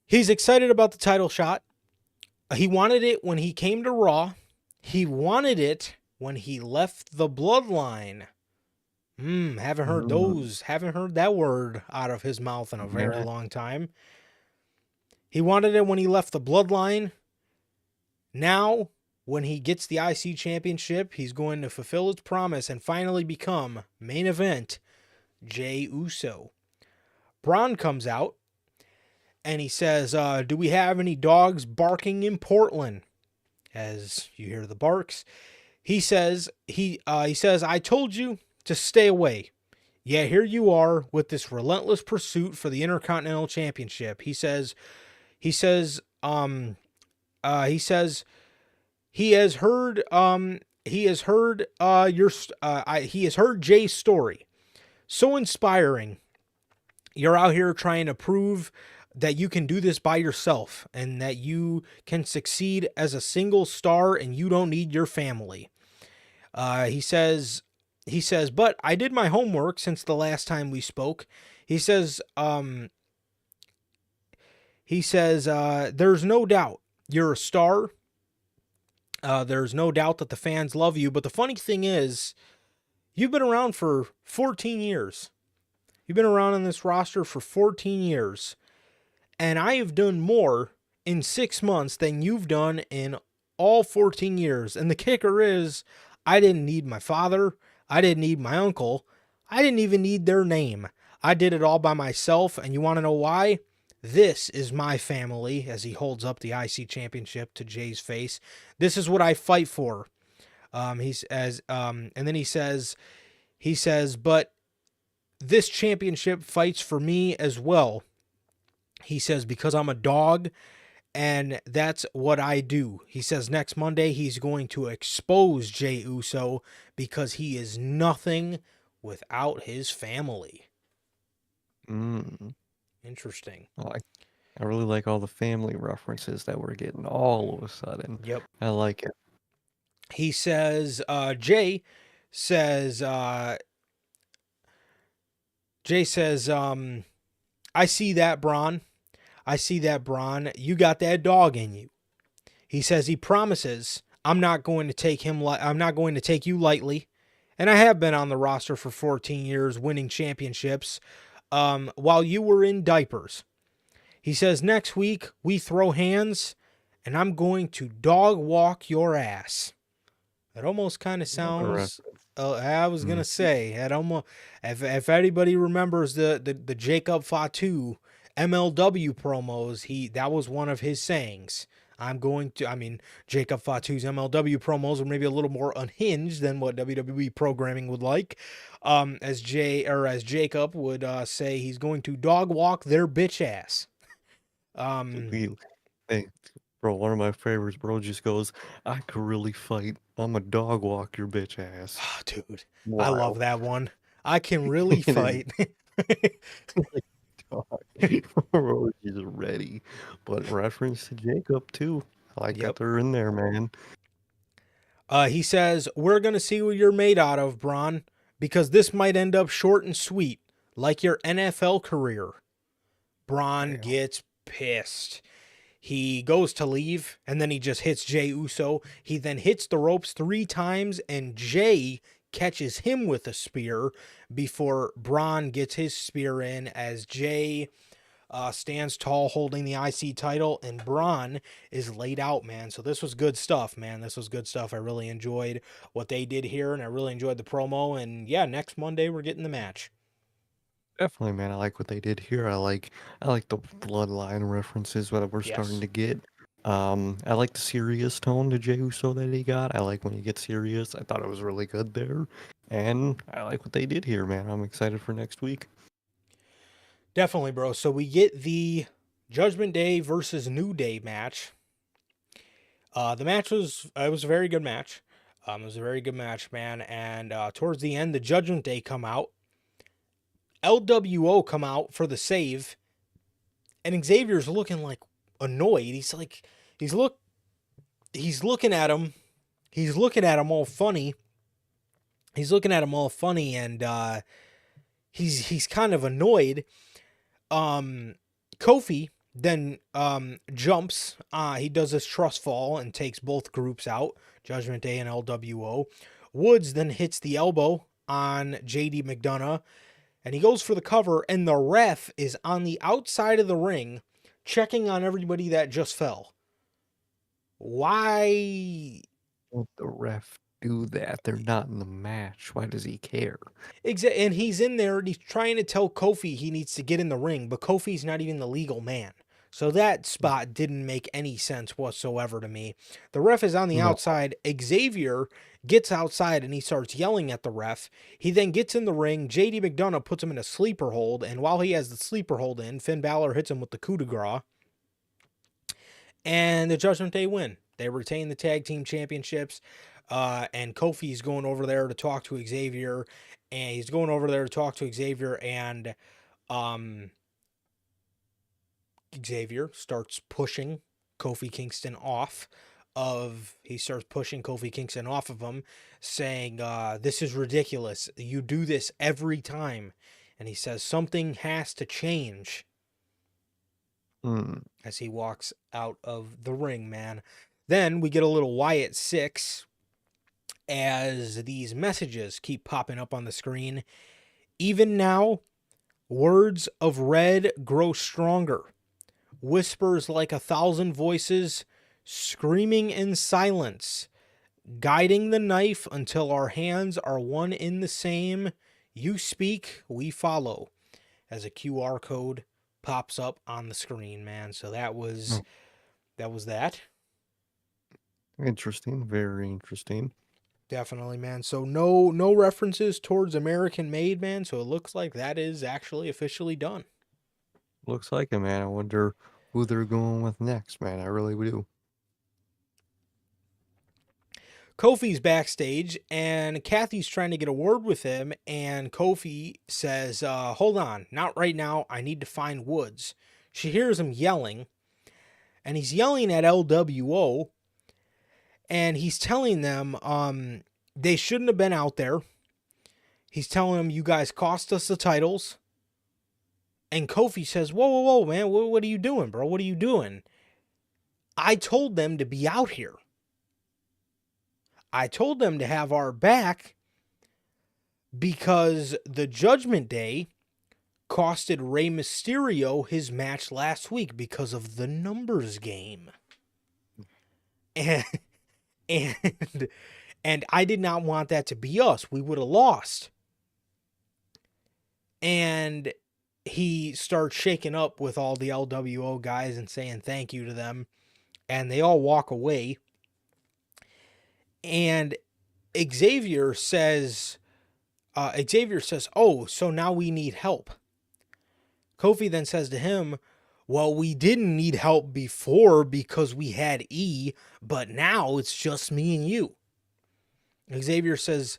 he's excited about the title shot. He wanted it when he came to Raw. He wanted it when he left the Bloodline. Haven't heard that word out of his mouth in a very long time. He wanted it when he left the Bloodline. Now, when he gets the IC championship, he's going to fulfill his promise and finally become main event Jey Uso. Braun comes out and he says, do we have any dogs barking in Portland? As you hear the barks, he says, I told you to stay away. Yeah, here you are with this relentless pursuit for the Intercontinental Championship. He has heard Jay's story. So inspiring. You're out here trying to prove that you can do this by yourself and that you can succeed as a single star and you don't need your family. He says, but I did my homework since the last time we spoke. He says, there's no doubt you're a star. There's no doubt that the fans love you. But the funny thing is, you've been around for 14 years. You've been around on this roster for 14 years. And I have done more in 6 months than you've done in all 14 years. And the kicker is, I didn't need my father. I didn't need my uncle. I didn't even need their name. I did it all by myself. And you want to know why? This is my family, as he holds up the IC championship to Jay's face. This is what I fight for. And then he says, but this championship fights for me as well. He says, because I'm a dog and that's what I do. He says next Monday he's going to expose Jey Uso because he is nothing without his family. Interesting. I really like all the family references that we're getting all of a sudden. Yep. I like it. He says, Jay says, I see that, Braun. I see that, Braun. You got that dog in you. He says he promises I'm not going to take you lightly. And I have been on the roster for 14 years, winning championships, while you were in diapers. He says next week we throw hands, and I'm going to dog walk your ass. It almost kind of sounds. I was gonna say, it almost. If anybody remembers the Jacob Fatu MLW promos, that was one of his sayings. Jacob Fatu's MLW promos were maybe a little more unhinged than what WWE programming would like. As Jacob would say, he's going to dog walk their bitch ass. Hey, bro, one of my favorites, bro, just goes, I could really fight. I'm a dog walk your bitch ass. Oh, dude, Wow. I love that one. I can really fight. Bro, he's ready. But reference to Jacob, too. I like that they're in there, man. He says, we're going to see what you're made out of, Braun, because this might end up short and sweet, like your NFL career. Braun gets pissed. He goes to leave, and then he just hits Jey Uso. He then hits the ropes 3 times, and Jay catches him with a spear before Braun gets his spear in as Jay stands tall holding the IC title, and Braun is laid out, man. So this was good stuff, man. This was good stuff. I really enjoyed what they did here, and I really enjoyed the promo. And yeah, next Monday we're getting the match. Definitely, man. I like what they did here. I like the bloodline references that we're starting Yes. to get. I like the serious tone to Jey Uso that he got. I like when he gets serious. I thought it was really good there. And I like what they did here, man. I'm excited for next week. Definitely, bro. So we get the Judgment Day versus New Day match. The match was it was a very good match. It was a very good match, man. And towards the end, the Judgment Day come out. LWO come out for the save, and Xavier's looking like annoyed. He's like, he's look, he's looking at him. He's looking at him all funny. He's looking at him all funny, and he's kind of annoyed. Kofi then jumps. He does his trust fall and takes both groups out, Judgment Day and LWO. Woods then hits the elbow on JD McDonough, and he goes for the cover, and the ref is on the outside of the ring checking on everybody that just fell. Why? Let the ref do that. They're not in the match. Why does he care? And he's in there and he's trying to tell Kofi he needs to get in the ring, but Kofi's not even the legal man. So that spot didn't make any sense whatsoever to me. The ref is on the No. outside. Xavier gets outside and he starts yelling at the ref. He then gets in the ring. JD McDonough puts him in a sleeper hold, and while he has the sleeper hold in, Finn Balor hits him with the coup de grace, and the Judgment Day win. They retain the tag team championships, and Kofi's going over there to talk to Xavier, and Xavier starts pushing Kofi Kingston off of him, saying, this is ridiculous. You do this every time. And he says, something has to change Mm. as he walks out of the ring, man. Then we get a little Wyatt 6 as these messages keep popping up on the screen. Even now, words of red grow stronger. Whispers like 1,000 voices, screaming in silence, guiding the knife until our hands are one in the same. You speak, we follow. As a QR code pops up on the screen, man. So that was Oh, that. interesting. Very interesting. Definitely, man. So no references towards American Made, man. So it looks like that is actually officially done. Looks like it, man. I wonder who they're going with next, man. I really do. Kofi's backstage, and Kathy's trying to get a word with him, and Kofi says, hold on, not right now. I need to find Woods. She hears him yelling, and he's yelling at LWO, and he's telling them they shouldn't have been out there. He's telling them, you guys cost us the titles. And Kofi says, whoa, man, what are you doing, bro? What are you doing? I told them to be out here. I told them to have our back because the Judgment Day costed Rey Mysterio his match last week because of the numbers game. And and I did not want that to be us. We would have lost. And he starts shaking up with all the LWO guys and saying thank you to them. And they all walk away. And Xavier says, oh, so now we need help. Kofi then says to him, well, we didn't need help before because we had E, but now it's just me and you. Xavier says,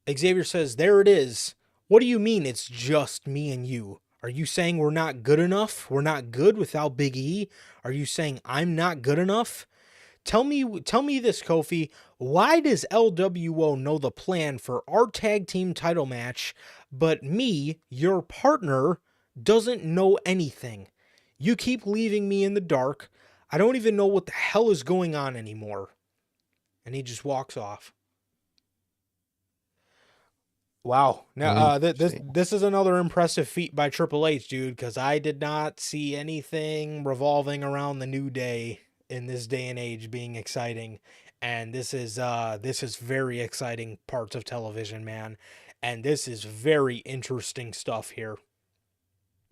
there it is. What do you mean it's just me and you? Are you saying we're not good enough? We're not good without Big E? Are you saying I'm not good enough? Tell me this, Kofi. Why does LWO know the plan for our tag team title match, but me, your partner, doesn't know anything? You keep leaving me in the dark. I don't even know what the hell is going on anymore. And he just walks off. Wow. Now, Interesting. this is another impressive feat by Triple H, dude, because I did not see anything revolving around the New Day in this day and age being exciting, and this is very exciting parts of television, man. and this is very interesting stuff here.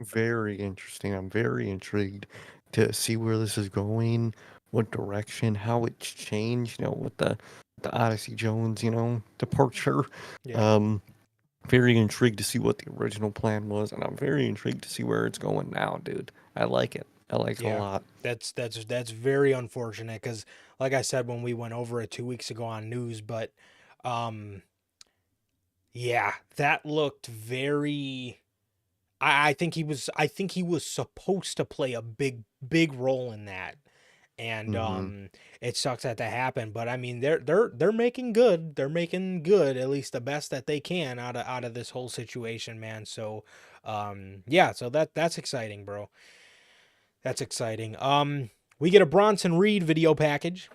Very interesting. I'm very intrigued to see where this is going, what direction, how it's changed, with the Odyssey Jones, departure. Yeah. Um, Very intrigued to see what the original plan was, and I'm very intrigued to see where it's going now, dude. I like it. I like it a Yeah. lot. That's very unfortunate because, like I said when we went over it 2 weeks ago on news, but um, yeah, that looked very. I think he was supposed to play a big role in that, and Hmm. it sucks that happened. But I mean, they're making good. They're making good, at least the best that they can out of this whole situation, man. So, yeah, so that's exciting, bro. That's exciting. We get a Bronson Reed video package.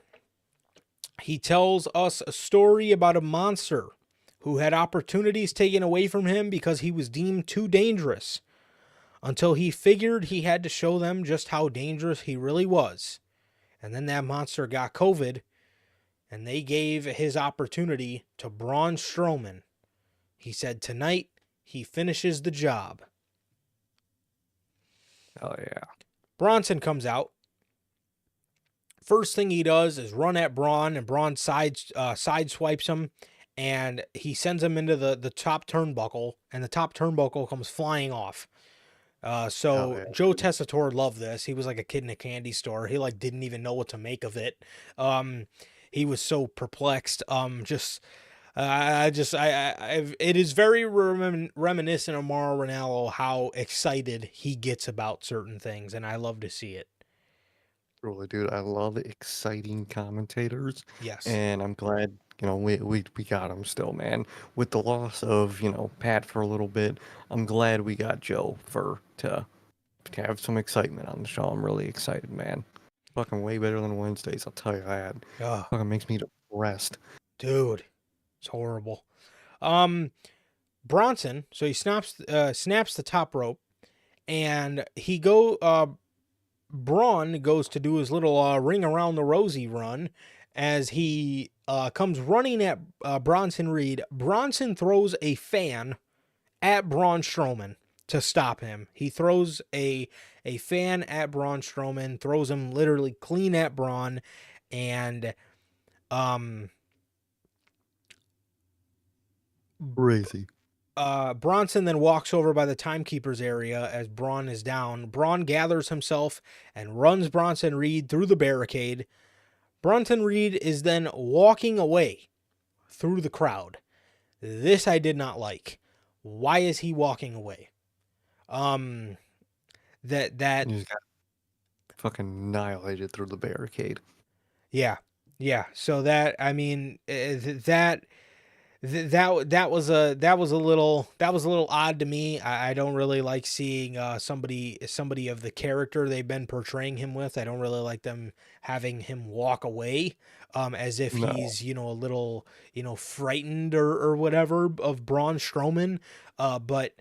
He tells us a story about a monster who had opportunities taken away from him because he was deemed too dangerous, until he figured he had to show them just how dangerous he really was. And then that monster got COVID, and they gave his opportunity to Braun Strowman. He said tonight he finishes the job. Oh yeah. Bronson comes out. First thing he does is run at Braun, and Braun sideswipes him, and he sends him into the top turnbuckle, and the top turnbuckle comes flying off. Oh So yeah. Joe Tessitore loved this. He was like a kid in a candy store. He like didn't even know what to make of it. Um, he was so perplexed. It is very reminiscent of Mauro Ranallo how excited he gets about certain things, and I love to see it. Really, dude. I love exciting commentators, Yes. and I'm glad, we got him still, man. With the loss of, Pat for a little bit, I'm glad we got Joe to have some excitement on the show. I'm really excited, man. Fucking way better than Wednesdays, I'll tell you that. Oh, Fucking makes me depressed. dude, it's horrible. Um, Bronson. So he snaps the top rope, and Braun goes to do his little ring around the rosy run as he comes running at Bronson Reed. Bronson throws a fan at Braun Strowman to stop him. He throws a fan at Braun Strowman, throws him literally clean at Braun, and um Crazy. Bronson then walks over by the timekeeper's area as Braun is down. Braun gathers himself and runs Bronson Reed through the barricade. Bronson Reed is then walking away through the crowd. This I did not like. Why is he walking away? Um, that You just got fucking annihilated through the barricade. yeah, yeah. So that I mean that that was a little odd to me. I don't really like seeing somebody of the character they've been portraying him with. I don't really like them having him walk away as if No. he's a little frightened or whatever of Braun Strowman. But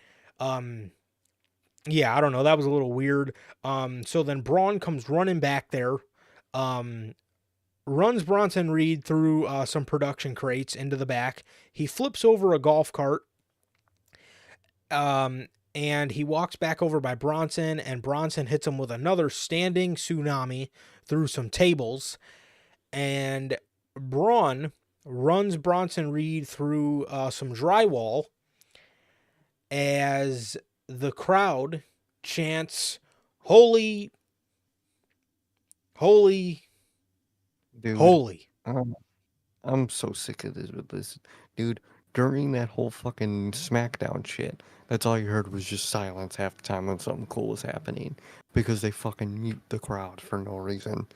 yeah, I don't know. That was a little weird. So then Braun comes running back there. Um, Runs Bronson Reed through some production crates into the back. He flips over a golf cart, and he walks back over by Bronson, and Bronson hits him with another standing tsunami through some tables. And Braun runs Bronson Reed through some drywall as the crowd chants, "Holy, holy, Dude, holy." I'm, I'm so sick of this with this. Dude, during that whole fucking SmackDown shit, that's all you heard was just silence half the time when something cool was happening. Because they fucking mute the crowd for no reason.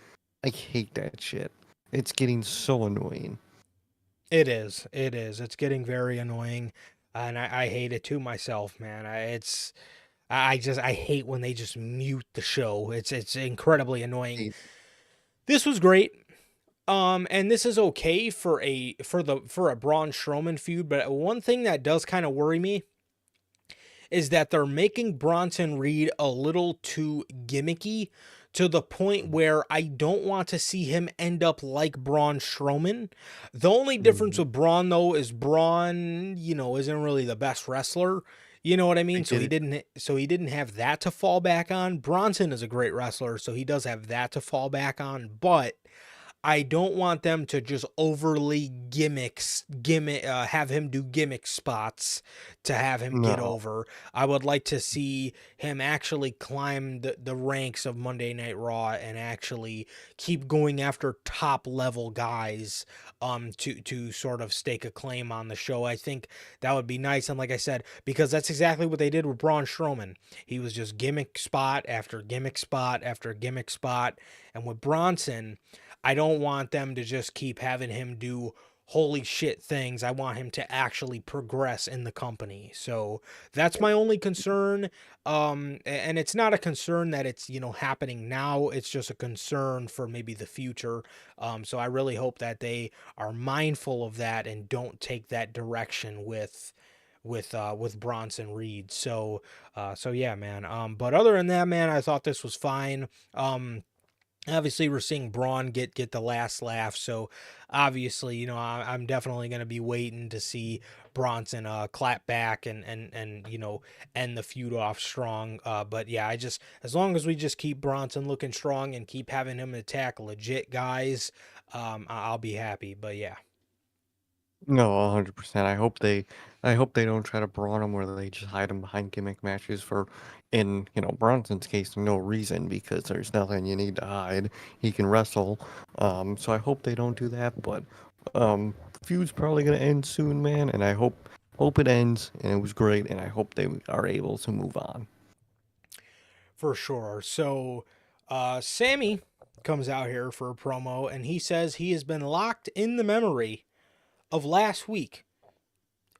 I hate that shit. It's getting so annoying. It is. It is. It's getting very annoying, and I hate it too myself, man. I hate when they just mute the show. It's incredibly annoying. Hate- This was great. And this is okay for a Braun Strowman feud, but one thing that does kind of worry me is that they're making Bronson Reed a little too gimmicky to the point where I don't want to see him end up like Braun Strowman. The only difference Mhm. with Braun, though, is Braun, isn't really the best wrestler. You know what I I mean? So get he it. didn't have that to fall back on. Bronson is a great wrestler, so he does have that to fall back on, but I don't want them to just overly have him do gimmick spots to have him get No. over. I would like to see him actually climb the ranks of Monday Night Raw and actually keep going after top level guys to sort of stake a claim on the show. I think that would be nice. And like I said, because that's exactly what they did with Braun Strowman. He was just gimmick spot after gimmick spot after gimmick spot. And with Bronson, I don't want them to just keep having him do holy shit things. I want him to actually progress in the company. So that's my only concern. And it's not a concern that it's, happening now. It's just a concern for maybe the future. So I really hope that they are mindful of that and don't take that direction with Bronson Reed. So yeah, man. But other than that, man, I thought this was fine. Obviously, we're seeing Braun get the last laugh, so obviously, I'm definitely going to be waiting to see Bronson clap back and end the feud off strong. But yeah, as long as we just keep Bronson looking strong and keep having him attack legit guys, I'll be happy. But yeah. No, 100%. I hope they don't try to brawn him where they just hide him behind gimmick matches for, in, Bronson's case, no reason because there's nothing you need to hide. He can wrestle. So I hope they don't do that, but the feud's probably gonna end soon, man, and I hope it ends and it was great and I hope they are able to move on. For sure. So, Sammy comes out here for a promo and he says he has been locked in the memory of last week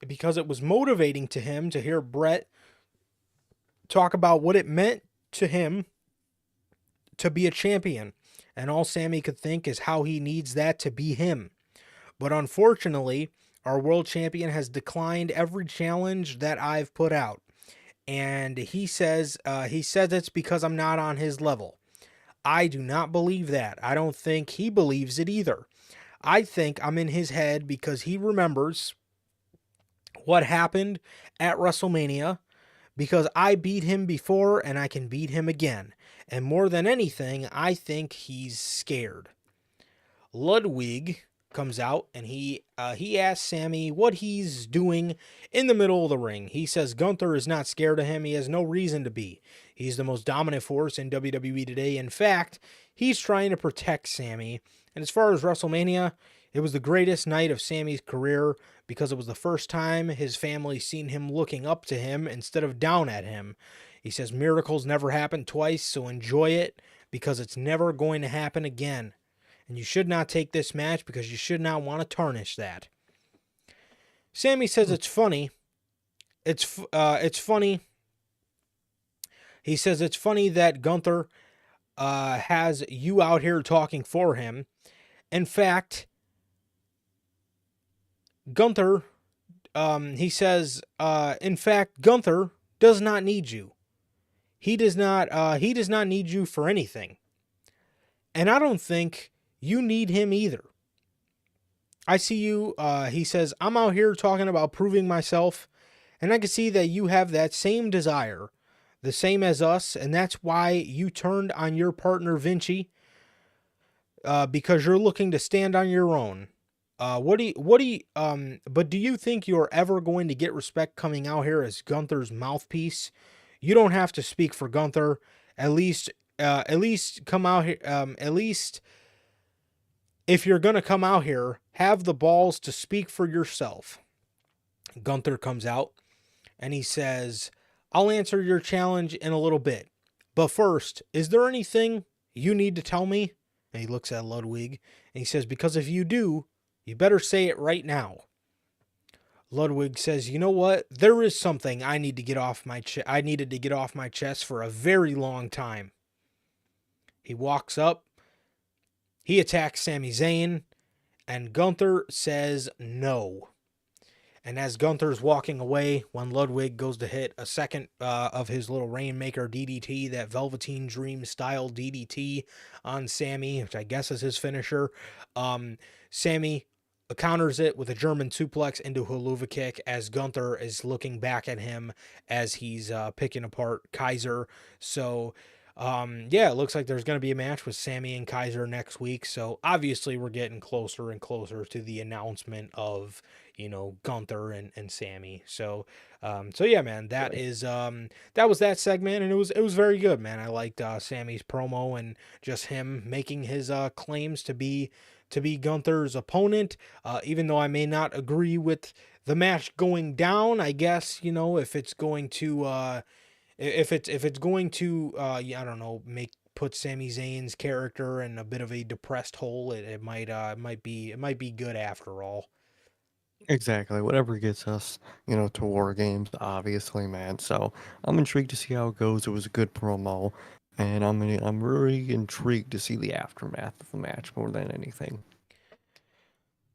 because it was motivating to him to hear Brett talk about what it meant to him to be a champion. And all Sammy could think is how he needs that to be him. But unfortunately, our world champion has declined every challenge that I've put out. And he says it's because I'm not on his level. I do not believe that. I don't think he believes it either. I think I'm in his head because he remembers what happened at WrestleMania because I beat him before and I can beat him again. And more than anything, I think he's scared. Ludwig comes out and he asks Sammy what he's doing in the middle of the ring. He says Gunther is not scared of him. He has no reason to be. He's the most dominant force in WWE today. In fact, he's trying to protect Sammy. And as far as WrestleMania, it was the greatest night of Sammy's career because it was the first time his family seen him looking up to him instead of down at him. He says miracles never happen twice, so enjoy it because it's never going to happen again. And you should not take this match because you should not want to tarnish that. Sammy says it's funny. It's funny. He says it's funny that Gunther has you out here talking for him. In fact, Gunther, he says, in fact, Gunther does not need you. He does not. He does not need you for anything. And I don't think you need him either. I see you, he says, I'm out here talking about proving myself, and I can see that you have that same desire, the same as us, and that's why you turned on your partner Vinci, because you're looking to stand on your own. But do you think you're ever going to get respect coming out here as Gunther's mouthpiece? You don't have to speak for Gunther. At least come out here. At least if you're gonna come out here, have the balls to speak for yourself. Gunther comes out and he says, "I'll answer your challenge in a little bit, but first, is there anything you need to tell me?" And he looks at Ludwig and he says, "Because if you do, you better say it right now." Ludwig says, "You know what? There is something I need to get off my I needed to get off my chest for a very long time." He walks up, he attacks Sami Zayn, and Gunther says no. And as Gunther's walking away, when Ludwig goes to hit a second of his little Rainmaker DDT, that Velveteen Dream style DDT on Sammy, which I guess is his finisher, Sammy counters it with a German suplex into a Helluva Kick as Gunther is looking back at him as he's picking apart Kaiser. So, yeah, it looks like there's going to be a match with Sammy and Kaiser next week. So obviously we're getting closer and closer to the announcement of, Gunther and Sammy. So, so yeah, man, that Right. is, that was that segment, and it was very good, man. I liked Sammy's promo and just him making his claims to be Gunther's opponent. Even though I may not agree with the match going down, I guess if it's going to if it's going to yeah, I don't know, make put Sami Zayn's character in a bit of a depressed hole, it might be good after all. Exactly. Whatever gets us, to War Games, obviously, man. So I'm intrigued to see how it goes. It was a good promo, and I'm really intrigued to see the aftermath of the match more than anything.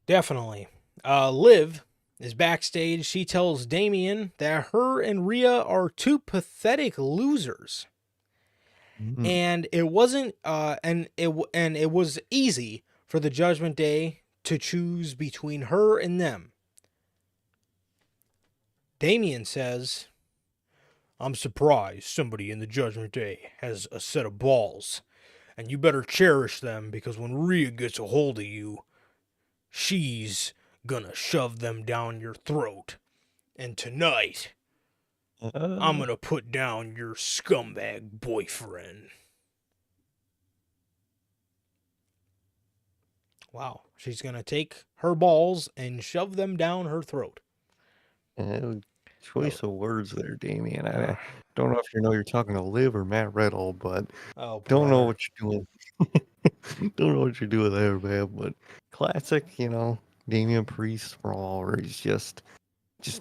Definitely. Liv is backstage. She tells Damien that her and Rhea are two pathetic losers, Mm. and it wasn't and it was easy for the Judgment Day to choose between her and them. Damien says, "I'm surprised somebody in the Judgment Day has a set of balls, and you better cherish them because when Rhea gets a hold of you, she's gonna shove them down your throat. And tonight, I'm Uh, gonna put down your scumbag boyfriend." Wow, she's gonna take her balls and shove them down her throat. uh, Oh, choice of words there, Damien. uh, I don't know if you're talking to Liv or Matt Riddle, but oh, don't know brother. what you're doing. Don't know what you're doing there, man. But classic, Damian Priest brawl where he's just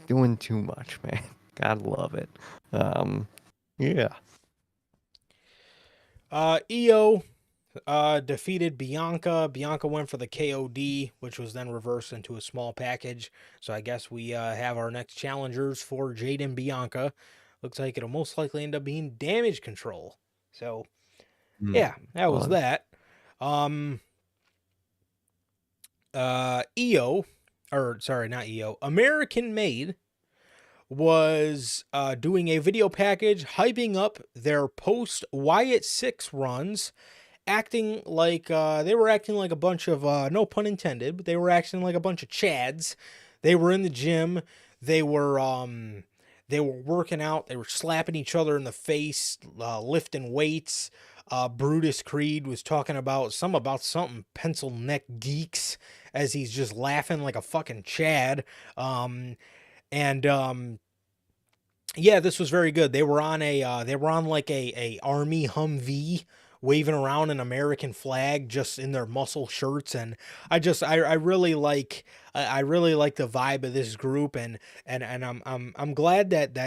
doing too much, man. Gotta love it. Um, yeah. Io defeated Bianca. Bianca went for the KOD, which was then reversed into a small package. So I guess we have our next challengers for Jade and Bianca. Looks like it'll most likely end up being Damage Control. So Mm, yeah, that was fun. that. Um, EO, or sorry, not EO, American Made was doing a video package hyping up their post Wyatt 6 runs, acting like they were acting like a bunch of no pun intended, but they were acting like a bunch of chads. They were in the gym. They were they were working out. They were slapping each other in the face, lifting weights. Brutus Creed was talking about something pencil neck geeks as he's just laughing like a fucking chad. And Yeah, this was very good. They were on like a army Humvee waving around an American flag just in their muscle shirts, and I really like I really like the vibe of this group, and I'm glad that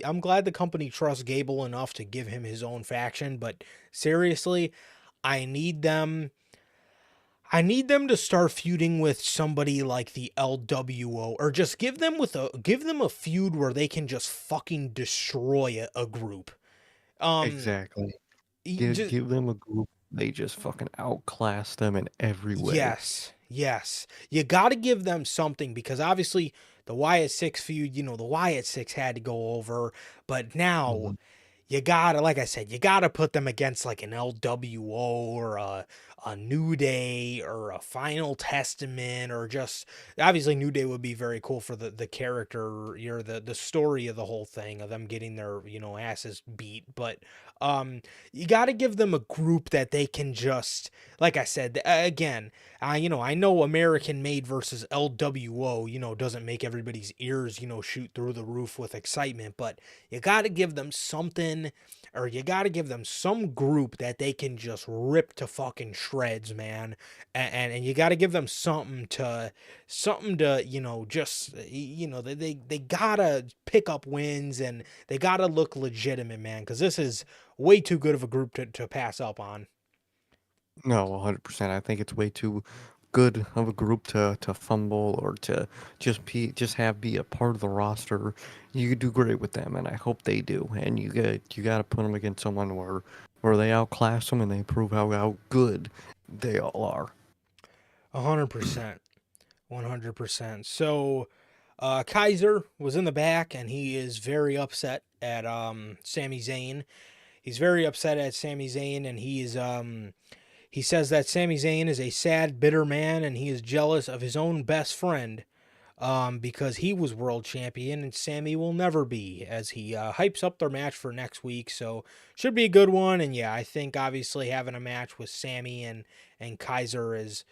I'm glad the company trusts Gable enough to give him his own faction, but seriously, I need them I need them to start feuding with somebody like the LWO, or just give them a feud where they can just fucking destroy a group. Um Exactly. just Give them a group. They just fucking outclass them in every way. Yes. Yes. You got to give them something because obviously the Wyatt 6 feud, the Wyatt 6 had to go over, but now Mhm. you gotta, like I said, you gotta put them against like an LWO or a New Day or a Final Testament, or just obviously New Day would be very cool for the character, the story of the whole thing of them getting their asses beat. But you gotta give them a group that they can just, like I said again. I know American Made versus LWO, doesn't make everybody's ears, shoot through the roof with excitement, but you got to give them something, or you got to give them some group that they can just rip to fucking shreds, man. And you got to give them something to just they got to pick up wins, and they got to look legitimate, man, cuz this is way too good of a group to pass up on. No, 100%. I think it's way too good of a group to fumble or to just be a part of the roster, you do great with them, and I hope they do. And you got to put them against someone where they outclass them and they prove how good they all are. 100%. 100%. So Kaiser was in the back, and he is very upset at Sami Zayn. He's very upset at Sami Zayn, and he says that Sami Zayn is a sad, bitter man, and he is jealous of his own best friend because he was world champion and Sammy will never be, as he hypes up their match for next week. So should be a good one. And yeah, I think obviously having a match with Sammy and Kaiser is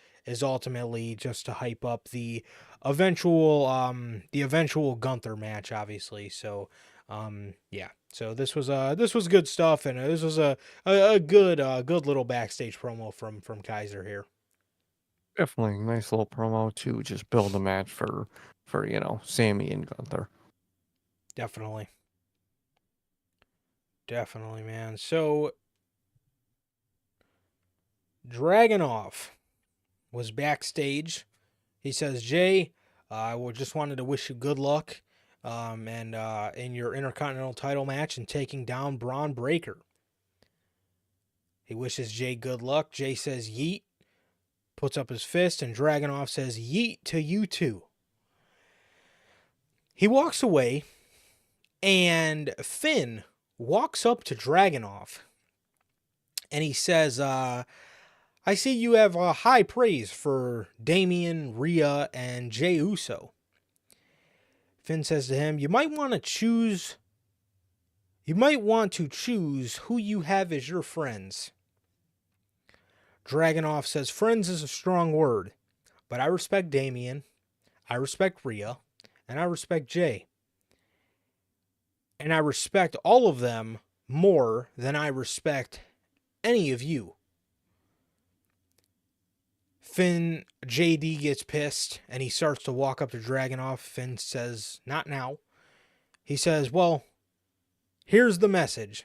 ultimately just to hype up the eventual Gunther match, obviously. So yeah. So this was good stuff, and this was a good little backstage promo from Kaiser here. Definitely nice little promo to just build a match for Sammy and Gunther. Definitely. Definitely, man. So Dragunov was backstage. He says, Jay, I just wanted to wish you good luck and in your Intercontinental title match and taking down Braun Breaker. He wishes Jay good luck. Jay says, yeet, puts up his fist, and Dragunov says, yeet to you too. He walks away, and Finn walks up to Dragunov, and he says, I see you have high praise for Damian, Rhea, and Jey Uso. Finn says to him, you might want to choose who you have as your friends. Dragunov says, friends is a strong word, but I respect Damian, I respect Rhea, and I respect Jey. And I respect all of them more than I respect any of you. Finn, JD gets pissed and he starts to walk up to Dragunov. Finn says, not now. He says, well, here's the message.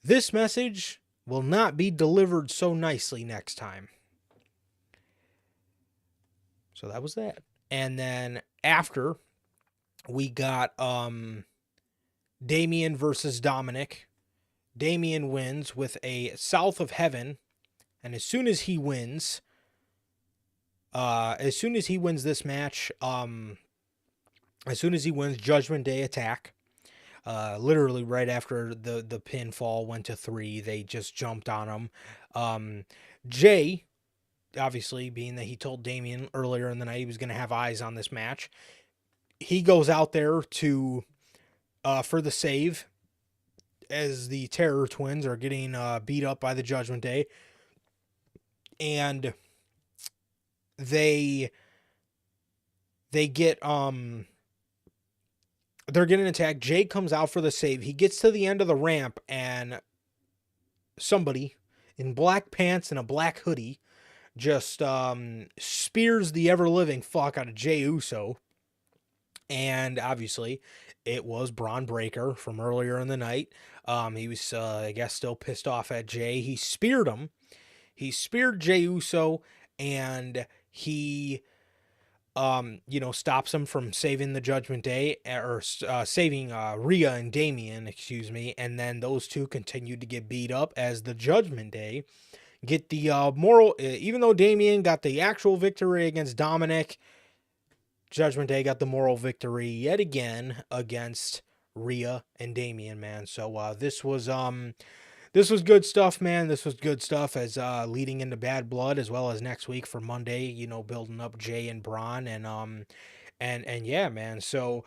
This message will not be delivered so nicely next time. So that was that. And then after, we got Damian versus Dominic. Damian wins with a South of Heaven. And as soon as he wins this match, as soon as he wins Judgment Day attack, literally right after the pinfall went to 3, they just jumped on him. Jay, obviously, being that he told Damian earlier in the night he was going to have eyes on this match, he goes out there to for the save as the Terror Twins are getting beat up by the Judgment Day. And they get they're getting attacked. Jay comes out for the save. He gets to the end of the ramp and somebody in black pants and a black hoodie just spears the ever-living fuck out of Jey Uso. And obviously it was Braun Breaker from earlier in the night. He was I guess still pissed off at Jay. He speared him. He speared Jey Uso, and he, stops him from saving the Judgment Day, or saving Rhea and Damian, excuse me. And then those two continued to get beat up as the Judgment Day get the moral, even though Damian got the actual victory against Dominic, Judgment Day got the moral victory yet again against Rhea and Damian, man. So this was good stuff, man. This was good stuff as leading into Bad Blood, as well as next week for Monday, building up Jay and Braun and yeah, man. So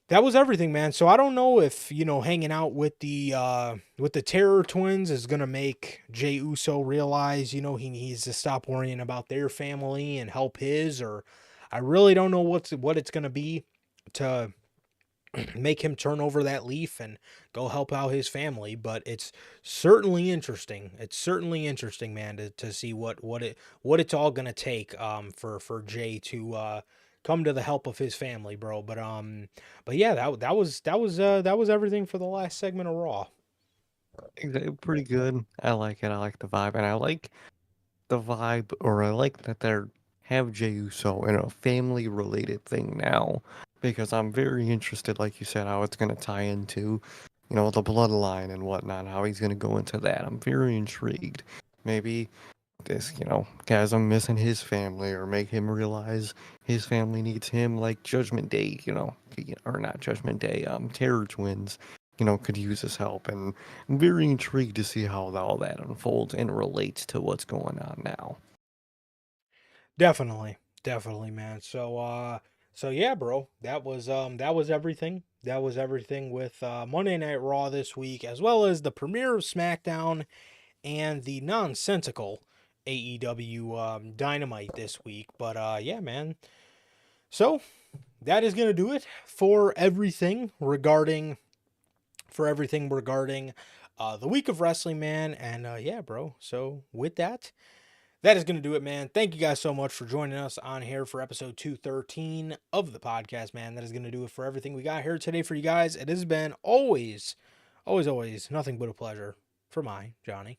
that was everything, man. So I don't know if, hanging out with the Terror Twins is going to make Jey Uso realize, he needs to stop worrying about their family and help his, or I really don't know what it's going to be to make him turn over that leaf and go help out his family. But it's certainly interesting. It's certainly interesting, man, to see what it's all gonna take for Jay to come to the help of his family, bro. But yeah, that was everything for the last segment of Raw. Pretty good. I like it. I like the vibe, and I like the vibe, or I like that they're have Jey Uso in a family related thing now, because I'm very interested, like you said, how it's gonna tie into, the bloodline and whatnot, how he's gonna go into that. I'm very intrigued. Maybe this, chasm missing his family, or make him realize his family needs him, like Judgment Day, or not Judgment Day, Terror Twins, could use his help. And I'm very intrigued to see how all that unfolds and relates to what's going on now. Definitely. Definitely, man. So yeah, bro. That was everything. That was everything with Monday Night Raw this week, as well as the premiere of SmackDown and the nonsensical AEW Dynamite this week. But yeah, man. So that is gonna do it for everything regarding the week of wrestling, man. And yeah, bro. So with that, that is going to do it, man. Thank you guys so much for joining us on here for episode 213 of the podcast, man. That is going to do it for everything we got here today for you guys. It has been always nothing but a pleasure for my Johnny.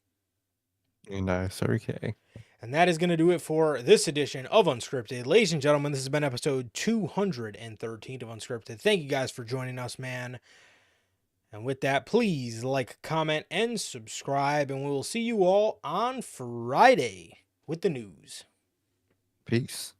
And Sir K. And that is going to do it for this edition of Unscripted. Ladies and gentlemen, this has been episode 213 of Unscripted. Thank you guys for joining us, man. And with that, please like, comment, and subscribe. And we will see you all on Friday with the news. Peace.